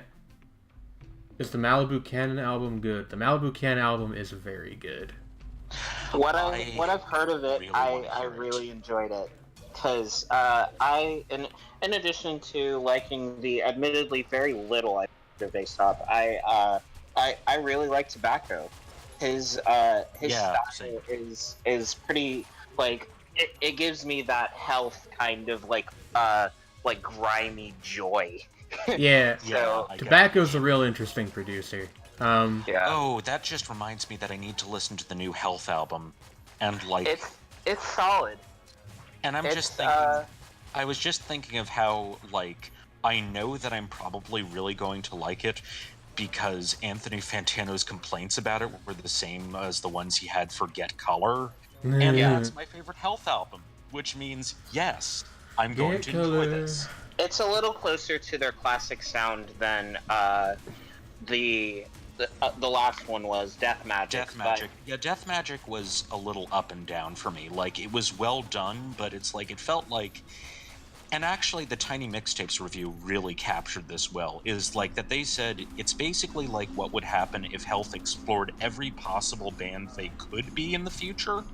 S2: Is the Malibu Ken album good? The Malibu Ken album is very good.
S1: What I've heard of it, I really enjoyed it. Because in addition to liking the admittedly very little I of A$AP, I really like Tobacco. His
S4: Yeah,
S1: style is pretty, like, it gives me that health kind of like grimy joy.
S2: Yeah.
S1: So,
S2: Tobacco's a real interesting producer.
S1: yeah.
S4: Oh, that just reminds me that I need to listen to the new Health album. And, like...
S1: It's solid.
S4: And I'm just thinking... I was just thinking of how, like, I know that I'm probably really going to like it because Anthony Fantano's complaints about it were the same as the ones he had for Get Color. And that's my favorite Health album, which means, yes, I'm going to enjoy this.
S1: It's a little closer to their classic sound than the last one was, Death Magic.
S4: Death Magic. Yeah, Death Magic was a little up and down for me. Like, it was well done, but it's like, it felt like... And actually, the Tiny Mixtapes review really captured this well, is like that they said it's basically like what would happen if Health explored every possible band they could be in the future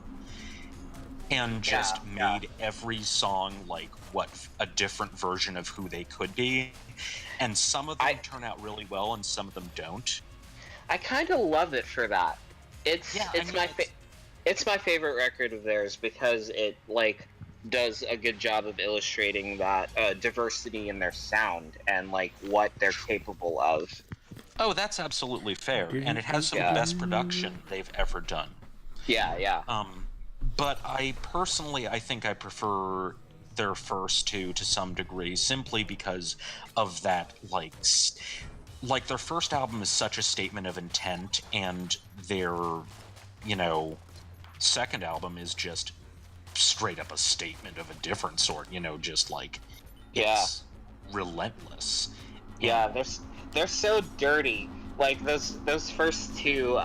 S4: and just made every song like a different version of who they could be. And some of them turn out really well and some of them don't.
S1: I kind of love it for that. It's my favorite record of theirs because it like does a good job of illustrating that diversity in their sound and like what they're capable of.
S4: Oh, that's absolutely fair, and it has some of the best production they've ever done.
S1: Yeah.
S4: But I think I prefer their first two to some degree, simply because of that, like their first album is such a statement of intent, and their, second album is just straight up a statement of a different sort, just like it's relentless.
S1: Yeah, they're so dirty. Like those first two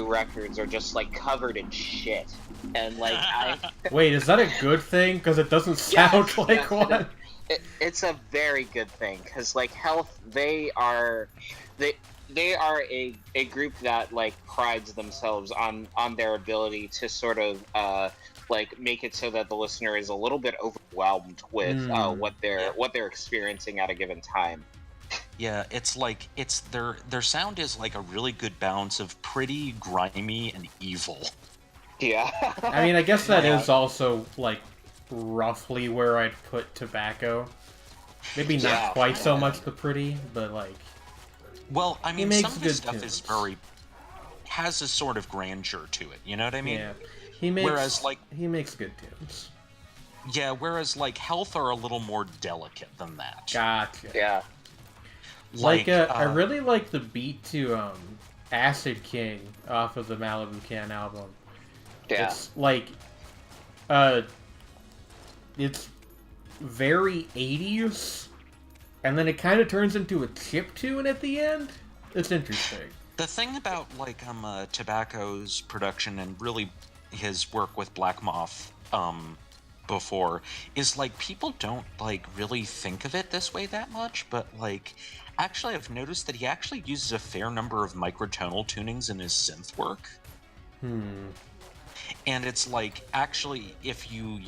S1: records are just like covered in shit. And like
S2: Wait, is that a good thing? Because it doesn't sound like one.
S1: It's a very good thing because like Health, they are a group that like prides themselves on their ability to sort of like make it so that the listener is a little bit overwhelmed with what they're experiencing at a given time.
S4: Yeah, it's like their sound is like a really good balance of pretty, grimy, and evil.
S1: Yeah.
S2: I mean, I guess that is also like roughly where I'd put Tobacco. Maybe not quite so much the pretty, but like.
S4: Well, I mean, some of his stuff is has a sort of grandeur to it. You know what I mean?
S2: Yeah. He makes good tunes.
S4: Yeah, whereas like Health are a little more delicate than that.
S2: Gotcha.
S1: Yeah.
S2: I really like the beat to Acid King off of the Malibu Can album.
S1: Yeah.
S2: It's like it's very 80s, and then it kind of turns into a chip tune at the end. It's interesting.
S4: The thing about like Tobacco's production and really his work with Black Moth before is like people don't like really think of it this way that much, but like actually I've noticed that he actually uses a fair number of microtonal tunings in his synth work. And it's like, actually, if you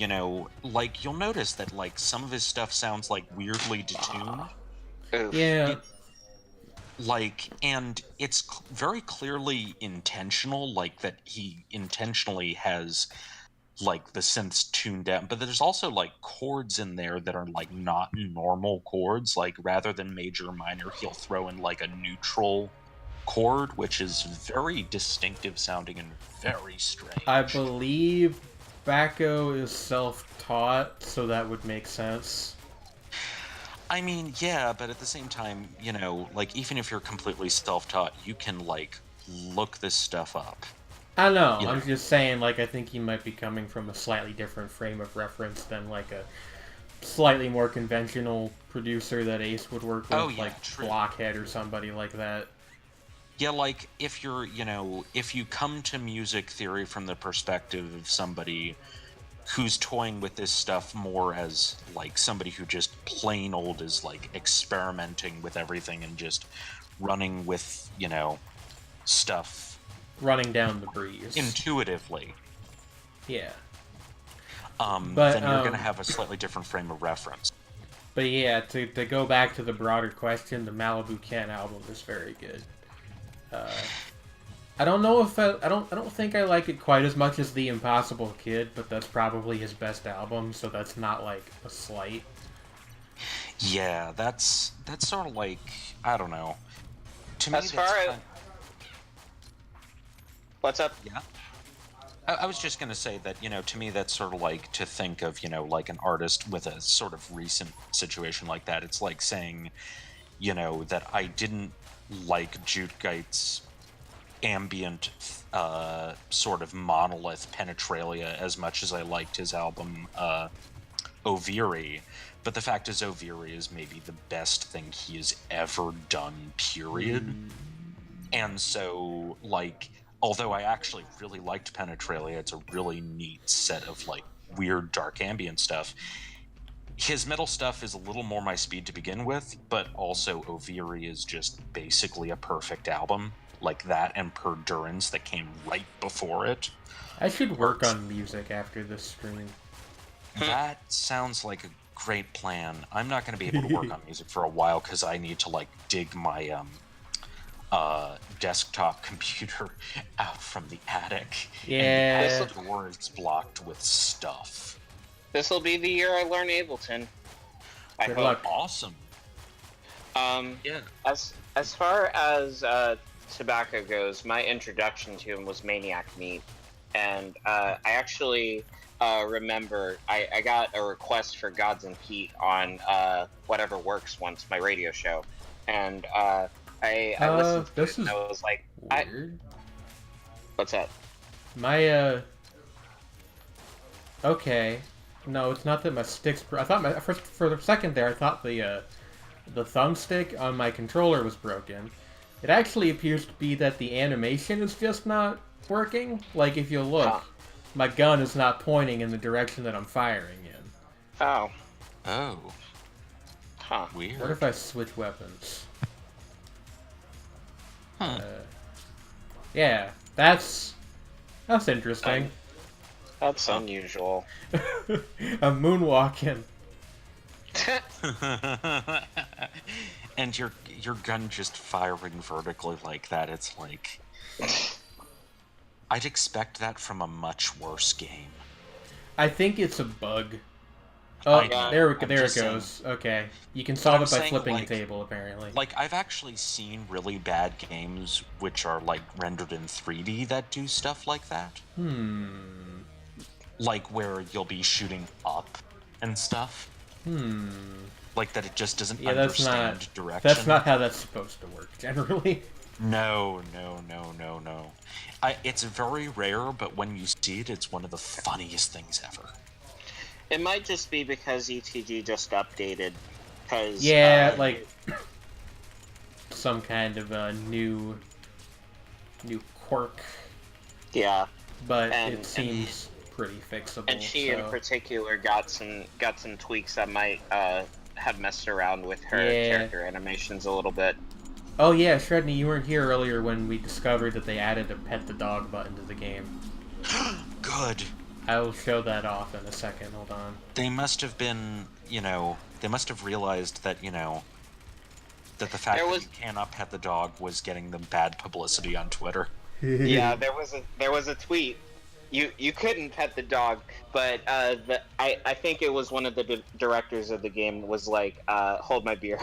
S4: like, you'll notice that like some of his stuff sounds like weirdly detuned.
S2: Yeah.
S4: And it's very clearly intentional, like that he intentionally has like the synths tuned down, but there's also like chords in there that are like not normal chords. Like rather than major or minor, he'll throw in like a neutral chord, which is very distinctive sounding and very strange.
S2: I believe Bacco is self-taught, so that would make sense.
S4: I mean, yeah, but at the same time, like even if you're completely self-taught, you can like look this stuff up.
S2: I know. I'm just saying, like, I think he might be coming from a slightly different frame of reference than like a slightly more conventional producer that Ace would work with, like true. Blockhead or somebody like that.
S4: Yeah, like, if you're, if you come to music theory from the perspective of somebody who's toying with this stuff more as, like, somebody who just plain old is, like, experimenting with everything and just running with, stuff.
S2: Running down the breeze.
S4: Intuitively.
S2: Yeah.
S4: Then you're going to have a slightly different frame of reference.
S2: But yeah, to go back to the broader question, the Malibu Can album is very good. I don't know if I don't think I like it quite as much as The Impossible Kid, but that's probably his best album, so that's not like a slight.
S4: Yeah, that's sort of like, I don't know. To me,
S1: as far as what's up?
S4: Yeah. I was just going to say that, to me that's sort of like to think of, like an artist with a sort of recent situation like that. It's like saying, that I didn't like Jutegeit's ambient sort of monolith Penetralia as much as I liked his album Oviri, but the fact is Oviri is maybe the best thing he has ever done, period. And although I actually really liked Penetralia, it's a really neat set of like weird dark ambient stuff. His metal stuff is a little more my speed to begin with, but also Oviri is just basically a perfect album. Like that and Perdurance that came right before it.
S2: I should work on music after this stream.
S4: That sounds like a great plan. I'm not going to be able to work on music for a while because I need to like dig my desktop computer out from the attic.
S2: Yeah.
S4: And the door is blocked with stuff.
S1: This will be the year I learn Ableton. I
S2: Good
S1: hope.
S2: luck.
S4: Awesome. Yeah.
S1: As far as Tobacco goes, my introduction to him was Maniac Meat, and I actually remember I got a request for Gods and Pete on Whatever Works once, my radio show, and I listened to it and I was like,
S2: weird.
S1: What's that?
S2: My okay, no, it's not that my stick's. I thought for the second there, I thought the thumbstick on my controller was broken. It actually appears to be that the animation is just not working. Like, if you look, my gun is not pointing in the direction that I'm firing in.
S1: Oh.
S4: Oh.
S1: Huh.
S4: Weird.
S2: What if I switch weapons? Yeah, that's interesting.
S1: That's unusual.
S2: I'm moonwalking.
S4: And your gun just firing vertically like that, it's like... I'd expect that from a much worse game.
S2: I think it's a bug. Oh, there it goes. Okay. You can solve it by flipping a table, apparently.
S4: Like, I've actually seen really bad games which are, like, rendered in 3D that do stuff like that. Like, where you'll be shooting up and stuff. Like, that it just doesn't understand direction.
S2: That's not how that's supposed to work, generally.
S4: No. It's very rare, but when you see it, it's one of the funniest things ever.
S1: It might just be because ETG just updated. Cause,
S2: like some kind of a new quirk.
S1: Yeah.
S2: But it seems pretty fixable.
S1: And she in particular got some tweaks that might have messed around with her character animations a little bit.
S2: Oh yeah, Sredni, you weren't here earlier when we discovered that they added a pet the dog button to the game.
S4: Good.
S2: I will show that off in a second, hold on.
S4: They must have been, they must have realized that, that the fact that you cannot pet the dog was getting them bad publicity on Twitter.
S1: Yeah, there was a tweet. You couldn't pet the dog, but I think it was one of the directors of the game was like, hold my beer.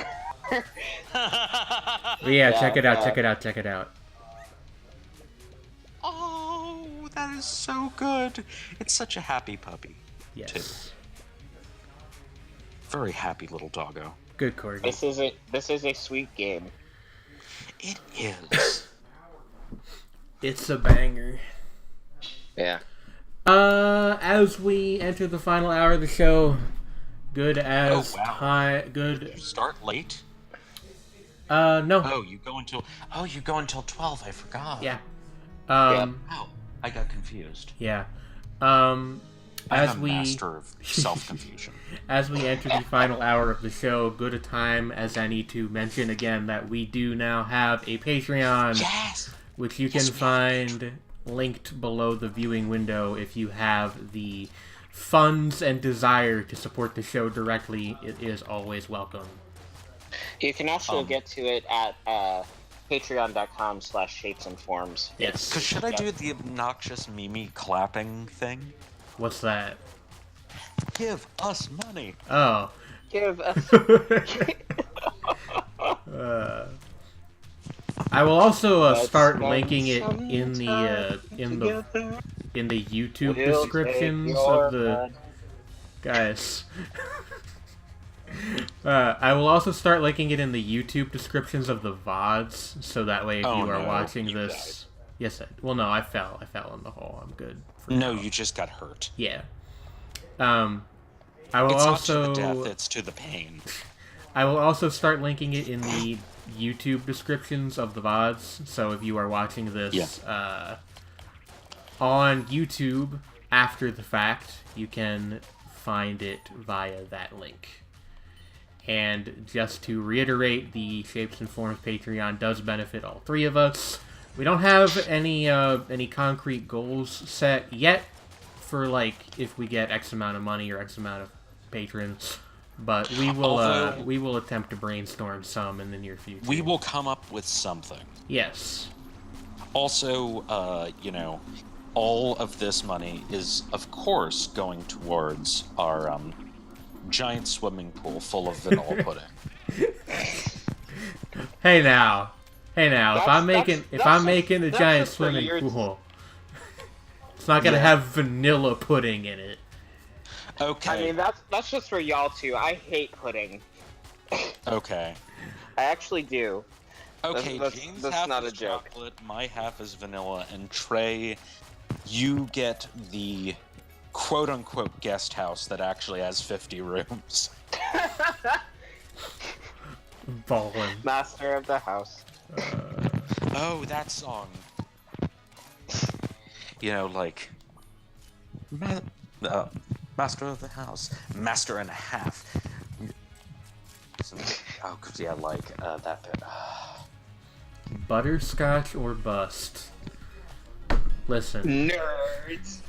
S2: Yeah, check it out.
S4: Oh, that is so good. It's such a happy puppy.
S2: Yes.
S4: Too. Very happy little doggo.
S2: Good corgi.
S1: This is a sweet game.
S4: It is.
S2: It's a banger.
S1: Yeah.
S2: As we enter the final hour of the show, good.
S4: Did you start late?
S2: No.
S4: Oh, you go until 12. I forgot.
S2: Yeah.
S4: Oh, I got confused.
S2: Yeah.
S4: I'm a master of self-confusion.
S2: As we enter the final hour of the show, good a time as I need to mention again that we do now have a Patreon.
S4: Yes!
S2: Which you can find linked below the viewing window if you have the funds and desire to support the show directly. It is always welcome.
S1: You can also get to it at patreon.com/shapesandforms.
S2: Yes.
S4: Because should I do the obnoxious Mimi clapping thing?
S2: What's that?
S4: Give us money.
S2: Oh.
S1: Give us.
S2: I will also start linking it in the YouTube descriptions of the guys. I will also start linking it in the YouTube descriptions of the VODs, so that way if you are watching this, I fell in the hole. I'm good.
S4: You just got hurt.
S2: Yeah. I will
S4: it's
S2: also
S4: not to the death, it's to the pain.
S2: I will also start linking it in the YouTube descriptions of the VODs, so if you are watching this on YouTube, after the fact, you can find it via that link. And just to reiterate, the Shapes and Forms Patreon does benefit all three of us. We don't have any concrete goals set yet for, like, if we get X amount of money or X amount of patrons, but we will attempt to brainstorm some in the near future.
S4: We will come up with something.
S2: Yes.
S4: Also, you know, all of this money is, of course, going towards our giant swimming pool full of vanilla pudding.
S2: Hey now, if I'm making a giant swimming pool, it's not gonna have vanilla pudding in it.
S4: Okay.
S1: I mean, that's just for y'all two. I hate pudding.
S4: Okay.
S1: I actually do.
S4: Okay, James half
S1: not
S4: is
S1: a joke.
S4: chocolate, my half is vanilla, and Trey, you get the quote-unquote guest house that actually has 50 rooms.
S2: Ballin'.
S1: Master of the house.
S4: Oh, that song. You know, like... Master of the house. Master and a half. Oh, yeah, like, that bit.
S2: Butterscotch or bust? Listen.
S1: Nerds!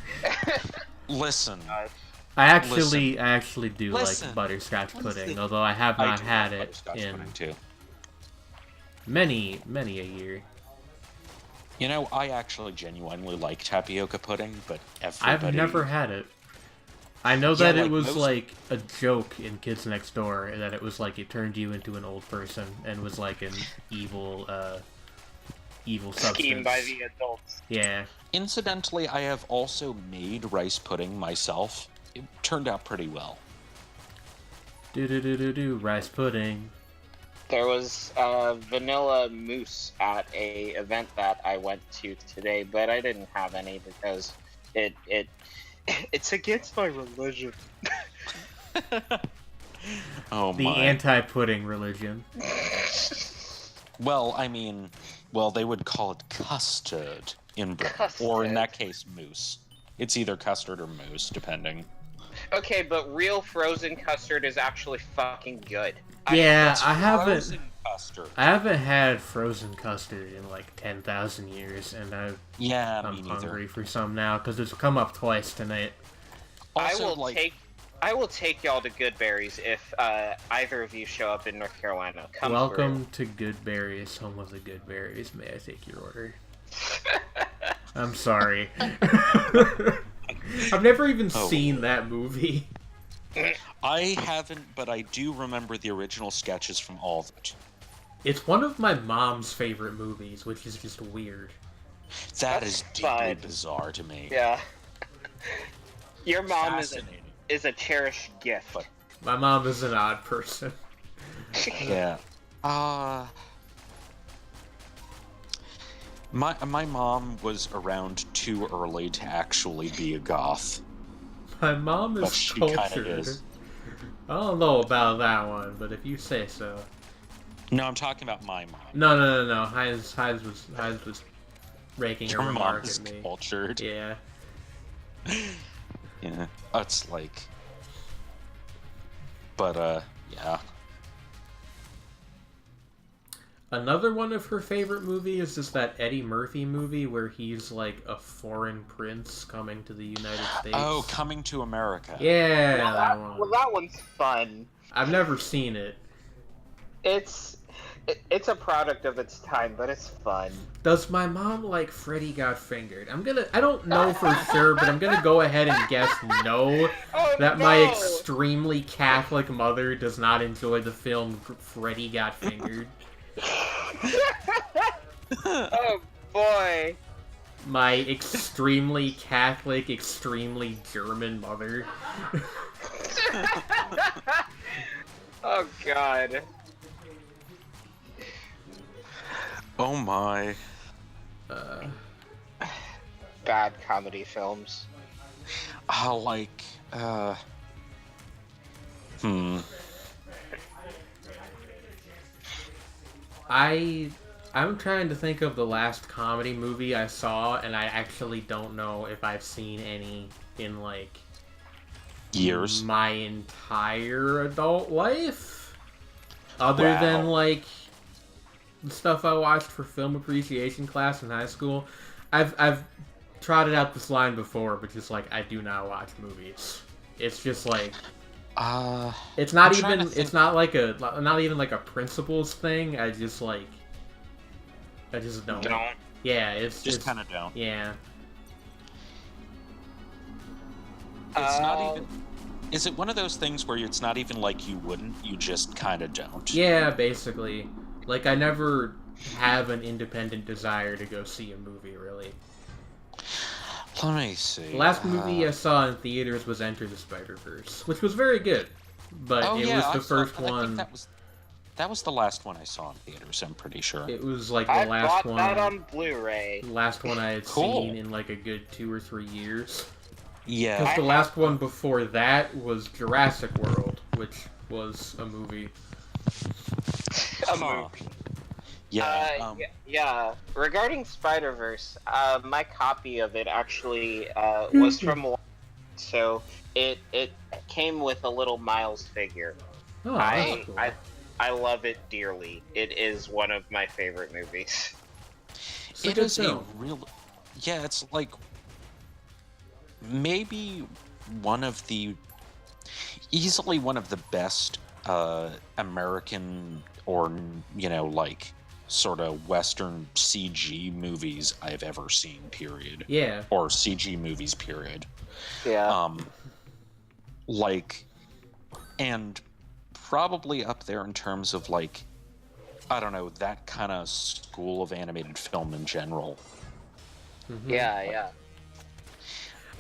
S4: Listen.
S2: I actually do
S4: Listen.
S2: like butterscotch pudding, although I have not had it in many a year.
S4: You know, I actually genuinely like tapioca pudding, but everybody...
S2: I've never had it. I know that it was like a joke in Kids Next Door, that it was like it turned you into an old person and was like an evil substance.
S1: Schemed by the adults.
S2: Yeah.
S4: Incidentally, I have also made rice pudding myself. It turned out pretty well.
S2: Rice pudding.
S1: There was vanilla mousse at a event that I went to today, but I didn't have any because it's against my religion.
S4: Oh
S2: the
S4: my.
S2: anti-pudding religion.
S4: Well, I mean, they would call it custard in Britain, or in that case, mousse. It's either custard or mousse, depending.
S1: Okay, but real frozen custard is actually fucking good.
S2: Yeah, I haven't had frozen custard in like 10,000 years, and I'm hungry for some now because it's come up twice tonight.
S4: Also,
S1: I will take y'all to Goodberries if either of you show up in North Carolina.
S2: Welcome to Goodberries, home of the Goodberries. May I take your order? I'm sorry. I've never even seen that movie.
S4: I haven't, but I do remember the original sketches from all of it.
S2: It's one of my mom's favorite movies, which is just weird.
S4: That is deeply bizarre to me.
S1: Yeah. Your mom is a cherished gift.
S2: My mom is an odd person.
S4: Yeah. My mom was around too early to actually be a goth.
S2: My mom is cultured. I don't know about that one, but if you say so.
S4: No, I'm talking about my mom.
S2: No. Heinz was raking a remark at me.
S4: Cultured.
S2: Yeah.
S4: Yeah. It's like. But yeah.
S2: Another one of her favorite movies is that Eddie Murphy movie where he's like a foreign prince coming to the United States.
S4: Oh, Coming to America.
S2: Yeah, that one.
S1: Well, that one's fun.
S2: I've never seen it.
S1: It's a product of its time, but it's fun.
S2: Does my mom like Freddy Got Fingered? I don't know for sure, but I'm gonna go ahead and guess no. My extremely Catholic mother does not enjoy the film Freddy Got Fingered.
S1: Oh boy.
S2: My extremely Catholic, extremely German mother.
S1: Oh god.
S4: Oh my.
S1: Bad comedy films.
S2: I'm trying to think of the last comedy movie I saw, and I actually don't know if I've seen any in like
S4: Years.
S2: my entire adult life, other than like the stuff I watched for film appreciation class in high school. I've trotted out this line before, but just like I do not watch movies. It's just like it's not even like a principles thing. I just don't. Yeah, it's
S4: just kind of don't.
S2: Yeah.
S4: It's not even. Is it one of those things where it's not even like you wouldn't, you just kind of don't?
S2: Yeah, basically. Like, I never have an independent desire to go see a movie, really.
S4: Let me see.
S2: The last movie I saw in theaters was Enter the Spider-Verse, which was very good. But was the first one.
S4: That was the last one I saw in theaters, I'm pretty sure.
S2: It was like the last one.
S1: I bought that on Blu-ray.
S2: Last one I had seen in like a good 2 or 3 years.
S4: Yeah.
S2: Because the last one before that was Jurassic World, which was a movie.
S4: Yeah.
S1: Yeah. Regarding Spider-Verse, my copy of it actually was from Walmart, so it came with a little Miles figure.
S2: Oh, that's cool.
S1: I love it dearly. It is one of my favorite movies.
S4: It is a real... Yeah, it's like... maybe one of the... easily one of the best American or, like, sort of Western CG movies I've ever seen, period.
S2: Yeah.
S4: Or CG movies, period.
S1: Yeah.
S4: And probably up there in terms of, like, I don't know, that kind of school of animated film in general.
S2: Mm-hmm.
S1: Yeah.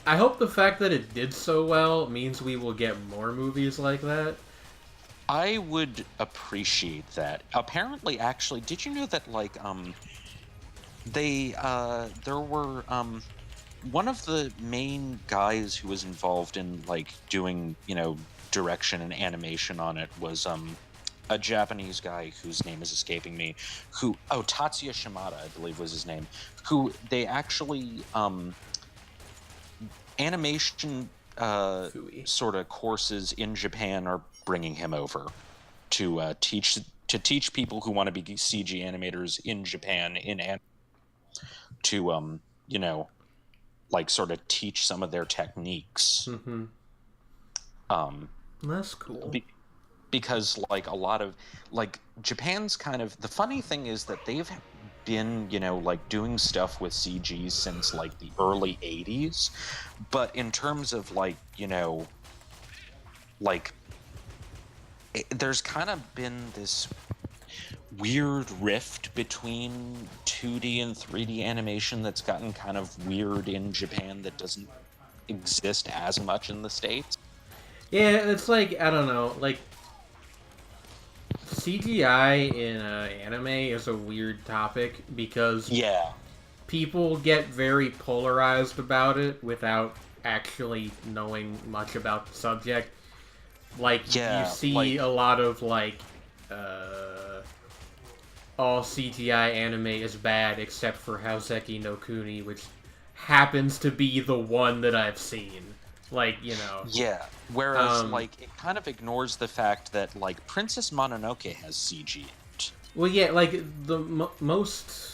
S2: I hope the fact that it did so well means we will get more movies like that.
S4: I would appreciate that. Apparently, actually, did you know that, like, there were, one of the main guys who was involved in, like, doing, direction and animation on it was, a Japanese guy whose name is escaping me, Tatsuya Shimada, I believe was his name, who they actually, animation, sort of courses in Japan are bringing him over to teach people who want to be CG animators in Japan to like sort of teach some of their techniques.
S2: Mm-hmm. That's cool.
S4: Because like a lot of like Japan's kind of the funny thing is that they've been like doing stuff with CG since like the early 80s, but in terms of like there's kind of been this weird rift between 2D and 3D animation that's gotten kind of weird in Japan that doesn't exist as much in the States.
S2: Yeah, it's like, I don't know, like CGI in anime is a weird topic because people get very polarized about it without actually knowing much about the subject. Like, you see a lot of, like, all CGI anime is bad except for Houseki no Kuni, which happens to be the one that I've seen. Like,
S4: Yeah, whereas, like, it kind of ignores the fact that, like, Princess Mononoke has CG in it.
S2: Well, yeah, like, the most...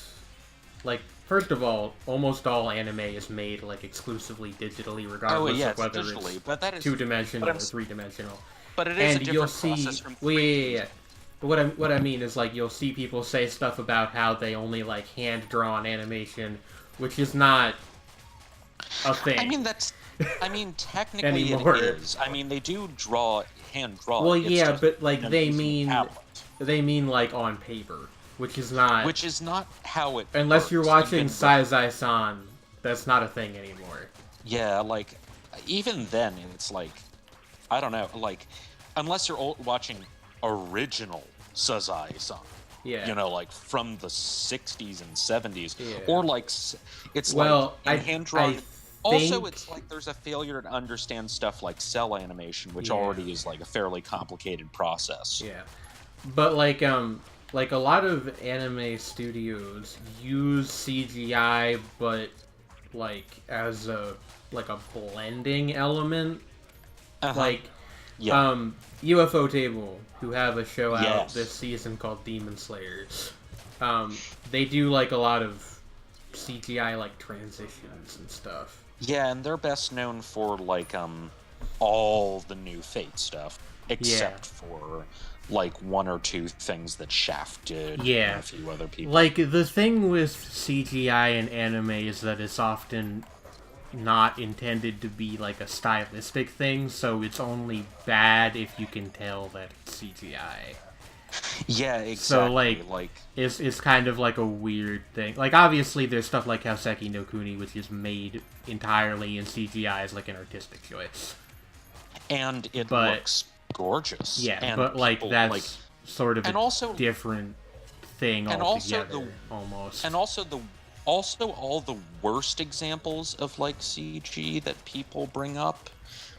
S2: Like, first of all, almost all anime is made, like, exclusively digitally, regardless of whether it's two-dimensional or three-dimensional.
S4: But it is a different process from 3D.
S2: Yeah. But what I mean is, like, you'll see people say stuff about how they only, like, hand-drawn animation, which is not a thing.
S4: I mean, technically it is. I mean, they do hand draw.
S2: Well, yeah, but like they mean like on paper, which is not
S4: how it.
S2: Unless
S4: works.
S2: you're watching Saizai-san, that's not a thing anymore.
S4: Yeah, like even then, it's like I don't know, like unless you're watching original Saizai-san.
S2: Yeah.
S4: Like from the 60s and 70s, or like it's hand drawn. Also, it's like there's a failure to understand stuff like cell animation, which already is like a fairly complicated process.
S2: Yeah, but like a lot of anime studios use CGI, but like as a like a blending element. Like,
S4: Yeah.
S2: UFO Table, who have a show out
S4: Yes.
S2: this season called Demon Slayers. They do like a lot of CGI like transitions and stuff.
S4: Yeah, and they're best known for like all the new Fate stuff, except for like one or two things that Shaft did.
S2: Yeah.
S4: And a few other people.
S2: Like, the thing with CGI in anime is that it's often not intended to be like a stylistic thing, so it's only bad if you can tell that it's CGI.
S4: Yeah, exactly.
S2: So, like it's kind of like a weird thing. Like, obviously, there's stuff like Houseki no Kuni, which is made entirely in CGI as like an artistic choice.
S4: And it looks gorgeous.
S2: Yeah,
S4: and
S2: but like
S4: people,
S2: that's
S4: like,
S2: sort of
S4: and
S2: a
S4: also,
S2: different thing
S4: and
S2: altogether, almost.
S4: And also all the worst examples of like CG that people bring up,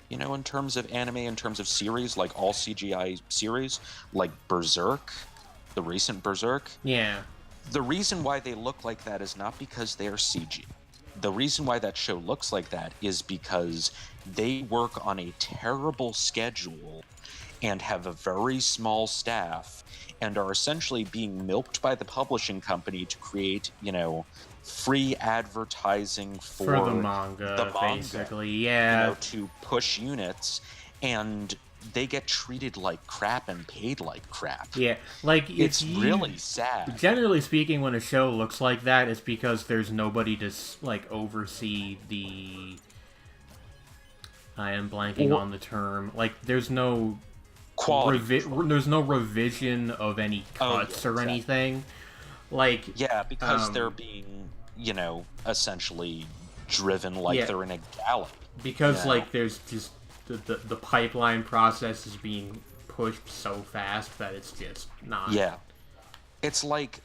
S4: you know, in terms of anime, in terms of series, like all CGI series, like Berserk, the recent Berserk.
S2: Yeah.
S4: The reason why they look like that is not because they're CG. The reason why that show looks like that is because they work on a terrible schedule and have a very small staff and are essentially being milked by the publishing company to create, you know, free advertising for
S2: the manga, basically. Yeah.
S4: You know, to push units, and they get treated like crap and paid like crap.
S2: Yeah, like,
S4: it's really sad.
S2: Generally speaking, when a show looks like that, it's because there's nobody to like oversee the. I am blanking on the term. Like, there's no
S4: quality.
S2: There's no revision of any cuts or anything. Like,
S4: yeah, because they're being, you know, essentially driven like they're in a galley.
S2: Because like there's just the pipeline process is being pushed so fast that it's just not.
S4: Yeah. It's like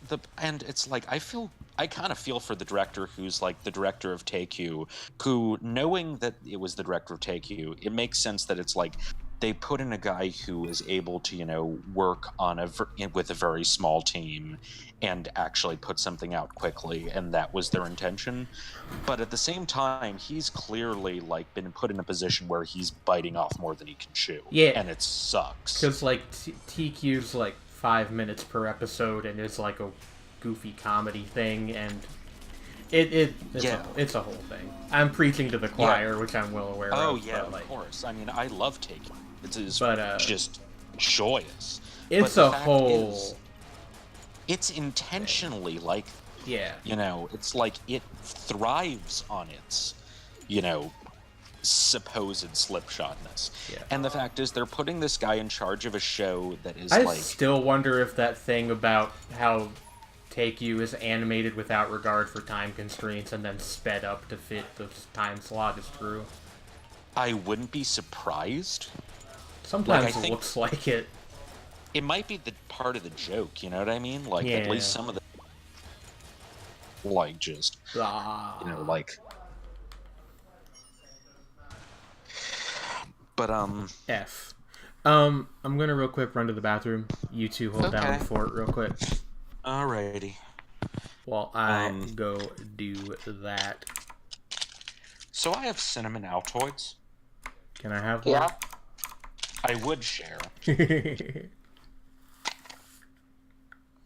S4: I kind of feel for the director who's like the director of Take-Two, who, knowing that it was the director of Take-Two, it makes sense that it's like they put in a guy who is able to, you know, work on with a very small team and actually put something out quickly, and that was their intention. But at the same time, he's clearly like been put in a position where he's biting off more than he can chew.
S2: Yeah,
S4: and it sucks.
S2: Because like TQ's like 5 minutes per episode, and it's like a goofy comedy thing, and it's a whole thing. I'm preaching to the choir, which I'm well aware of.
S4: Oh yeah, of course. I mean, I love Take-Two. It's just joyous.
S2: It's a whole.
S4: It's intentionally like,
S2: yeah,
S4: you know, it's like it thrives on its, you know, supposed slipshotness.
S2: Yeah.
S4: And the fact is, they're putting this guy in charge of a show that is
S2: I still wonder if that thing about how Take-Two is animated without regard for time constraints and then sped up to fit the time slot is true.
S4: I wouldn't be surprised.
S2: Sometimes it looks like it.
S4: It might be the part of the joke, you know what I mean? Like, at least some of the... Like, just... You know, like... But,
S2: F. I'm gonna real quick run to the bathroom. You two hold down the fort real quick.
S4: Alrighty.
S2: While I go do that.
S4: So I have cinnamon Altoids.
S2: Can I have one?
S1: Yeah.
S4: I would share.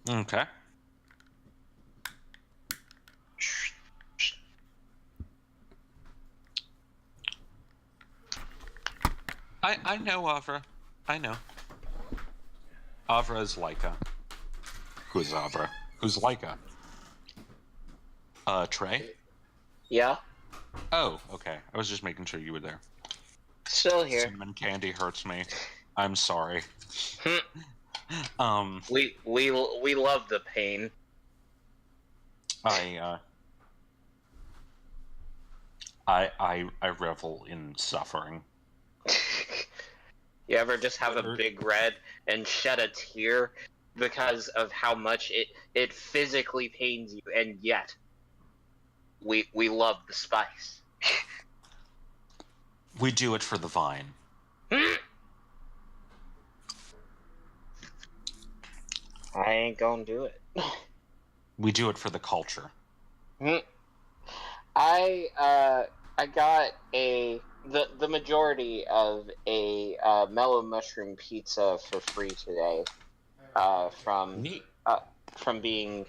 S4: Okay. I know Avra. I know. Avra is Laika. Who's Avra? Who's Laika? Trey?
S1: Yeah?
S4: Oh, okay. I was just making sure you were there.
S1: Still here.
S4: Cinnamon candy hurts me. I'm sorry.
S1: We love the pain.
S4: I revel in suffering.
S1: You ever just have a big red and shed a tear because of how much it physically pains you, and yet we love the spice.
S4: We do it for the vine.
S1: I ain't gonna do it.
S4: We do it for the culture.
S1: I got the majority of a mellow mushroom pizza for free today, from
S4: Neat.
S1: from being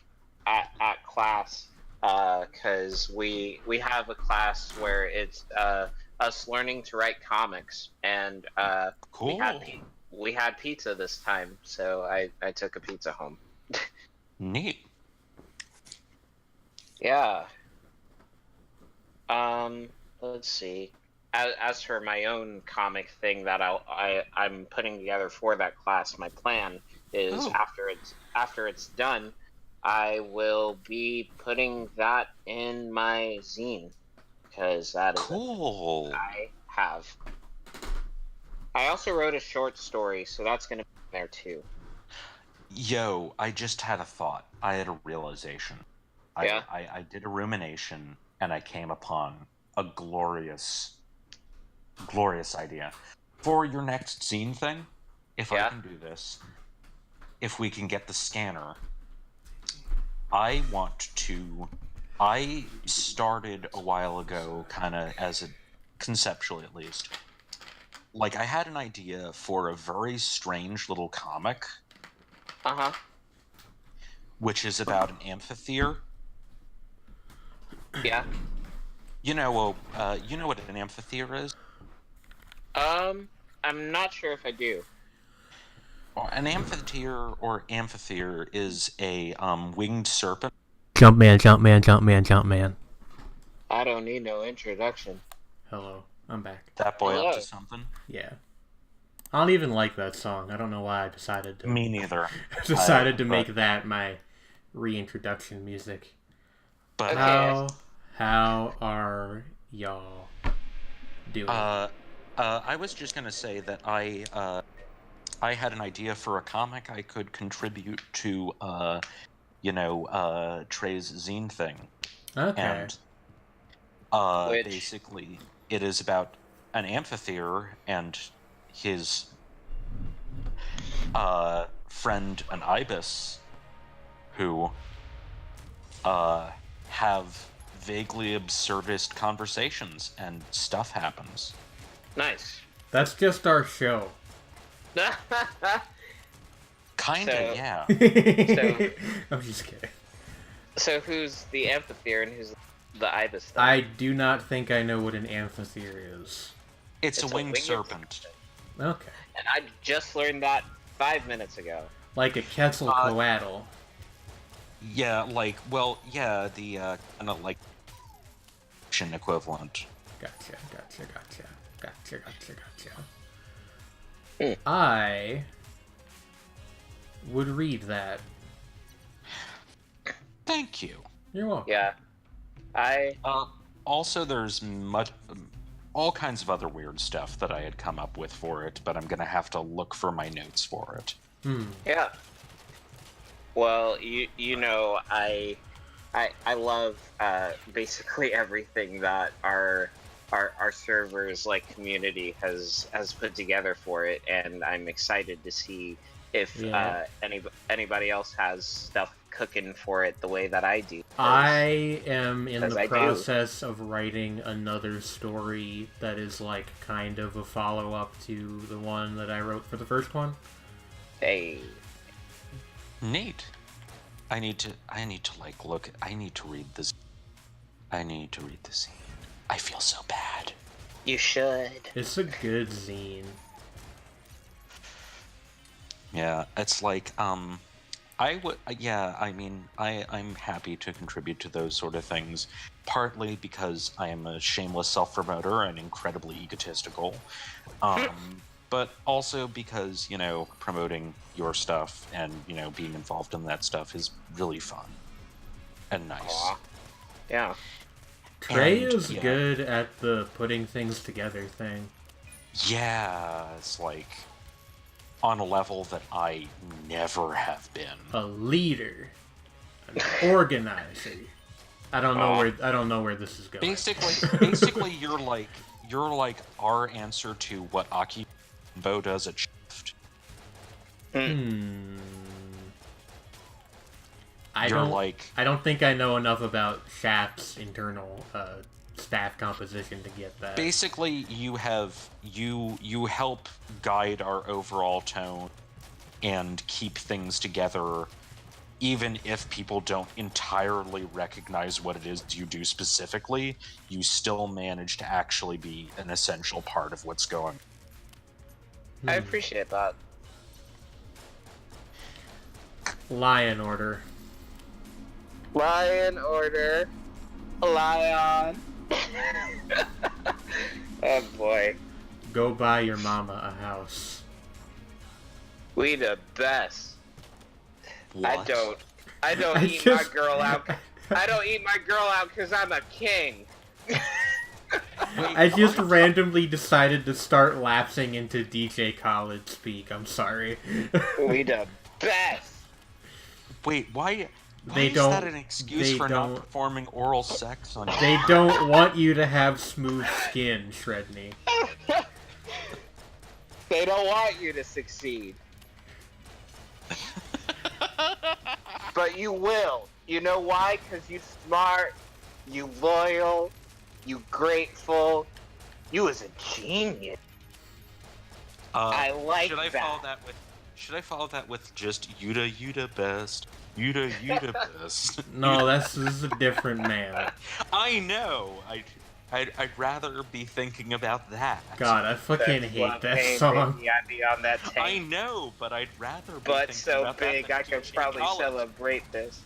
S1: at class, because we have a class where it's us learning to write comics, and we had
S4: Cool.
S1: we had pizza this time, so I took a pizza home.
S4: Neat.
S1: Yeah. Let's see. As for my own comic thing that I'm putting together for that class, my plan is
S4: Oh,
S1: after it's done, I will be putting that in my zine, because that is a
S4: cool.
S1: I have. I also wrote a short story, so that's going to be in there too.
S4: Yo, I just had a thought. I had a realization.
S1: Yeah.
S4: I did a rumination and I came upon a glorious, glorious idea. For your next zine thing, if I
S1: Yeah.
S4: can do this, if we can get the scanner, I want to. I started a while ago, kind of as a conceptually at least. Like, I had an idea for a very strange little comic,
S1: Uh-huh.
S4: which is about an amphitheater.
S1: Yeah.
S4: You know what an amphitheater is?
S1: I'm not sure if I do.
S4: Well, an amphitheater is a winged serpent.
S2: Jumpman, Jumpman, Jumpman, Jumpman.
S1: I don't need no introduction.
S2: Hello, I'm back.
S4: That boy up
S1: Hello.
S4: to something.
S2: Yeah. I don't even like that song. I don't know why I decided to
S4: Me neither.
S2: to
S4: But-
S2: make that my reintroduction music.
S4: But
S1: Okay.
S2: How are y'all doing?
S4: I was just gonna say that I had an idea for a comic I could contribute to Trey's zine thing.
S2: Okay.
S4: And
S1: Which-
S4: basically it is about an amphitheater and his friend an ibis who have vaguely absurdist conversations and stuff happens.
S1: Nice.
S2: That's just our show.
S4: Kinda,
S1: So-
S4: yeah.
S2: I'm just kidding.
S1: So who's the amphitheater and who's the ibis then?
S2: I do not think I know what an amphitheater is.
S4: It's a winged
S1: winged
S4: serpent.
S2: Okay.
S1: And I just learned that 5 minutes ago.
S2: Like a Quetzalcoatl.
S4: Yeah, like, well, yeah, the kind of like equivalent.
S2: Gotcha.
S1: Hmm.
S2: I would read that.
S4: Thank you.
S2: You're welcome.
S1: Yeah.
S4: Also, there's all kinds of other weird stuff that I had come up with for it, but I'm gonna have to look for my notes for it.
S1: Yeah. Well, you know, I love basically everything that our servers like community has put together for it, and I'm excited to see if anybody else has stuff cooking for it the way that I do.
S2: I am in the
S1: I do.
S2: process of writing another story that is like kind of a follow-up to the one that I wrote for the first one.
S1: Hey.
S4: Neat. I need to like look. I need to read this. I need to read the scene. I feel so bad.
S1: You should.
S2: It's a good zine.
S4: Yeah, it's like I would. Yeah, I mean, I'm happy to contribute to those sort of things. Partly because I am a shameless self-promoter and incredibly egotistical. But also because, promoting your stuff and, being involved in that stuff is really fun and nice.
S1: Aw. Yeah.
S2: Trey
S4: And,
S2: is
S4: yeah.
S2: good at the putting things together thing.
S4: Yeah, it's like on a level that I never have been.
S2: A leader, an organizer. I don't know where this is going.
S4: Basically, you're like our answer to what Aki Bo does at Shift.
S2: I
S4: You're
S2: don't
S4: like
S2: I don't think I know enough about Shaft's internal staff composition to get that.
S4: Basically, you help guide our overall tone and keep things together, even if people don't entirely recognize what it is you do specifically. You still manage to actually be an essential part of what's going on.
S1: I appreciate that.
S2: Lion Order.
S1: Lion Order. Lion. Oh boy.
S2: Go buy your mama a house.
S1: We the best.
S4: What?
S1: I don't eat my girl out. I don't eat my girl out because I'm a king.
S2: I just randomly decided to start lapsing into DJ Khaled speak. I'm sorry.
S1: We the best.
S4: Wait, why
S2: They
S4: is
S2: don't-
S4: that an excuse
S2: they
S4: for
S2: don't-
S4: not performing oral sex on
S2: They don't want you to have smooth skin, Sredni.
S1: They don't want you to succeed. But you will. You know why? Because you smart, you loyal, you grateful. You is a genius. I like
S4: should I
S1: that.
S4: follow that with? Should I follow that with just Yuda best? Yuda best.
S2: No, this is a different man.
S4: I know. I'd rather be thinking about that.
S2: God, I fucking
S1: That's
S2: hate
S1: what
S2: that
S1: made
S2: song.
S1: me happy on that tank.
S4: I know, but I'd rather be
S1: But
S4: thinking
S1: so
S4: about that
S1: big,
S4: than
S1: I could
S4: DJ
S1: probably
S4: Khaled.
S1: celebrate this.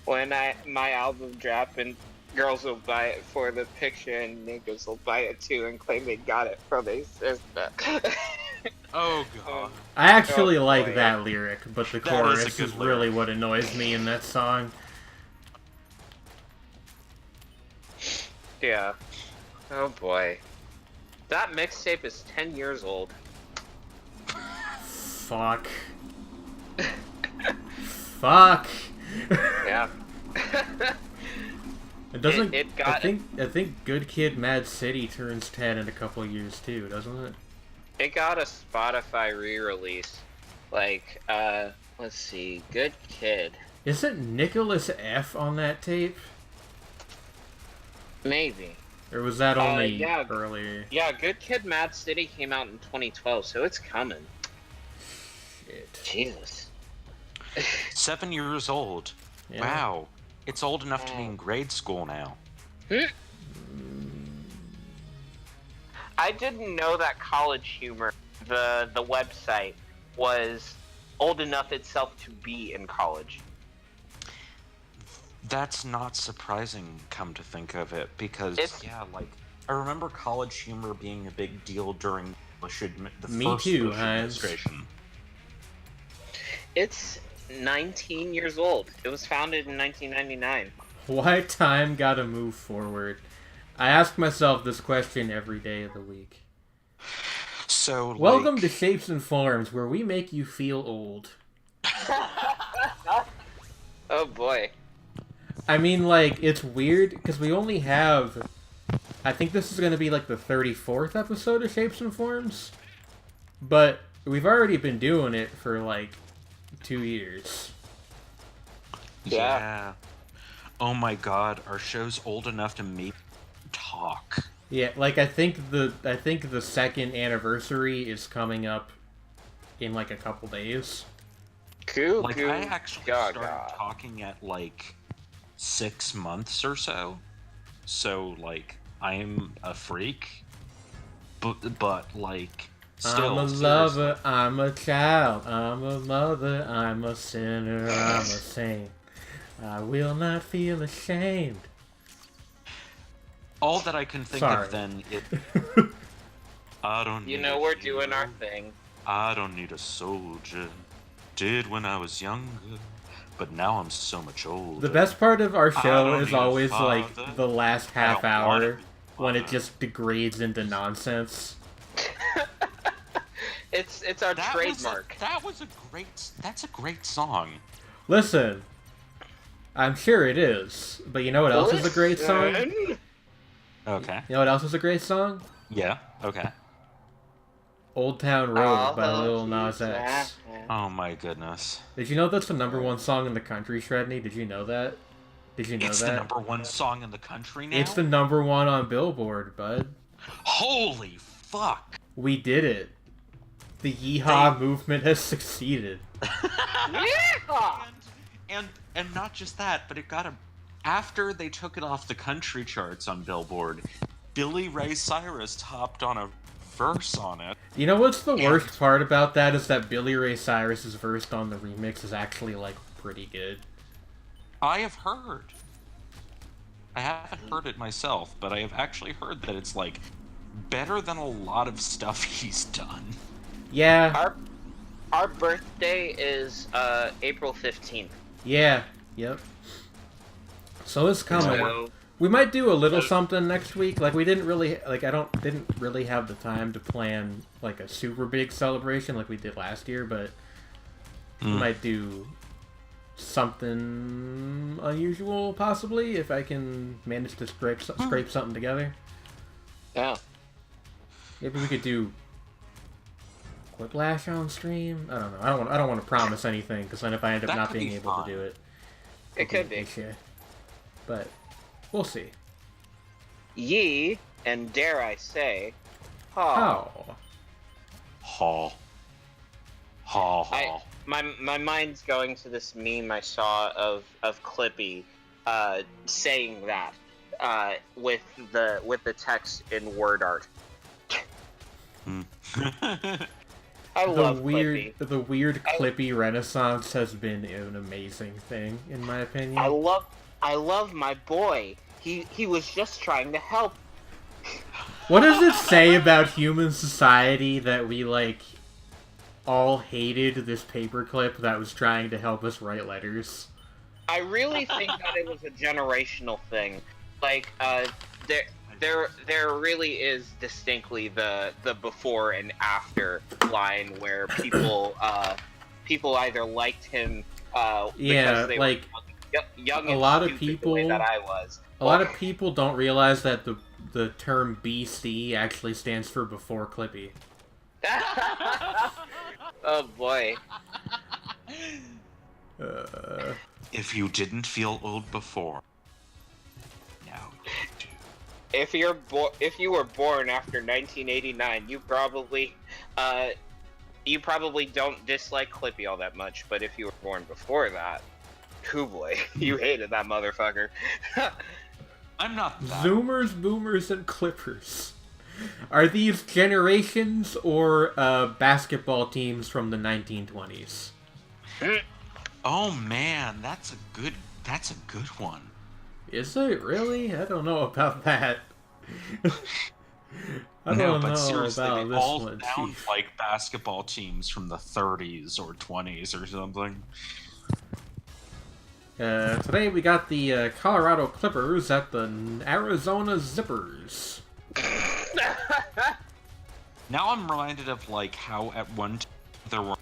S1: When my album drop and girls will buy it for the picture and niggas will buy it too and claim they got it from their sister.
S4: Oh god.
S2: I actually
S1: Oh,
S2: like
S1: boy.
S2: that lyric, but the
S4: That is a
S2: chorus
S4: good
S2: is really
S4: lyric.
S2: what annoys me in that song.
S1: Yeah. Oh boy. That mixtape is 10 years old.
S2: Fuck. Fuck.
S1: Yeah.
S2: It doesn't.
S1: It got-
S2: I think Good Kid, Mad City turns 10 in a couple of years too, doesn't it?
S1: It got a Spotify re-release. Like, let's see. Good Kid.
S2: Isn't Nicholas F on that tape?
S1: Maybe.
S2: Or was that only
S1: yeah.
S2: earlier?
S1: Yeah, Good Kid, Mad City came out in 2012, so it's coming.
S2: Shit.
S1: Jesus.
S4: 7 years old.
S2: Yeah.
S4: Wow. It's old enough to be in grade school now.
S1: I didn't know that College Humor, the website, was old enough itself to be in college.
S4: That's not surprising, come to think of it, because
S1: It's-
S4: yeah, like I remember College Humor being a big deal during the
S2: Me
S4: first
S2: too,
S4: Bush
S2: Hines.
S4: administration.
S1: It's 19 years old. It was founded in 1999.
S2: Why time gotta move forward? I ask myself this question every day of the week.
S4: So
S2: Welcome
S4: like,
S2: to Shapes and Forms, where we make you feel old.
S1: Oh boy.
S2: I mean, like, it's weird, because we only have... I think this is going to be, like, the 34th episode of Shapes and Forms. But we've already been doing it for, like, 2 years.
S4: yeah. Oh my god, our show's old enough to make talk.
S2: Yeah, like, I think the second anniversary is coming up in, like, a couple days.
S1: Goo
S4: Like
S1: goo
S4: I actually
S1: gaga.
S4: started talking at like 6 months or so. So like I'm a freak. But like still
S2: I'm a
S4: seriously.
S2: lover, I'm a child, I'm a mother, I'm a sinner, I'm a saint. I will not feel ashamed.
S4: All that I can think
S2: Sorry.
S4: of then it I don't
S1: You
S4: need
S1: know
S4: a
S1: we're doing our
S4: hero.
S1: thing.
S4: I don't need a soldier. Did when I was younger, but now I'm so much older.
S2: The best part of our show
S4: don't
S2: is
S4: need a
S2: always
S4: father.
S2: like the last
S4: I
S2: half
S4: don't wanna
S2: hour
S4: be
S2: when it
S4: father.
S2: just degrades into nonsense.
S1: It's our
S4: That
S1: trademark.
S4: That's a great song.
S2: Listen, I'm sure it is, but you know what else is a great song?
S1: Listen.
S4: Okay.
S2: You know what else is a great song?
S4: Yeah. Okay.
S2: Old Town Road by
S1: Oh,
S2: Lil Nas X.
S1: Jesus.
S4: Oh my goodness.
S2: Did you know that's the #1 song in the country, Sredni? Did you know that? Did you know
S4: It's
S2: that?
S4: the #1 song in the country now?
S2: It's the #1 on Billboard, bud.
S4: Holy fuck!
S2: We did it. The Yeehaw movement has succeeded.
S1: Yeah!
S4: And not just that, but it got a... After they took it off the country charts on Billboard, Billy Ray Cyrus hopped on a verse on it.
S2: You know what's the worst part about that is that Billy Ray Cyrus's verse on the remix is actually, like, pretty good.
S4: I have heard. I haven't heard it myself, but I have actually heard that it's, like, better than a lot of stuff he's done.
S2: Yeah.
S1: Our birthday is April 15th.
S2: Yeah. Yep. So it's coming.
S1: So,
S2: We might do a little something next week. Like we didn't really didn't really have the time to plan like a super big celebration like we did last year, but we might do something unusual possibly if I can manage to scrape something together.
S1: yeah.
S2: Maybe we could do Quiplash on stream. I don't know. I don't want to promise anything because then if I end up
S4: That
S2: not
S4: could
S2: being
S4: be
S2: able
S4: fun.
S2: to do it,
S1: It could be.
S2: shit. But we'll see.
S1: Ye, and dare I say,
S2: How?
S4: Haw.
S1: My mind's going to this meme I saw of Clippy saying that with the text in word art. I love Clippy.
S2: The weird Clippy renaissance has been an amazing thing, in my opinion.
S1: I love my boy. He was just trying to help.
S2: What does it say about human society that we, like, all hated this paperclip that was trying to help us write letters?
S1: I really think that it was a generational thing. Like, there really is distinctly the before and after line where people either liked him because they
S2: like
S1: were young and
S2: a lot of
S1: stupid
S2: people,
S1: the way that I was.
S2: A lot of people don't realize that the term BC actually stands for before Clippy.
S1: Oh boy.
S4: If you didn't feel old before, now you do.
S1: If you were born after 1989, you probably don't dislike Clippy all that much. But if you were born before that, hoo boy, you hated that motherfucker.
S4: I'm not that.
S2: Zoomers, boomers, and clippers. Are these generations or basketball teams from the 1920s?
S4: Oh man, that's a good one.
S2: Is it really? I don't know about that. I don't
S4: but
S2: know
S4: seriously,
S2: about
S4: they
S2: this
S4: all
S2: one,
S4: sound
S2: Chief.
S4: like basketball teams from the 30s or 20s or something.
S2: Today we got the Colorado Clippers at the Arizona Zippers.
S4: Now I'm reminded of like how at one time there were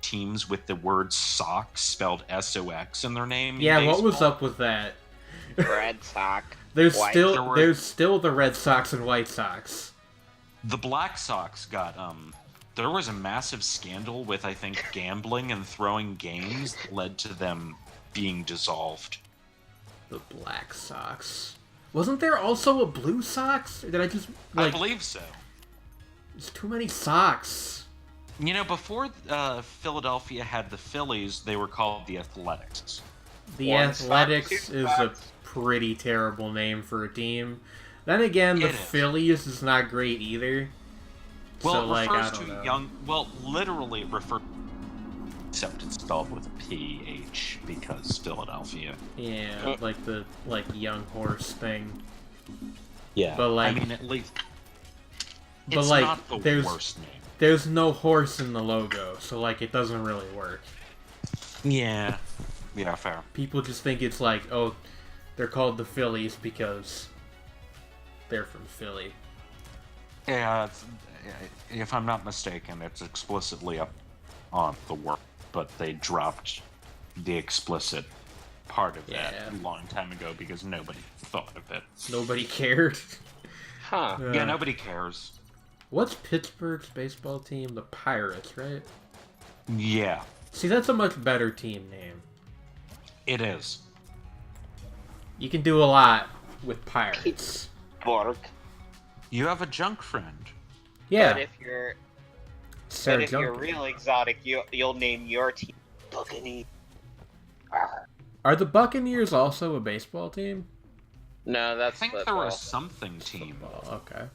S4: teams with the word Sox spelled SOX in their name.
S2: Yeah, what was up with that?
S1: Red Sox.
S2: There's
S1: White.
S2: still the Red Sox and White Sox.
S4: The Black Sox got there was a massive scandal with I think gambling and throwing games that led to them being dissolved.
S2: The Black Sox. Wasn't there also a Blue Sox? Or did I just
S4: I believe so.
S2: There's too many socks.
S4: You know, before Philadelphia had the Phillies, they were called the Athletics.
S2: The
S1: One
S2: Athletics
S1: sock, two
S2: is a
S1: socks.
S2: pretty terrible name for a team. Then again, the
S4: It is.
S2: Phillies is not great either.
S4: Well,
S2: so,
S4: it
S2: like, I
S4: refers
S2: don't
S4: to
S2: know.
S4: young. Well, literally it refers. Except it's spelled with a PH because Philadelphia.
S2: Yeah, like the young horse thing.
S4: Yeah,
S2: But, like-
S4: I mean, at least
S2: But,
S4: it's
S2: like,
S4: not the
S2: there's-
S4: worst name.
S2: There's no horse in the logo, so like it doesn't really work.
S4: Yeah, yeah, fair.
S2: People just think it's like, oh, they're called the Phillies because they're from Philly.
S4: Yeah, if I'm not mistaken, it's explicitly up on the work, but they dropped the explicit part of that
S2: Yeah.
S4: a long time ago because nobody thought of it.
S2: Nobody cared.
S1: Huh.
S4: Yeah, nobody cares.
S2: What's Pittsburgh's baseball team? The Pirates, right?
S4: Yeah,
S2: See, that's a much better team name.
S4: it is.
S2: You can do a lot with pirates.
S1: Borg.
S4: You have a junk friend.
S2: Yeah.
S1: But if you're
S2: Sarah
S1: real exotic, you'll name your team Buccaneers.
S2: Are the Buccaneers also a baseball team?
S1: No,
S4: I
S1: that's
S4: think
S1: football.
S4: they're a something team.
S2: Football, okay.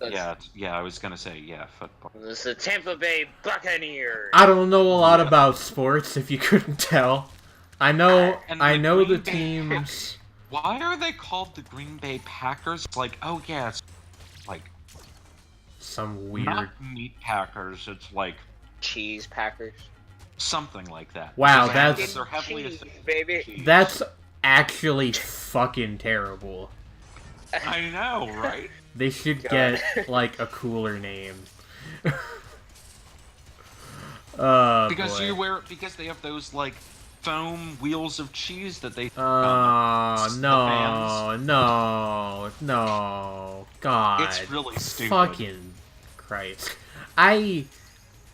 S4: Yeah, I was gonna say, football.
S1: This is the Tampa Bay Buccaneers.
S2: I don't know a lot about sports, if you couldn't tell. I know
S4: And
S2: I
S4: the
S2: know the
S4: Green Bay
S2: teams.
S4: Why are they called the Green Bay Packers? Like, oh yeah, it's like
S2: Some weird.
S4: not meat Packers. It's like
S1: Cheese Packers.
S4: something like that.
S2: Wow,
S4: Because
S2: that's-
S4: they're heavily
S1: Cheese,
S4: affiliated
S1: baby.
S4: with cheese.
S2: That's actually fucking terrible.
S4: I know, right?
S2: They should
S1: God.
S2: get like a cooler name.
S4: Because
S2: boy.
S4: because they have those like foam wheels of cheese that they.
S2: Oh
S4: the
S2: no, God!
S4: It's really stupid.
S2: Fucking Christ! I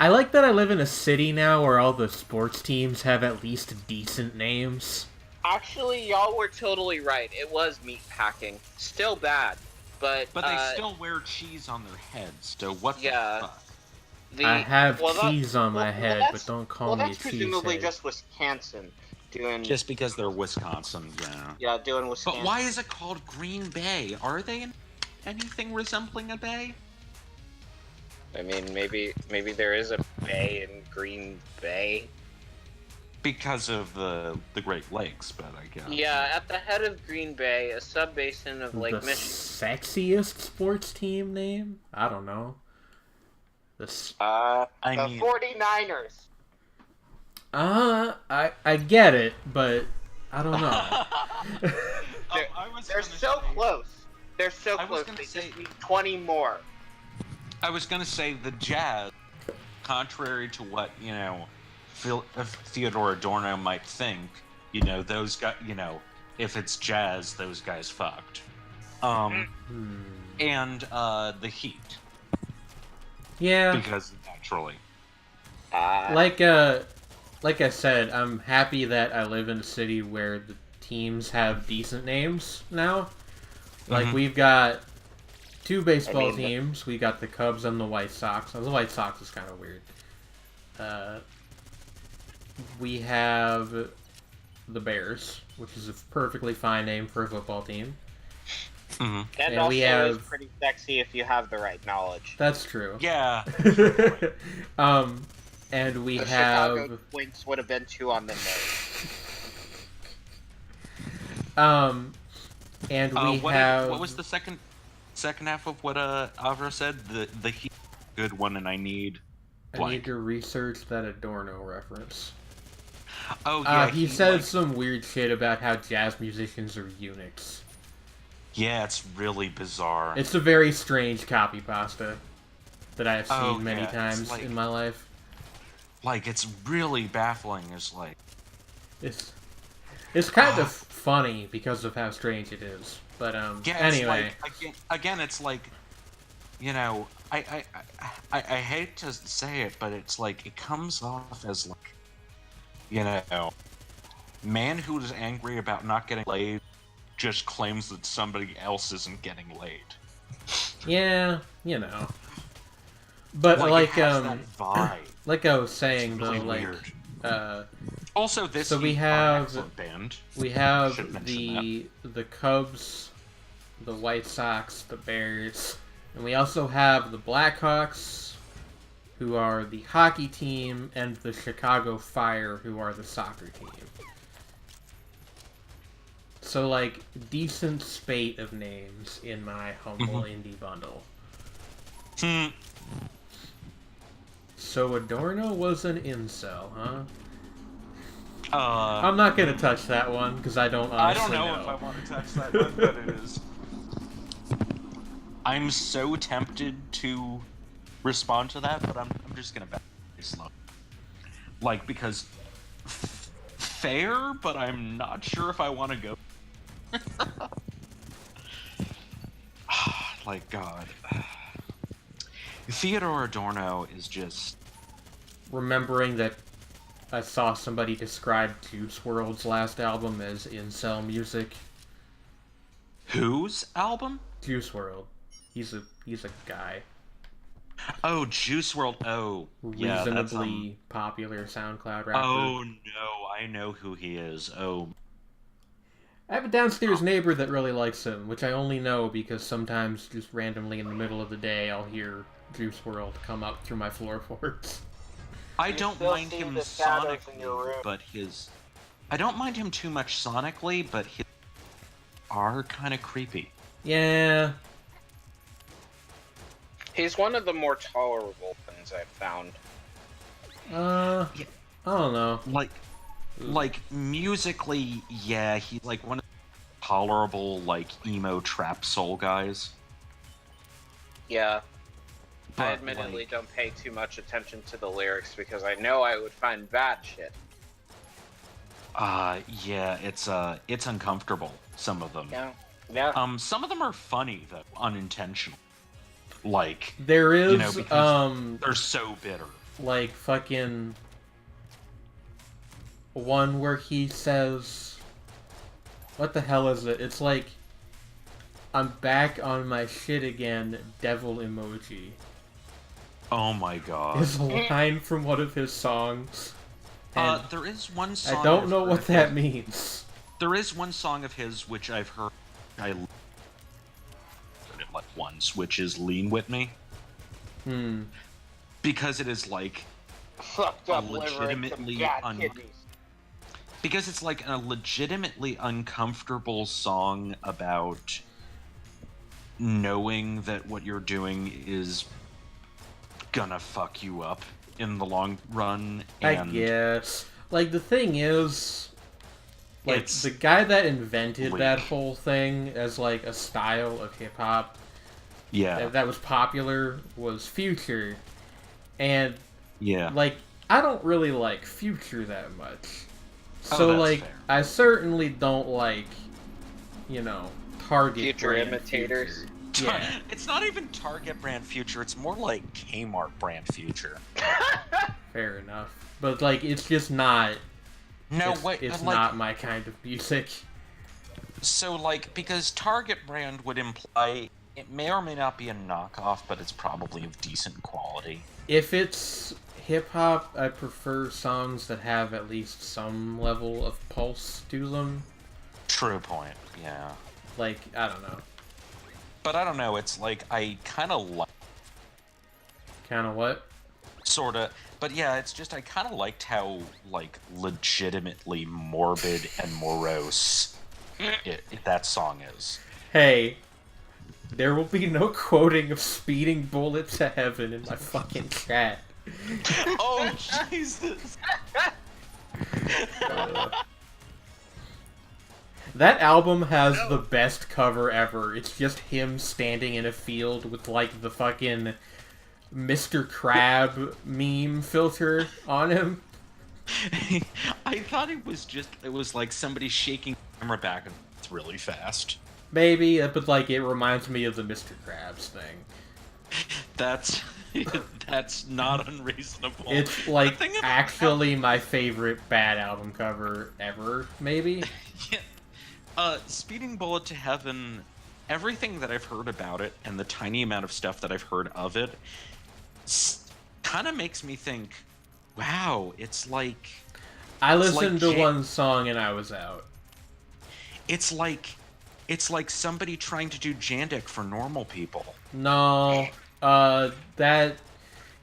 S2: like that I live in a city now where all the sports teams have at least decent names.
S1: Actually, y'all were totally right. It was meat packing. Still bad, but
S4: But they still wear cheese on their heads. So what
S1: Yeah.
S4: the fuck?
S2: I have
S1: well, that-
S2: cheese on my
S1: well,
S2: head,
S1: that's-
S2: but don't call
S1: well,
S2: me a
S1: that's presumably
S2: cheesehead.
S1: just Wisconsin doing
S4: Just because they're Wisconsin,
S1: doing Wisconsin.
S4: But why is it called Green Bay? Are they in anything resembling a bay?
S1: I mean, maybe there is a bay in Green Bay.
S4: Because of the Great Lakes, but I guess.
S1: Yeah, at the head of Green Bay, a sub-basin of Lake
S2: the
S1: Michigan.
S2: sexiest sports team name? I don't know. The
S1: The
S4: I mean-
S1: 49ers.
S2: I get it, but I don't know.
S1: They're so close. They're so
S4: I was
S1: close.
S4: gonna
S1: They
S4: say-
S1: just need 20 more.
S4: I was gonna say the Jazz, contrary to what Theodore Adorno might think, those guys, if it's Jazz, those guys fucked. And the Heat,
S2: Yeah,
S4: because naturally.
S2: like I said, I'm happy that I live in a city where the teams have decent names now. Like we've got two baseball teams. We got the Cubs and the White Sox. The White Sox is kind of weird. We have the Bears, which is a perfectly fine name for a football team.
S1: And
S2: And
S1: also
S2: we
S1: is
S2: have-
S1: pretty sexy if you have the right knowledge.
S2: That's true.
S4: Yeah.
S2: And we
S1: The
S2: have
S1: Chicago Twinks would have been 2 on the nose.
S2: and we have
S4: what was the second half of what Avra said? The Heat, good one, and I need.
S2: I need to research that Adorno reference.
S4: Oh yeah,
S2: He said some weird shit about how jazz musicians are eunuchs.
S4: Yeah, it's really bizarre.
S2: It's a very strange copy pasta that I have seen
S4: Oh,
S2: many
S4: yeah, it's
S2: times
S4: like-
S2: in my life.
S4: Like, it's really baffling. It's like,
S2: It's kind of funny because of how strange it is. But
S4: yeah,
S2: anyway,
S4: it's like, again, it's like, I hate to say it, but it's like it comes off as like, man who is angry about not getting laid just claims that somebody else isn't getting laid.
S2: yeah, But
S4: Like, it has that vibe.
S2: like I was saying,
S4: It's really
S2: though, like
S4: weird. Also, this
S2: so we
S4: Heat are an
S2: have-
S4: excellent band.
S2: we
S4: Should
S2: have
S4: mention
S2: the Cubs, the White Sox, the Bears, and we also have the Blackhawks, who are the hockey team, and the Chicago Fire, who are the soccer team. So, like, decent spate of names in my humble indie bundle.
S4: Hmm.
S2: So Adorno was an incel, huh?
S4: Uh,
S2: I'm not gonna touch that one, because I don't
S4: I
S2: honestly
S4: don't know if I want to touch that one, but it is. I'm so tempted to respond to that, but I'm just gonna back it slow. Like, because fair, but I'm not sure if I want to go. Like, God. Theodore Adorno is just...
S2: Remembering that I saw somebody describe Juice WRLD's last album as incel music.
S4: Whose album?
S2: Juice WRLD. He's a guy.
S4: Oh, Juice WRLD. Oh, yeah, that's
S2: Reasonably popular SoundCloud rapper.
S4: Oh no, I know who he is. Oh.
S2: I have a downstairs neighbor that really likes him, which I only know because sometimes, just randomly in the middle of the day, I'll hear Juice WRLD come up through my floorboards.
S4: I don't mind him sonically, but his... I don't mind him too much sonically, but his are kind of creepy.
S2: Yeah.
S1: He's one of the more tolerable things I've found.
S2: I don't know.
S4: Like musically, yeah, he's like one of the tolerable, like, emo trap soul guys.
S1: Yeah.
S4: But,
S1: I admittedly don't pay too much attention to the lyrics because I know I would find bad shit.
S4: Yeah, it's uncomfortable, some of them.
S1: Yeah.
S4: Some of them are funny, though, unintentional. Like,
S2: there is,
S4: because they're so bitter.
S2: Like, fucking... one where he says... What the hell is it? It's like... I'm back on my shit again, devil emoji.
S4: Oh my god.
S2: Is a line from one of his songs. And
S4: there is one song...
S2: I don't know what that means.
S4: There is one song of his which I've heard... I heard it like once, which is Lean With Me. Because it is like...
S1: Fucked up legitimately
S4: because it's like a legitimately uncomfortable song about knowing that what you're doing is gonna fuck you up in the long run. And
S2: I guess. Like, the thing is, like, the guy that invented that whole thing as, like, a style of hip-hop that was popular was Future. And, like, I don't really like Future that much. So, like,
S4: fair.
S2: I certainly don't like, you know, Target
S1: Future
S2: brand
S1: imitators.
S2: Future. Yeah.
S4: It's not even Target brand Future, it's more like Kmart brand Future.
S2: Fair enough. But, like, it's just not... It's
S4: like,
S2: not my kind of music.
S4: So, like, because Target brand would imply it may or may not be a knockoff, but it's probably of decent quality.
S2: If it's hip-hop, I prefer songs that have at least some level of pulse to them.
S4: True point, yeah.
S2: Like, I don't know.
S4: But I don't know, it's like, I kind of like...
S2: Kind of what?
S4: Sorta. But yeah, it's just, I kind of liked how, like, legitimately morbid and morose that song is.
S2: Hey, there will be no quoting of Speeding Bullet to Heaven in my fucking chat.
S4: Oh, Jesus!
S2: That album has the best cover ever. It's just him standing in a field with, like, the fucking Mr. Crab meme filter on him.
S4: I thought it was like somebody shaking the camera back and it's really fast.
S2: Maybe, but, like, it reminds me of the Mr. Krabs thing.
S4: That's not unreasonable.
S2: It's, like, actually my favorite bad album cover ever, maybe?
S4: Yeah. Speeding Bullet to Heaven, everything that I've heard about it, and the tiny amount of stuff that I've heard of it, kind of makes me think, wow, it's like...
S2: I listened to one song and I was out.
S4: It's like somebody trying to do Jandik for normal people.
S2: No, that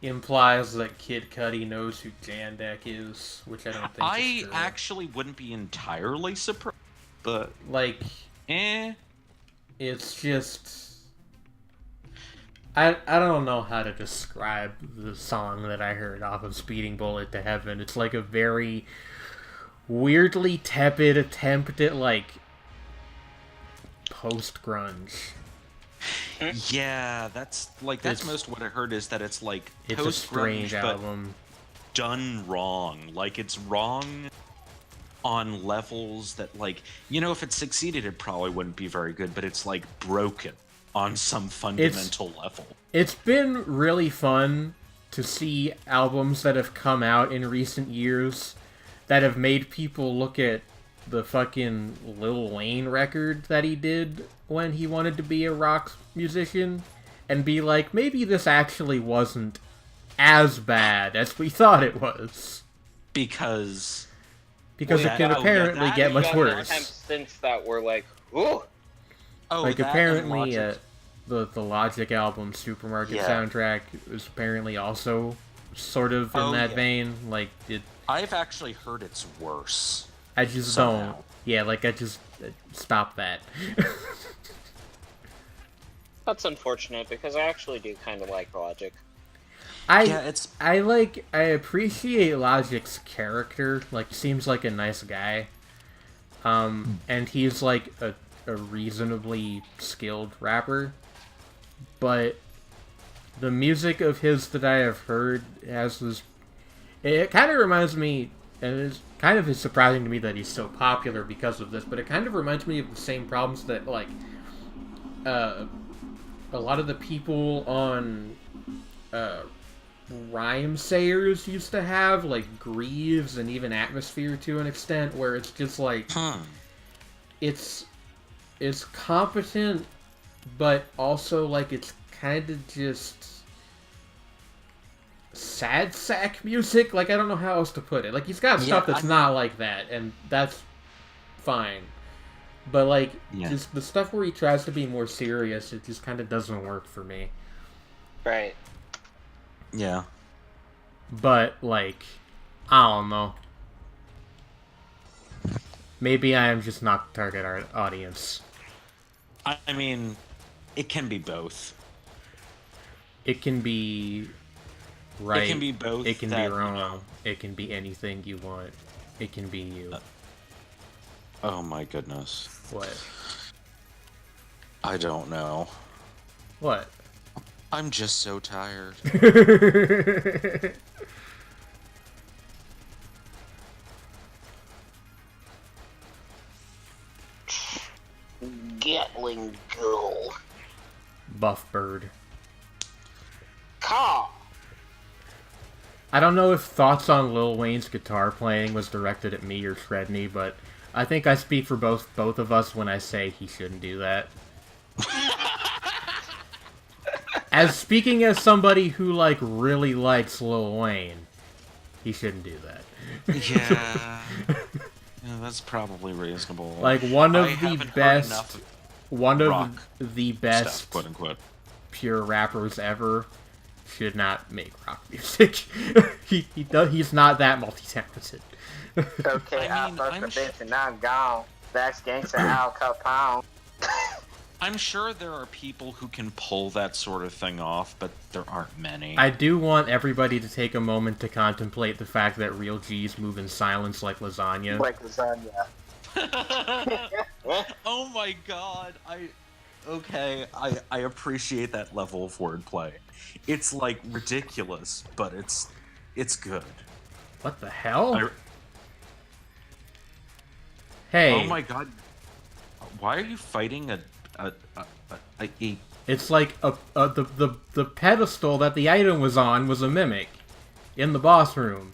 S2: implies that Kid Cudi knows who Jandik is, which I don't think is true.
S4: Actually wouldn't be entirely surprised, but...
S2: Like... It's just... I don't know how to describe the song that I heard off of Speeding Bullet to Heaven. It's like a very weirdly tepid attempt at, like, post-grunge.
S4: Yeah, that's most what I heard is that it's like
S2: it's a strange album,
S4: but done wrong. Like, it's wrong on levels that, like, you know, if it succeeded, it probably wouldn't be very good, but it's, like, broken on some fundamental level.
S2: It's been really fun to see albums that have come out in recent years that have made people look at the fucking Lil Wayne record that he did when he wanted to be a rock musician and be like, maybe this actually wasn't as bad as we thought it was.
S4: Because
S2: it can apparently get much worse.
S1: Since that were like, ooh.
S4: Oh,
S2: like apparently the Logic album Supermarket soundtrack was apparently also sort of in that vein. Like
S4: I've actually heard it's worse.
S2: I just don't. Yeah, like I just stop that.
S1: That's unfortunate because I actually do kind of like Logic.
S2: I appreciate Logic's character. Like, he seems like a nice guy. And he's like a reasonably skilled rapper. But the music of his that I have heard has this. It kind of reminds me, and it's kind of surprising to me that he's so popular because of this, but it kind of reminds me of the same problems that, like, a lot of the people on Rhyme Sayers used to have, like Greaves and even Atmosphere to an extent, where it's just like, it's competent, but also, like, it's kind of just sad sack music. Like, I don't know how else to put it. Like, he's got stuff that's not like that, and that's fine. But, like, just the stuff where he tries to be more serious, it just kind of doesn't work for me.
S1: Right.
S4: Yeah.
S2: But, like, I don't know. Maybe I am just not the target audience.
S4: I mean, it can be both.
S2: It can be right.
S4: It can be both.
S2: It can be wrong. You know, it can be anything you want. It can be you.
S4: Oh my goodness.
S2: What?
S4: I don't know.
S2: What?
S4: I'm just so tired.
S1: Gatling Gull.
S2: Buff Bird.
S1: Caw.
S2: I don't know if thoughts on Lil Wayne's guitar playing was directed at me or Sredni, but I think I speak for both of us when I say he shouldn't do that. Speaking as somebody who, like, really likes Lil Wayne, he shouldn't do that.
S4: Yeah, that's probably reasonable.
S2: Like, one of the best
S4: stuff, quote unquote,
S2: pure rappers ever should not make rock music. He's not that multi-talented.
S1: Okay, I fucked the bitch and now I'm gone. That's gangsta Al Capone.
S4: I'm sure there are people who can pull that sort of thing off, but there aren't many.
S2: I do want everybody to take a moment to contemplate the fact that real G's move in silence like lasagna.
S1: Like lasagna.
S4: Oh my god, I appreciate that level of wordplay. It's, like, ridiculous, but it's good.
S2: What the hell? Hey.
S4: Oh my god. Why are you fighting a
S2: It's like the pedestal that the item was on was a mimic in the boss room.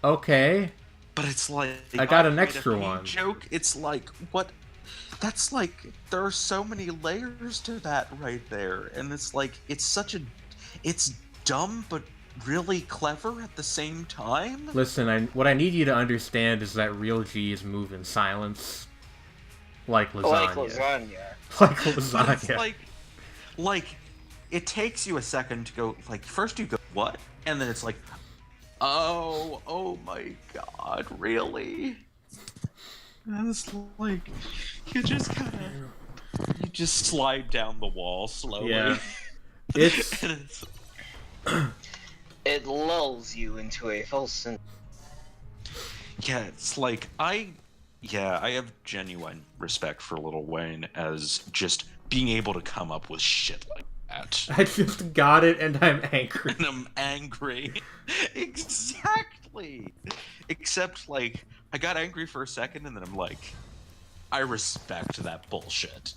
S2: Okay.
S4: But it's like
S2: I got an extra one.
S4: Joke. It's like, what? That's like, there are so many layers to that right there, and it's like, it's dumb but really clever at the same time.
S2: Listen, what I need you to understand is that real G's move in silence. Like lasagna.
S1: Like lasagna.
S2: Like lasagna.
S4: But it's like, it takes you a second to go, like, first you go, what? And then it's like, oh my god, really? And it's like, you just slide down the wall slowly.
S2: Yeah.
S1: It lulls you into a false sense.
S4: Yeah, it's like, I have genuine respect for Lil Wayne as just being able to come up with shit like that.
S2: I just got it and I'm angry.
S4: And I'm angry. Exactly. Except, like, I got angry for a second and then I'm like, I respect that bullshit.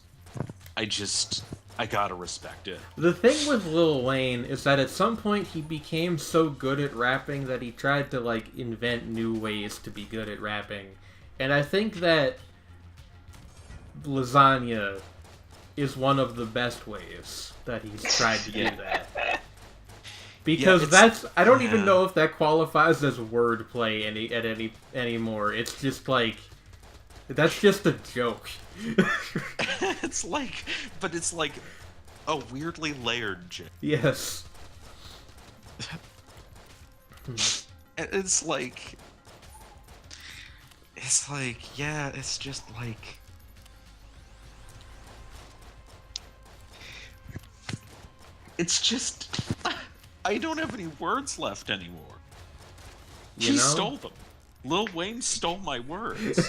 S4: I gotta respect it.
S2: The thing with Lil Wayne is that at some point he became so good at rapping that he tried to, like, invent new ways to be good at rapping. And I think that lasagna is one of the best ways that he's tried to do that. Because I don't even know if that qualifies as wordplay anymore. It's just like, that's just a joke.
S4: It's like a weirdly layered joke.
S2: Yes.
S4: It's like, yeah, it's just like, it's just, I don't have any words left anymore. He stole them. Lil Wayne stole my words.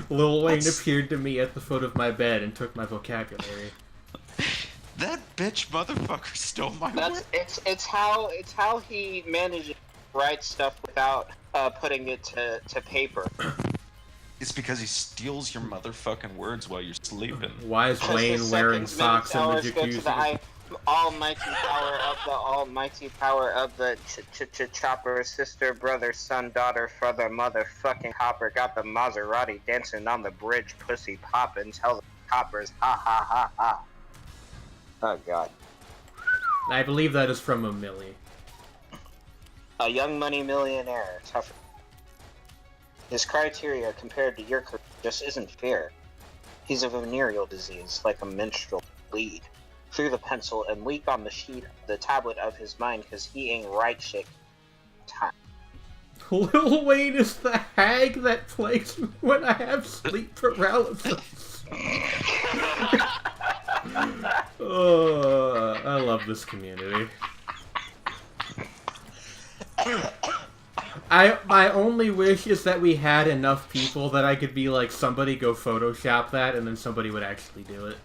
S2: Lil Wayne appeared to me at the foot of my bed and took my vocabulary.
S4: That bitch motherfucker stole my words.
S1: It's how he manages to write stuff without putting it to paper.
S4: It's because he steals your motherfucking words while you're sleeping.
S2: Why is Wayne wearing socks in the jacuzzi?
S1: Almighty power of the chopper, sister, brother, son, daughter, father, motherfucking hopper, got the Maserati dancing on the bridge, pussy poppin', tell the coppers, ha ha ha ha. Oh god.
S2: I believe that is from a Millie.
S1: A young money millionaire, tougher. His criteria compared to your career just isn't fair. He's a venereal disease, like a menstrual bleed. Through the pencil and leak on the sheet, the tablet of his mind, cause he ain't right shit. Time.
S2: Lil Wayne is the hag that plagues me when I have sleep paralysis. Oh, I love this community. My only wish is that we had enough people that I could be like, somebody go Photoshop that, and then somebody would actually do it.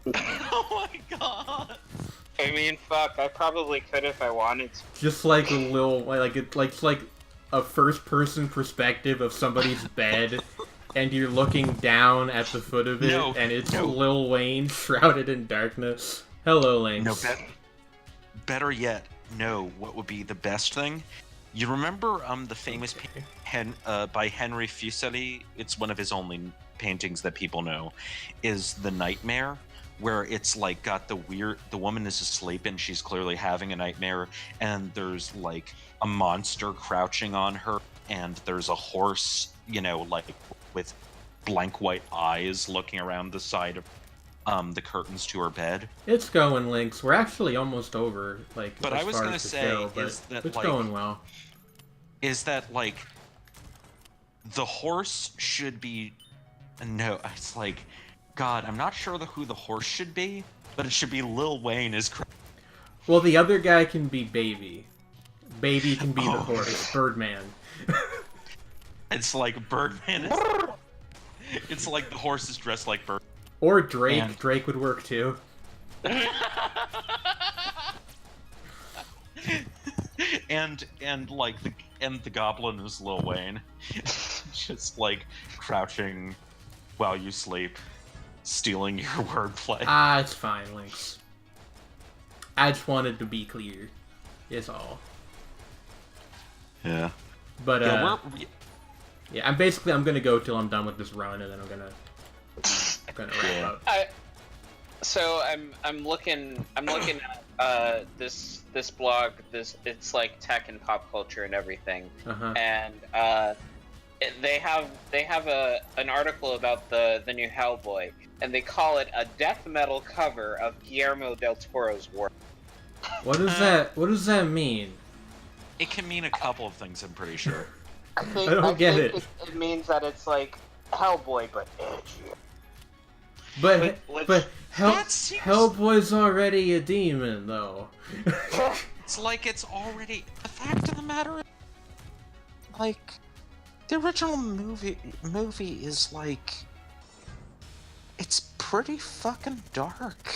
S4: Oh my god!
S1: I mean, fuck, I probably could if I wanted to.
S2: Just like a little, it's like a first-person perspective of somebody's bed, and you're looking down at the foot of it, and it's Lil Wayne shrouded in darkness. Hello, Lynx.
S4: No, better yet, what would be the best thing? You remember the famous by Henry Fuseli? It's one of his only paintings that people know, is The Nightmare, where it's like got the woman is asleep and she's clearly having a nightmare, and there's like a monster crouching on her, and there's a horse, like with blank white eyes looking around the side of the curtains to her bed.
S2: It's going, Lynx. We're actually almost over,
S4: but I was gonna say, is that
S2: it's going well.
S4: Is that like the horse should be it's like, God, I'm not sure who the horse should be, but it should be Lil Wayne
S2: Well, the other guy can be Baby. Baby can be the horse. Birdman.
S4: It's like Birdman is... It's like the horse is dressed like Bird.
S2: Or Drake. And... Drake would work too.
S4: and the goblin is Lil Wayne. Just like crouching while you sleep, stealing your wordplay.
S2: It's fine, Lynx. I just wanted to be clear. Is all.
S4: Yeah.
S2: But yeah, I'm gonna go till I'm done with this run, and then I'm gonna wrap up.
S1: I'm looking at this blog. It's like tech and pop culture and everything, and they have an article about the new Hellboy, and they call it a death metal cover of Guillermo del Toro's work.
S2: What does that mean?
S4: It can mean a couple of things, I'm pretty sure.
S2: I don't get it.
S1: It means that it's like Hellboy, but edgy.
S2: But Hellboy's already a demon, though.
S4: It's like it's already... The fact of the matter is, like, the original movie is like... It's pretty fucking dark.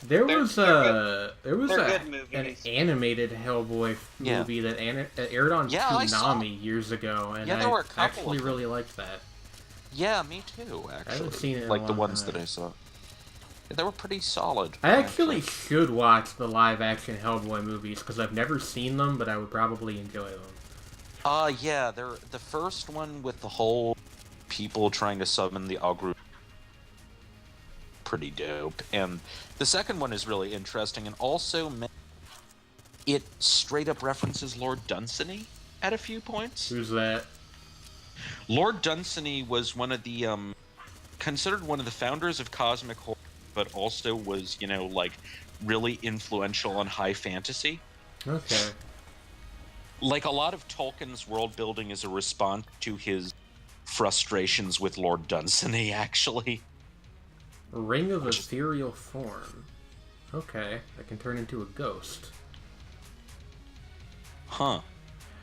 S2: There was an animated Hellboy movie that aired on Toonami years ago, and I actually really liked that.
S4: Yeah, me too, actually.
S2: I haven't seen it in
S4: like the ones that I saw. Yeah, they were pretty solid.
S2: I actually should watch the live-action Hellboy movies, because I've never seen them, but I would probably enjoy them.
S4: Yeah, the first one with the whole people trying to summon the Ogre, pretty dope. And the second one is really interesting, and also it straight up references Lord Dunsany at a few points.
S2: Who's that?
S4: Lord Dunsany was one of the considered one of the founders of cosmic horror, but also was, like really influential on high fantasy.
S2: Okay.
S4: Like a lot of Tolkien's world building is a response to his frustrations with Lord Dunsany, actually.
S2: Ring of ethereal form. Okay, I can turn into a ghost.
S4: Huh.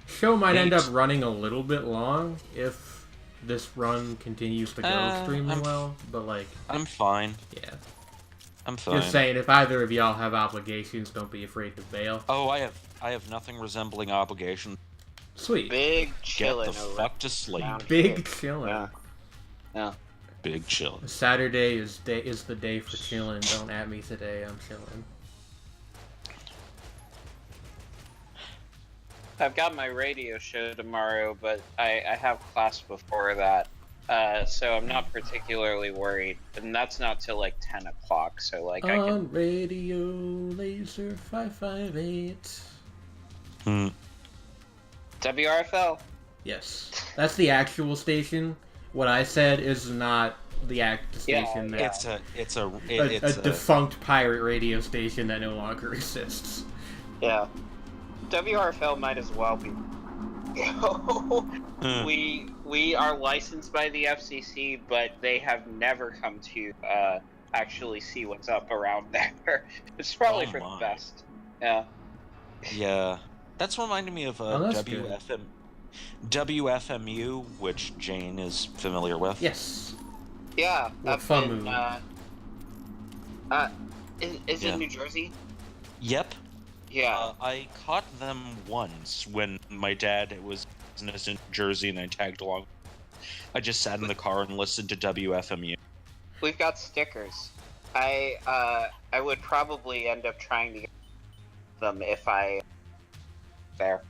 S2: Show might end up running a little bit long if this run continues to go extremely well, but like...
S4: I'm fine.
S2: Yeah.
S4: I'm fine.
S2: Just saying, if either of y'all have obligations, don't be afraid to bail.
S4: Oh, I have nothing resembling obligation.
S2: Sweet.
S1: Big
S4: Get
S1: chillin'.
S4: the fuck to sleep.
S2: Big chillin'.
S1: Yeah. Yeah.
S4: Big chillin'.
S2: Saturday is the day for chillin'. Don't at me today, I'm chillin'.
S1: I've got my radio show tomorrow, but I have class before that, so I'm not particularly worried. And that's not till like 10 o'clock, so like I can...
S2: On Radio Laser 558.
S1: WRFL.
S2: Yes. That's the actual station. What I said is not the station.
S1: Yeah.
S4: It's a
S2: defunct pirate radio station that no longer exists.
S1: Yeah. WRFL might as well be. We are licensed by the FCC, but they have never come to actually see what's up around there. It's probably for the best. Yeah.
S4: Yeah. That's reminding me of WFMU, which Jane is familiar with.
S2: Yes.
S1: Yeah.
S2: That's fun.
S1: Is it New Jersey?
S4: Yep.
S1: Yeah.
S4: I caught them once when my dad was in New Jersey and I tagged along. I just sat in the car and listened to WFMU.
S1: We've got stickers. I would probably end up trying to get them if I there.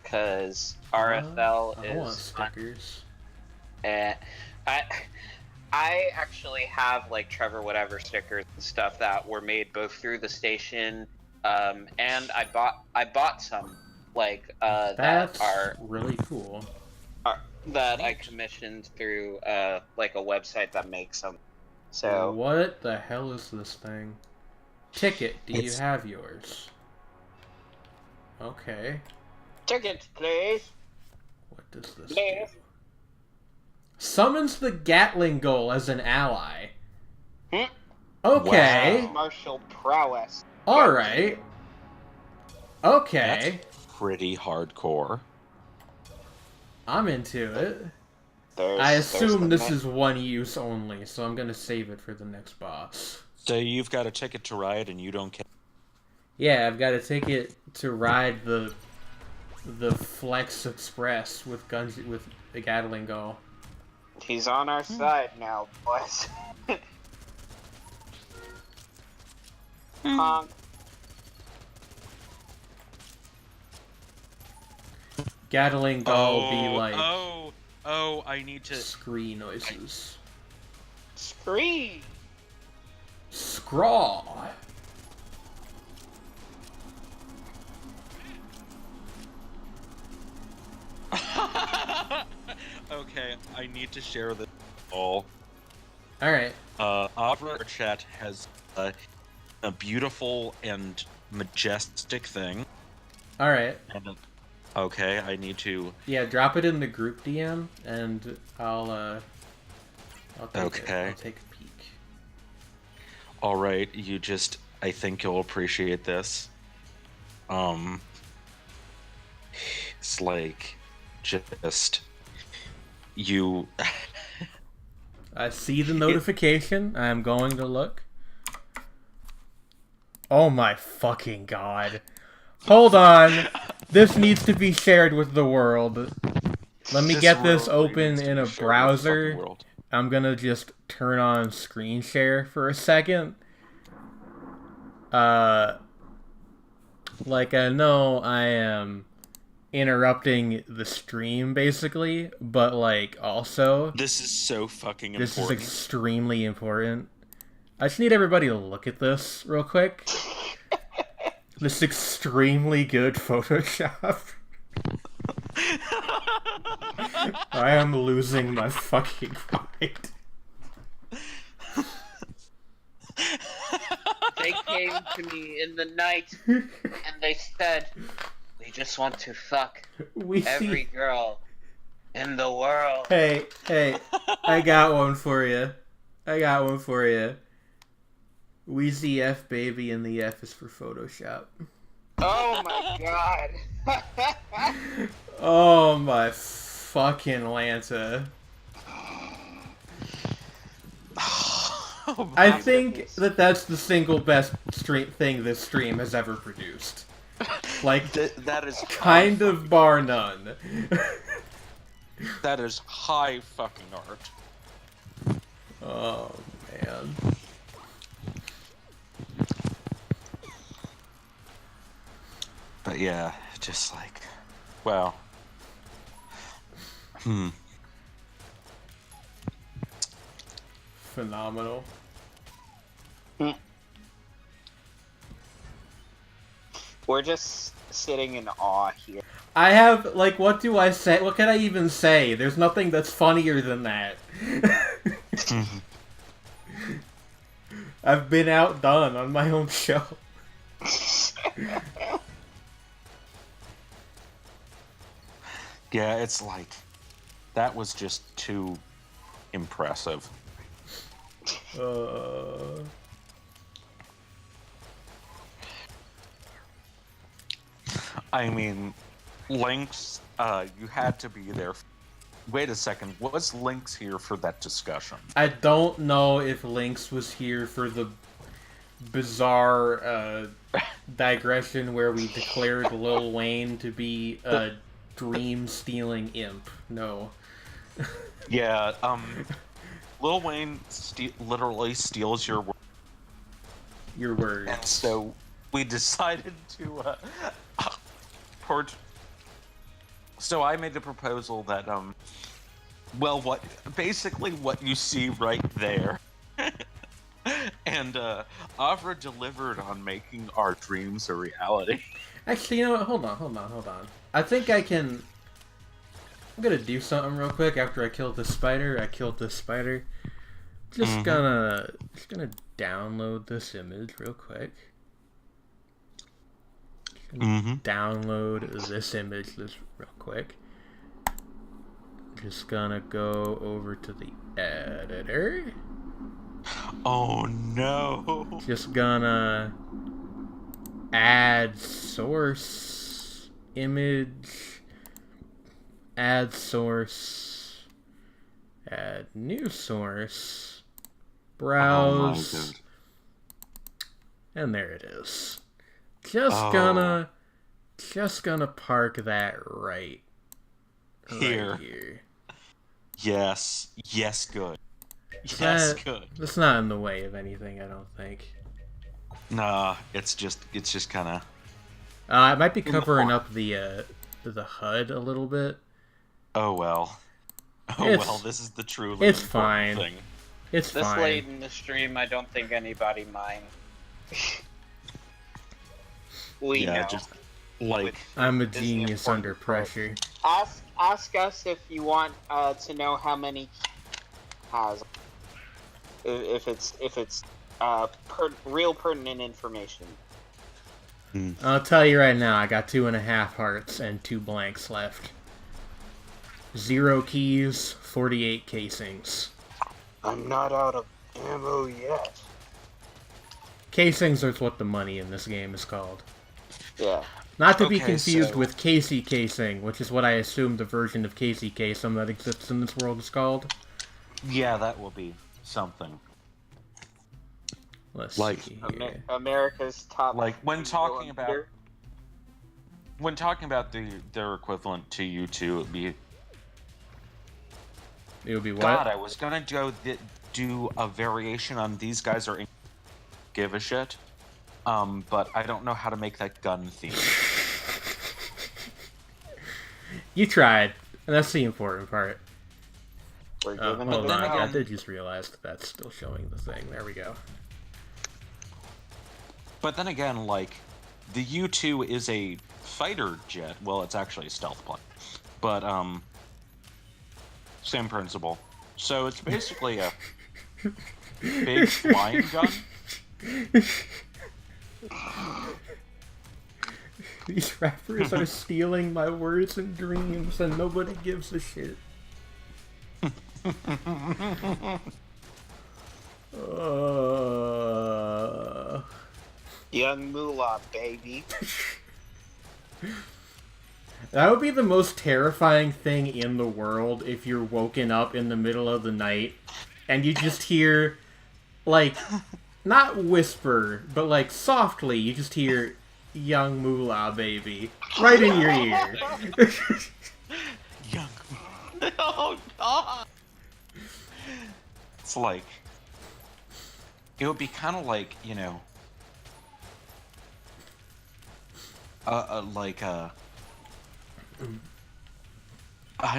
S1: Because RFL
S2: I want stickers.
S1: I actually have like Trevor Whatevr stickers and stuff that were made both through the station, and I bought some like that are
S2: really cool.
S1: That I commissioned through like a website that makes them. So
S2: what the hell is this thing? Ticket, do you have yours? Okay.
S1: Tickets, please.
S2: What does this do? Summons the Gatling goal as an ally. Okay.
S1: Wow. Martial prowess.
S2: Alright. Okay.
S4: That's pretty hardcore.
S2: I'm into it. I assume this is one use only, so I'm gonna save it for the next boss.
S4: So you've got a ticket to ride and you don't care?
S2: Yeah, I've got a ticket to ride the Flex Express with the Gatling Gun.
S1: He's on our side now, boys.
S2: Gatling Gun will be like...
S4: Oh, I need to...
S2: Scree noises.
S1: Scree!
S2: Scraw!
S4: Okay, I need to share this all.
S2: Alright.
S4: Our chat has a beautiful and majestic thing.
S2: Alright.
S4: Okay, I need to...
S2: Yeah, drop it in the group DM, and I'll take a peek.
S4: Alright, I think you'll appreciate this. It's like, just... You...
S2: I see the notification. I'm going to look. Oh my fucking god. Hold on. This needs to be shared with the world. Let me get this open in a browser. I'm gonna just turn on screen share for a second. Like I know I am interrupting the stream, basically, but, like, also...
S4: This is so fucking important.
S2: This is extremely important. I just need everybody to look at this real quick. This extremely good Photoshop. I am losing my fucking mind.
S1: They came to me in the night and they said, "We just want to fuck every girl in the world."
S2: Hey, I got one for you. Wheezy F baby, and the F is for Photoshop.
S1: Oh my god.
S2: Oh my fucking Lanta. I think that's the single best thing this stream has ever produced. Like,
S4: that is
S2: kind of bar none.
S4: That is high fucking art.
S2: Oh, man.
S4: But yeah, just like, well,
S2: Phenomenal.
S1: We're just sitting in awe here.
S2: I have, like, what do I say? What can I even say? There's nothing that's funnier than that. I've been outdone on my own show.
S4: Yeah, it's like, that was just too impressive. I mean, Lynx, you had to be there. Wait a second, was Lynx here for that discussion?
S2: I don't know if Lynx was here for the bizarre digression where we declared Lil Wayne to be a dream-stealing imp. No.
S4: Yeah, Lil Wayne literally steals your
S2: words.
S4: And so we decided to so I made the proposal that well, what you see right there. And Avra delivered on making our dreams a reality.
S2: Actually, you know what? Hold on. I think I can... I'm gonna do something real quick after I killed this spider. Just gonna download this image real quick. Download this image real quick. Just gonna go over to the editor.
S4: Oh no!
S2: Just gonna add source image, add source, add new source, browse, and there it is. Just gonna park that right here.
S4: Yes, good. Good.
S2: That's not in the way of anything, I don't think.
S4: Nah, it's just kind of.
S2: It might be covering up the HUD a little bit.
S4: Oh well. This is the true.
S2: It's fine.
S4: Thing.
S2: It's
S1: this
S2: fine.
S1: This late in the stream, I don't think anybody minds. We know.
S4: Just like
S2: I'm a genius under pressure.
S1: Ask us if you want to know how many has. If it's real pertinent information.
S2: I'll tell you right now, I got 2.5 hearts and 2 blanks left. 0 keys, 48 casings.
S1: I'm not out of ammo yet.
S2: Casings is what the money in this game is called.
S1: Yeah.
S2: Not to be confused with Casey Casing, which is what I assume the version of Casey Kasem that exists in this world is called.
S4: Yeah, that will be something.
S2: Let's see here.
S1: America's top.
S4: Like when talking about their equivalent to YouTube,
S2: it would be what?
S4: God, I was gonna do a variation on these guys are give a shit, but I don't know how to make that gun theme.
S2: You tried, and that's the important part.
S1: We're giving
S2: Hold
S1: it
S2: on,
S1: a
S2: I
S1: go.
S2: did just realize that's still showing the thing. There we go.
S4: But then again, like, the U-2 is a fighter jet. Well, it's actually a stealth plane. But, same principle. So it's basically a big flying gun.
S2: These rappers are stealing my words and dreams, and nobody gives a shit.
S1: Young Moolah, baby.
S2: That would be the most terrifying thing in the world if you're woken up in the middle of the night and you just hear, like, not whisper, but like softly, you just hear Young Moolah, baby, right in your ear.
S4: Young. Oh, God. It's like, it would be kind of like, you know, I'm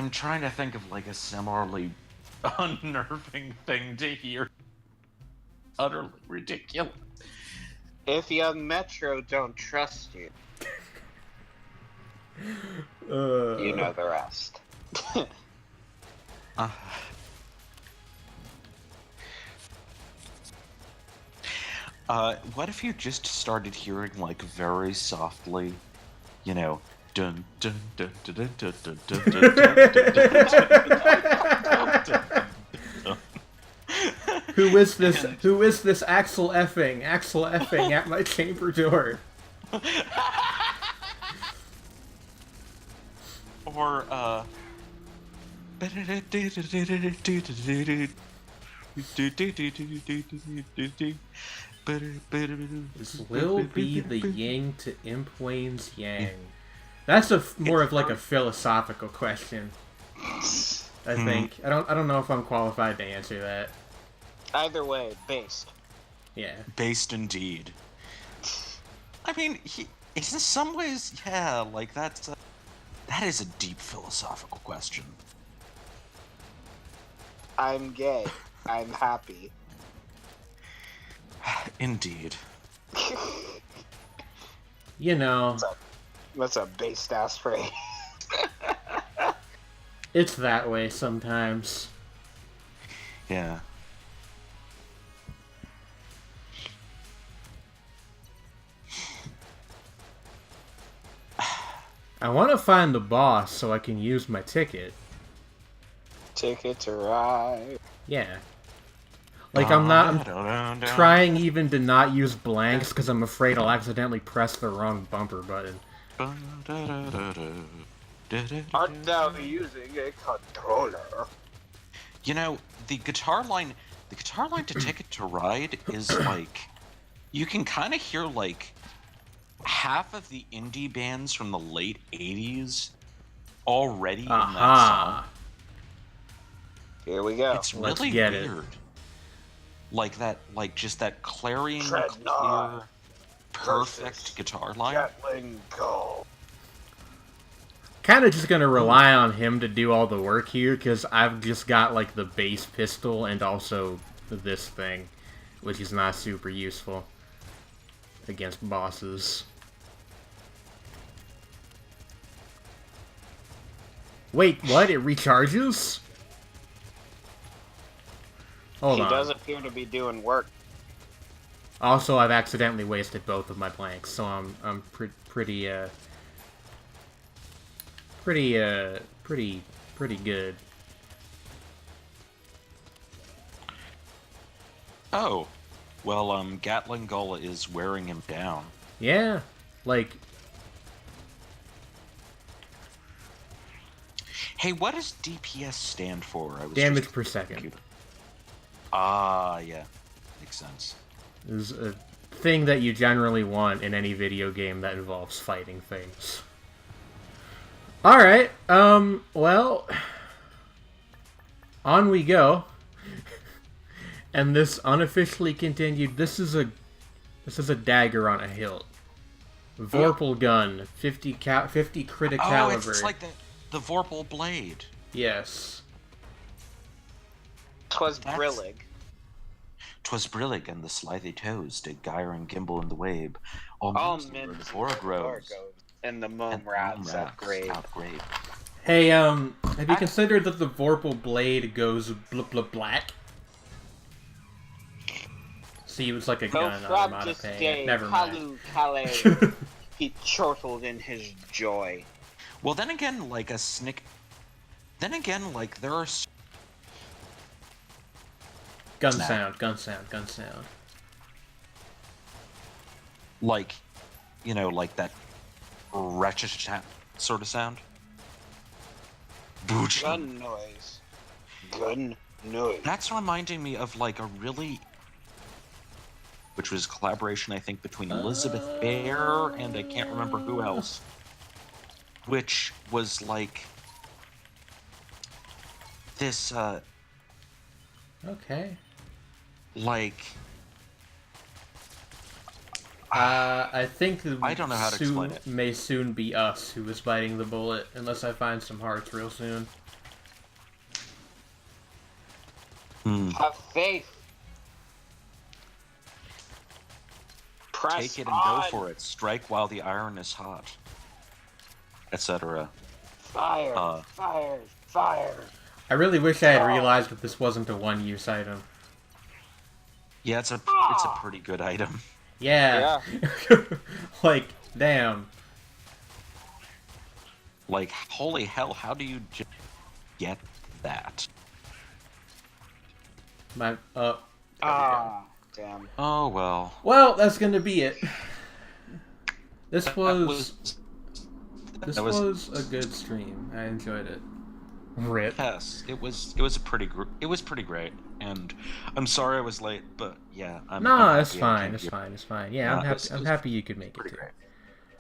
S4: trying to think of like a similarly unnerving thing to hear. Utterly ridiculous.
S1: If Young Metro don't trust you, you know the rest.
S4: What if you just started hearing like very softly, you know, dun dun dun dun dun dun dun dun dun dun dun.
S2: Who is this? Who is this Axel effing at my chamber door?
S4: Or
S2: This will be the yin to Imp Wayne's yang. That's more of like a philosophical question. I think. I don't know if I'm qualified to answer that.
S1: Either way, based.
S2: Yeah.
S4: Based indeed. I mean, in some ways, yeah, like that is a deep philosophical question.
S1: I'm gay. I'm happy.
S4: Indeed.
S2: You know.
S1: That's a based ass phrase.
S2: It's that way sometimes.
S4: Yeah.
S2: I want to find the boss so I can use my ticket.
S1: Ticket to ride.
S2: Yeah. Like, I'm trying even to not use blanks because I'm afraid I'll accidentally press the wrong bumper button.
S1: Art thou using a controller?
S4: You know, the guitar line to Ticket to Ride is like, you can kind of hear like half of the indie bands from the late 80s already in that song.
S1: Here we go.
S4: It's really
S2: get
S4: weird.
S2: it.
S4: Like that, like just that clarion clear, perfect guitar line.
S1: Gatling go.
S2: Kind of just gonna rely on him to do all the work here because I've just got like the bass pistol and also this thing, which is not super useful against bosses. Wait, what? It recharges? Hold on.
S1: He does appear to be doing work.
S2: Also, I've accidentally wasted both of my blanks, so I'm pretty good.
S4: Oh, well, Gatling Gull is wearing him down.
S2: Yeah, like.
S4: Hey, what does DPS stand for?
S2: Damage per second.
S4: Ah, yeah, makes sense.
S2: Is a thing that you generally want in any video game that involves fighting things. Alright, well, on we go. And this unofficially continued, this is a dagger on a hilt. Vorpal gun, 50 crit caliber.
S4: Oh, it's like the Vorpal Blade.
S2: Yes.
S1: 'Twas brillig.
S4: 'Twas brillig, and the slithy toes did gyre and gimble in the wabe. All
S1: All
S4: mimsy
S1: men
S4: were the Borgroves,
S1: and the
S4: and
S1: mome rats upgrade.
S4: outgrade.
S2: Hey, have you considered that the Vorpal Blade goes black? See, it was like a gun onomatopoeia. Never mind.
S1: Kalu he chortled in his joy.
S4: Well, then again, like a snick. Then again, like there are.
S2: Gun sound.
S4: Like, you know, like that ratchet sort of sound.
S1: Gun noise. Gun noise.
S4: That's reminding me of like a really, which was a collaboration I think between Elizabeth Bear and I can't remember who else, which was like this
S2: Okay.
S4: like
S2: I think
S4: I don't know how to explain it.
S2: May soon be us who is biting the bullet, unless I find some hearts real soon.
S1: Have faith. Press
S4: Take it and go for it. Strike while the iron is hot, etc.
S1: Fire.
S2: I really wish I had realized that this wasn't a one-use item.
S4: Yeah, it's a pretty good item.
S2: Yeah. Like, damn.
S4: Like, holy hell, how do you get that?
S2: My
S1: Damn.
S4: Oh, well.
S2: Well, that's gonna be it. This was a good stream. I enjoyed it. Rip.
S4: Yes, it was pretty great, and I'm sorry I was late, but yeah,
S2: It's fine. Yeah, I'm happy you could make it too.
S4: Great.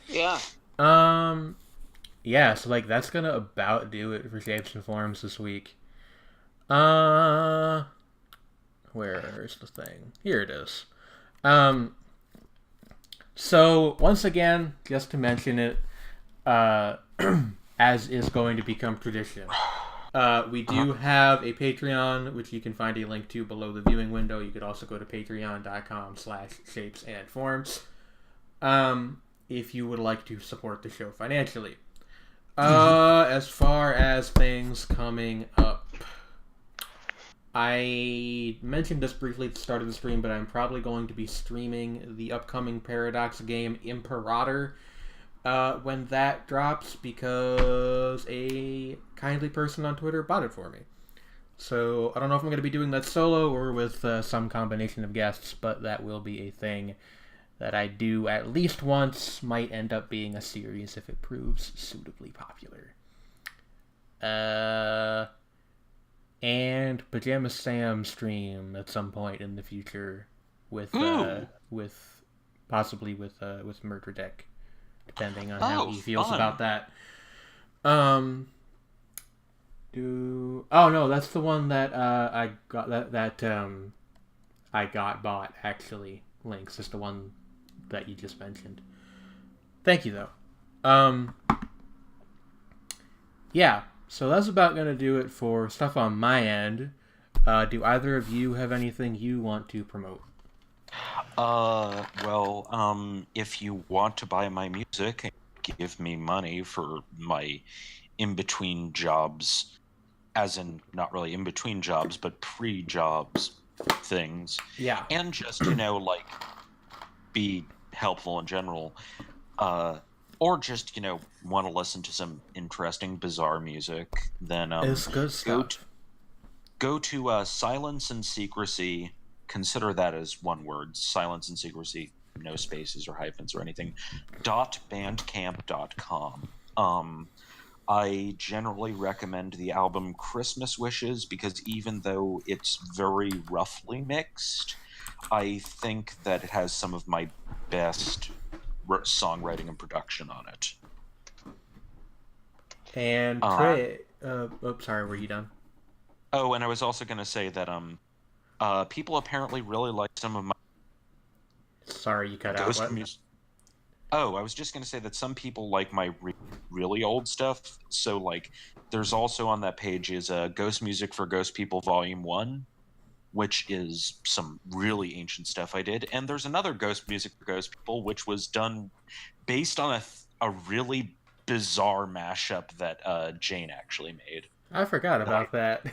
S1: Yeah.
S2: Yeah, so like that's gonna about do it for Shapes and Forms this week. Where's the thing? Here it is. So once again, just to mention it, as is going to become tradition, we do have a Patreon, which you can find a link to below the viewing window. You could also go to patreon.com/shapesandforms if you would like to support the show financially. As far as things coming up, I mentioned this briefly at the start of the stream, but I'm probably going to be streaming the upcoming Paradox game Imperator when that drops, because a kindly person on Twitter bought it for me. So I don't know if I'm going to be doing that solo or with some combination of guests, but that will be a thing that I do at least once. Might end up being a series if it proves suitably popular. And Pajama Sam stream at some point in the future with possibly with Murder Deck, depending on how he feels about that. Oh no, that's the one that I got I got bought actually. Links is the one that you just mentioned. Thank you though. Yeah. So that's about going to do it for stuff on my end. Do either of you have anything you want to promote?
S4: Well, if you want to buy my music and give me money for my in-between jobs, as in not really in-between jobs, but pre-jobs things.
S2: Yeah.
S4: And just, like, be helpful in general, or just, want to listen to some interesting, bizarre music, then
S2: it's good stuff.
S4: Go to Silence and Secrecy. Consider that as one word. Silence and Secrecy, no spaces or hyphens or anything. .bandcamp.com. I generally recommend the album Christmas Wishes because even though it's very roughly mixed, I think that it has some of my best songwriting and production on it.
S2: And Trey, sorry, were you done?
S4: Oh, and I was also going to say that people apparently really like some of my
S2: Sorry, you cut out. What?
S4: Oh, I was just going to say that some people like my really old stuff. So, like, there's also on that page is Ghost Music for Ghost People Volume 1, which is some really ancient stuff I did. And there's another Ghost Music for Ghost People, which was done based on a really bizarre mashup that Jane actually made.
S2: I forgot about that.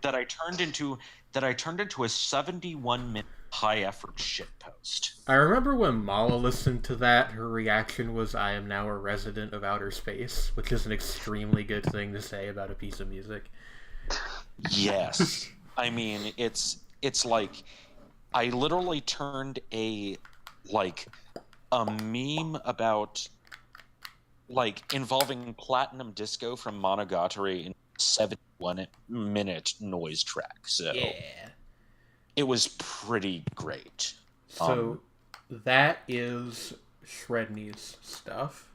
S4: that I turned into a 71-minute high-effort shitpost.
S2: I remember when Mala listened to that, her reaction was, "I am now a resident of outer space," which is an extremely good thing to say about a piece of music.
S4: Yes. I mean, it's like I literally turned a meme about involving Platinum Disco from Monogatari in 71-minute noise track. So
S2: yeah,
S4: it was pretty great.
S2: So that is Sredni's stuff.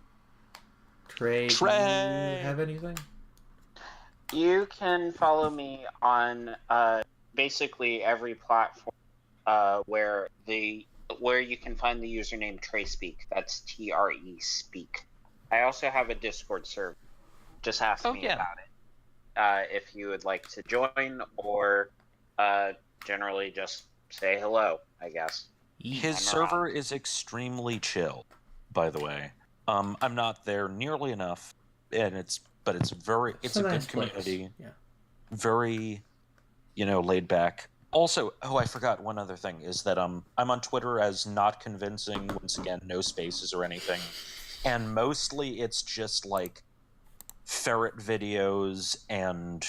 S2: Trey, do you have anything?
S1: You can follow me on basically every platform where you can find the username TreSpeak. That's TRE Speak. I also have a Discord server. Just ask me about it if you would like to join, or generally just say hello, I guess.
S4: His server is extremely chill, by the way. I'm not there nearly enough, and it's a good community.
S2: Yeah.
S4: Very, laid back. Also, I forgot one other thing is that I'm on Twitter as Not Convincing, once again, no spaces or anything. And mostly it's just like ferret videos and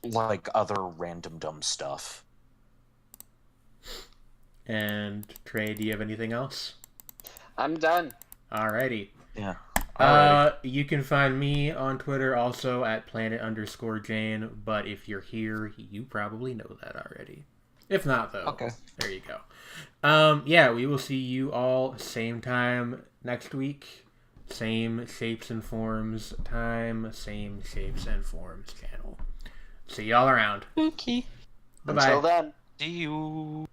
S4: like other random dumb stuff.
S2: And Trey, do you have anything else?
S1: I'm done.
S2: Alrighty.
S4: Yeah.
S2: You can find me on Twitter also at planet_Jane, but if you're here, you probably know that already. If not, though,
S4: okay.
S2: There you go. Yeah, we will see you all same time next week. Same Shapes and Forms time, same Shapes and Forms channel. See y'all around.
S4: Okay.
S2: Bye-bye.
S1: Until then.
S4: See you.